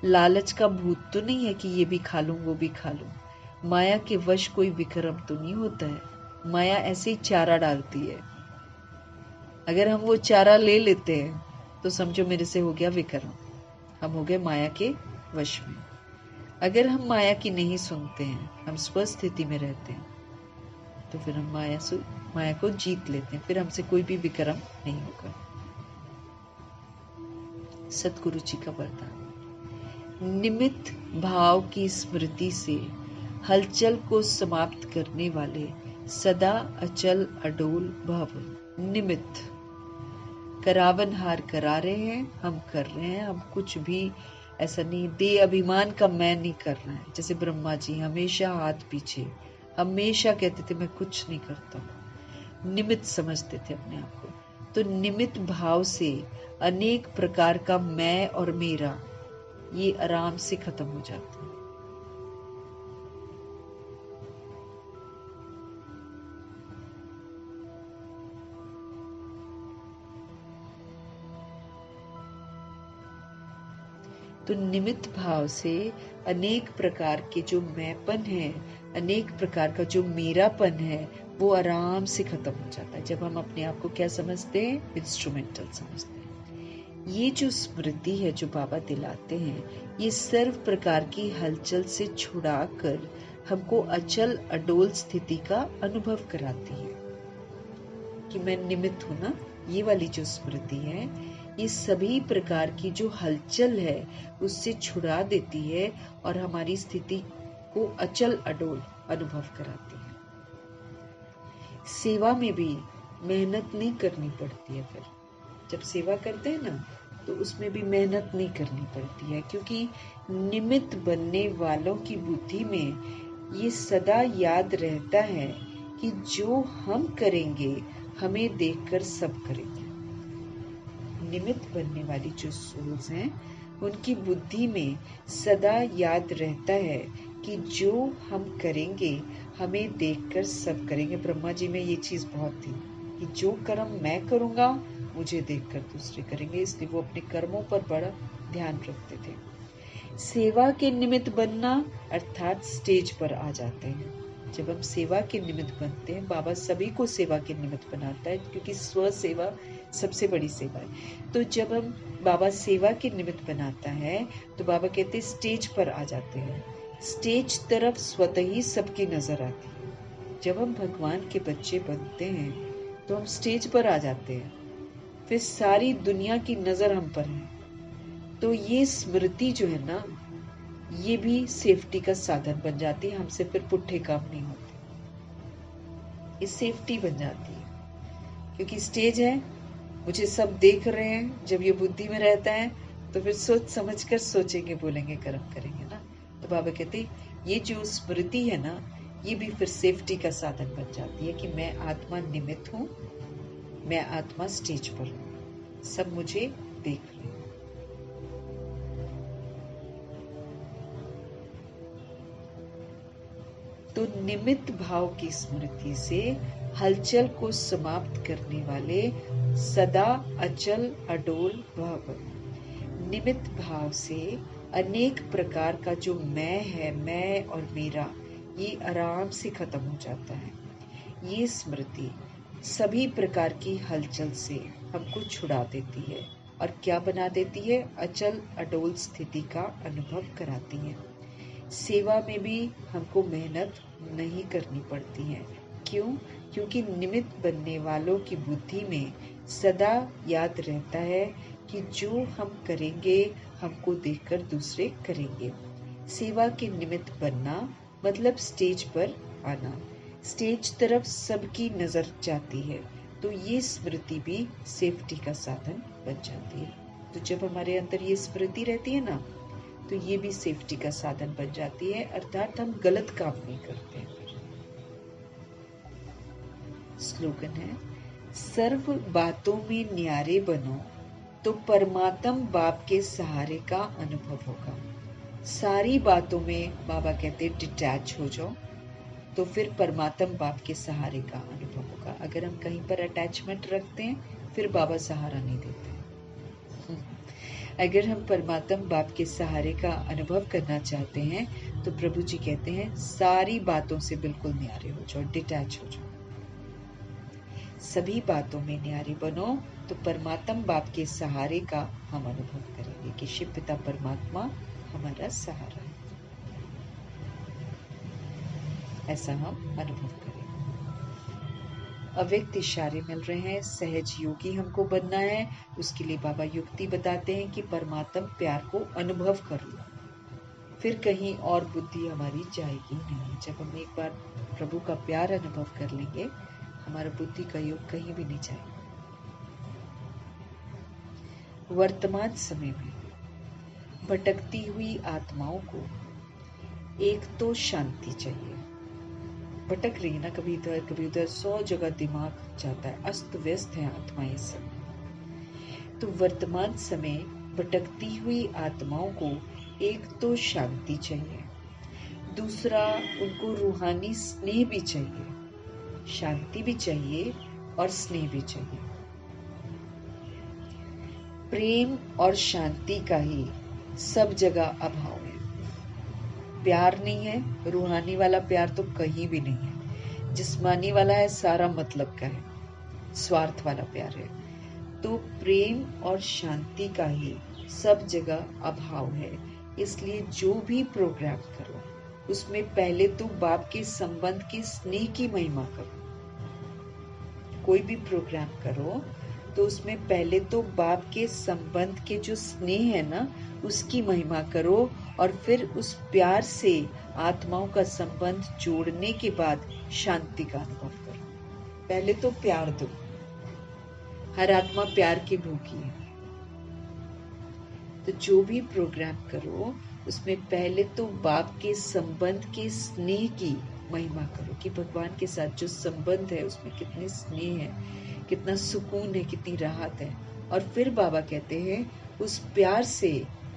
लालच का भूत तो नहीं है कि ये भी खा लूं वो भी खा लूं। माया के वश कोई विक्रम तो नहीं होता है। माया ऐसे ही चारा डालती है, अगर हम वो चारा ले लेते हैं तो समझो मेरे से हो गया विक्रम, हम हो गए माया के वश में। अगर हम माया की नहीं सुनते हैं, हम स्वस्थिति में रहते हैं, तो फिर हम माया को जीत लेते हैं, फिर हमसे कोई भी विक्रम नहीं होगा। सतगुरु जी का वरदान। निमित्त भाव की स्मृति से हलचल को समाप्त करने वाले सदा अचल अडोल भव। निमित्त, करावनहार करा रहे हैं, हम कर रहे हैं, हम कुछ भी ऐसा नहीं, दे अभिमान का मैं नहीं कर रहे हैं। जैसे ब्रह्मा जी हमेशा हाथ पीछे, हमेशा कहते थे मैं कुछ नहीं करता, निमित्त समझते थे अपने आप को। तो निमित्त भाव से अनेक प्रकार का मैं और मेरा, ये आराम से खत्म हो जाता है। तो निमित्त भाव से अनेक प्रकार के जो मैंपन है, अनेक प्रकार का जो मेरापन है, वो आराम से खत्म हो जाता है जब हम अपने आप को क्या समझते हैं? इंस्ट्रूमेंटल समझते हैं। ये जो स्मृति है जो बाबा दिलाते हैं, ये सर्व प्रकार की हलचल से छुड़ाकर हमको अचल अडोल स्थिति का अनुभव कराती है कि मैं निमित्त हूं ना। ये वाली जो स्मृति है, ये सभी प्रकार की जो हलचल है उससे छुड़ा देती है और हमारी स्थिति को अचल अडोल अनुभव कराती है। सेवा में भी मेहनत नहीं करनी पड़ती है। फिर जब सेवा करते हैं ना, तो उसमें भी मेहनत नहीं करनी पड़ती है, क्योंकि निमित्त बनने वालों की बुद्धि में ये सदा याद रहता है कि जो हम करेंगे हमें देखकर सब करेंगे। निमित्त बनने वाली जो सोल्स हैं, उनकी बुद्धि में सदा याद रहता है कि जो हम करेंगे हमें देखकर सब करेंगे। ब्रह्मा जी में ये चीज बहुत थी कि जो कर्म मैं करूंगा मुझे देखकर दूसरे करेंगे, इसलिए वो अपने कर्मों पर बड़ा ध्यान रखते थे। सेवा के निमित्त बनना अर्थात स्टेज पर आ जाते हैं, जब हम सेवा के निमित्त बनते हैं, बाबा सभी को सेवा के निमित्त बनाता है, क्योंकि स्व सेवा सबसे बड़ी सेवा है। तो जब हम बाबा सेवा के निमित्त बनाता है तो बाबा कहते हैं स्टेज पर आ जाते हैं। स्टेज तरफ स्वतः ही सबकी नजर आती है। जब हम भगवान के बच्चे बनते हैं तो हम स्टेज पर आ जाते हैं, फिर सारी दुनिया की नजर हम पर है। तो ये स्मृति जो है ना, ये भी सेफ्टी का साधन बन जाती है। हमसे फिर पुट्ठे काम नहीं होते, ये सेफ्टी बन जाती है। क्योंकि स्टेज है, मुझे सब देख रहे हैं। जब ये बुद्धि में रहता है तो फिर सोच समझ कर सोचेंगे, बोलेंगे, कर्म करेंगे ना। तो बाबा कहते ये जो स्मृति है ना, ये भी फिर सेफ्टी का साधन बन जाती है कि मैं आत्मा निमित्त हूँ, मैं आत्मा स्टेज पर हूँ, सब मुझे देख रहे हैं। तो निमित्त भाव की स्मृति से हलचल को समाप्त करने वाले सदा अचल अडोल भाव। निमित्त भाव से अनेक प्रकार का जो मैं है, मैं और मेरा, ये आराम से खत्म हो जाता है। ये स्मृति सभी प्रकार की हलचल से हमको छुड़ा देती है और क्या बना देती है? अचल अडोल स्थिति का अनुभव कराती है। सेवा में भी हमको मेहनत नहीं करनी पड़ती है। क्यों? क्योंकि निमित्त बनने वालों की बुद्धि में सदा याद रहता है कि जो हम करेंगे हमको देखकर दूसरे करेंगे। सेवा के निमित्त बनना मतलब स्टेज पर आना, स्टेज तरफ सबकी नजर जाती है। तो ये स्मृति भी सेफ्टी का साधन बन जाती है। तो जब हमारे अंदर ये स्मृति रहती है ना, तो ये भी सेफ्टी का साधन बन जाती है, अर्थात हम गलत काम नहीं करते हैं। स्लोगन है, सर्व बातों में न्यारे बनो तो परमात्म बाप के सहारे का अनुभव होगा। सारी बातों में बाबा कहते डिटैच हो जाओ तो फिर परमात्म बाप के सहारे का अनुभव होगा। अगर हम कहीं पर अटैचमेंट रखते हैं फिर बाबा सहारा नहीं देते। अगर हम परमात्म बाप के सहारे का अनुभव करना चाहते हैं तो प्रभु जी कहते हैं सारी बातों से बिल्कुल न्यारे हो जाओ, डिटैच हो जाओ। सभी बातों में न्यारे बनो तो परमात्म बाप के सहारे का हम अनुभव करेंगे कि शिव पिता परमात्मा हमारा सहारा है। ऐसा हम अनुभव करेंगे। अव्यक्त इशारे मिल रहे हैं, सहज योगी हमको बनना है। उसके लिए बाबा युक्ति बताते हैं कि परमात्म प्यार को अनुभव कर लो, फिर कहीं और बुद्धि हमारी जाएगी नहीं। जब हम एक बार प्रभु का प्यार अनुभव कर लेंगे, हमारा बुद्धि का योग कहीं भी नहीं जाएगा। वर्तमान समय में भटकती हुई आत्माओं को एक तो शांति चाहिए। भटक रही है ना, कभी इधर कभी उधर, 100 जगह दिमाग जाता है, अस्त व्यस्त है आत्माएं इस समय। तो वर्तमान समय भटकती हुई आत्माओं को एक तो शांति चाहिए, दूसरा उनको रूहानी स्नेह भी चाहिए। शांति भी चाहिए और स्नेह भी चाहिए। प्रेम और शांति का ही सब जगह अभाव है। प्यार नहीं है, रूहानी वाला प्यार तो कहीं भी नहीं है। जिस्मानी वाला है, सारा मतलब का है, स्वार्थ वाला प्यार है। तो प्रेम और शांति का ही सब जगह अभाव है। इसलिए जो भी प्रोग्राम करो उसमें पहले तो बाप के संबंध के स्नेह की महिमा करो। कोई भी प्रोग्राम करो तो उसमें पहले तो बाप के संबंध के जो स्नेह है ना, उसकी महिमा करो और फिर उस प्यार से आत्माओं का संबंध जोड़ने के बाद शांति का अनुभव करो। पहले तो प्यार दो। हर आत्मा प्यार की भूखी है। तो जो भी प्रोग्राम करो उसमें पहले तो बाप के संबंध के स्नेह की महिमा करो कि भगवान के साथ जो संबंध है उसमें कितने स्नेह है, कितना सुकून है, कितनी राहत है। और फिर बाबा कहते हैं उस प्यार से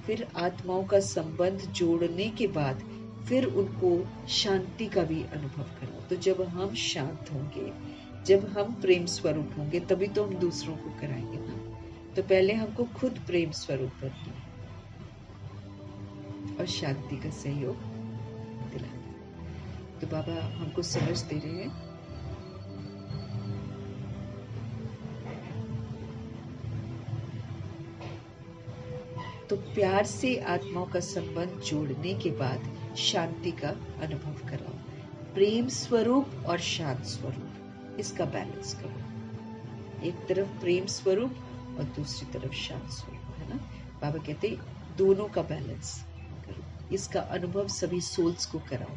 फिर आत्माओं का संबंध जोड़ने के बाद फिर उनको शांति का भी अनुभव करो। तो जब हम शांत होंगे, जब हम प्रेम स्वरूप होंगे, तभी तो हम दूसरों को कराएंगे ना। तो पहले हमको खुद प्रेम स्वरूप बनना है और शांति का सहयोग दिलाना। तो बाबा हमको समझ दे रहे हैं। तो प्यार से आत्माओं का संबंध जोड़ने के बाद शांति का अनुभव कराओ। प्रेम स्वरूप और शांत स्वरूप, इसका बैलेंस करो। एक तरफ प्रेम स्वरूप और दूसरी तरफ शांत स्वरूप, है ना। बाबा कहते दोनों का बैलेंस करो। इसका अनुभव सभी सोल्स को कराओ,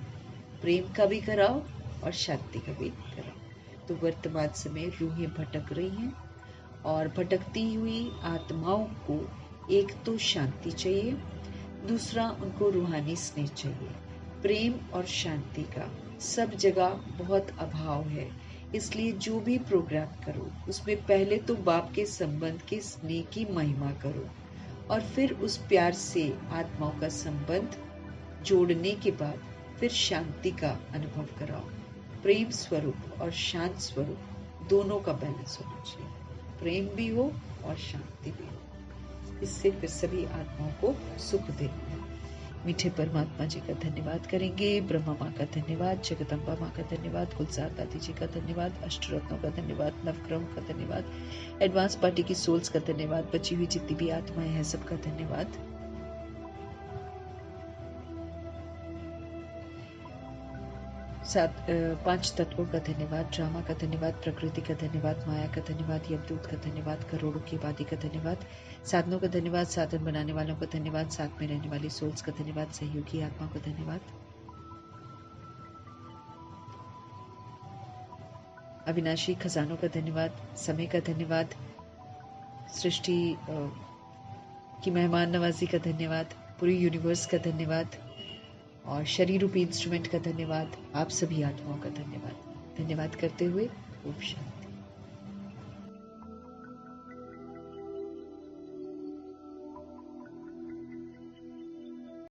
प्रेम का भी कराओ और शांति का भी कराओ। तो वर्तमान समय रूहें भटक रही हैं और भटकती हुई आत्माओं को एक तो शांति चाहिए, दूसरा उनको रूहानी स्नेह चाहिए। प्रेम और शांति का सब जगह बहुत अभाव है, इसलिए जो भी प्रोग्राम करो उसमें पहले तो बाप के संबंध के स्नेह की महिमा करो और फिर उस प्यार से आत्माओं का संबंध जोड़ने के बाद फिर शांति का अनुभव कराओ। प्रेम स्वरूप और शांत स्वरूप दोनों का बैलेंस होना चाहिए, प्रेम भी हो और शांति भी हो। इससे फिर सभी आत्माओं को सुख देना है। मीठे परमात्मा जी का धन्यवाद करेंगे, ब्रह्मा माँ का धन्यवाद, जगदम्बा माँ का धन्यवाद, गुलजार दादी जी का धन्यवाद, अष्टरत्नों का धन्यवाद, नवग्रहों का धन्यवाद, एडवांस पार्टी की सोल्स का धन्यवाद, बची हुई जितनी भी आत्माएं हैं सबका धन्यवाद। पांच तत्वों का धन्यवाद, ड्रामा का धन्यवाद, प्रकृति का धन्यवाद, माया का धन्यवाद, यमदूत का धन्यवाद, करोड़ों की आबादी का धन्यवाद, साधनों का धन्यवाद, साधन बनाने वालों का धन्यवाद, साथ में रहने वाली सोल्स का धन्यवाद, सहयोगी आत्मा को धन्यवाद, अविनाशी खजानों का धन्यवाद, समय का धन्यवाद, सृष्टि की मेहमान नवाजी का धन्यवाद, पूरी यूनिवर्स का धन्यवाद और शरीर रूपी इंस्ट्रूमेंट का धन्यवाद। आप सभी आत्माओं का धन्यवाद। धन्यवाद करते हुए ओम शांति।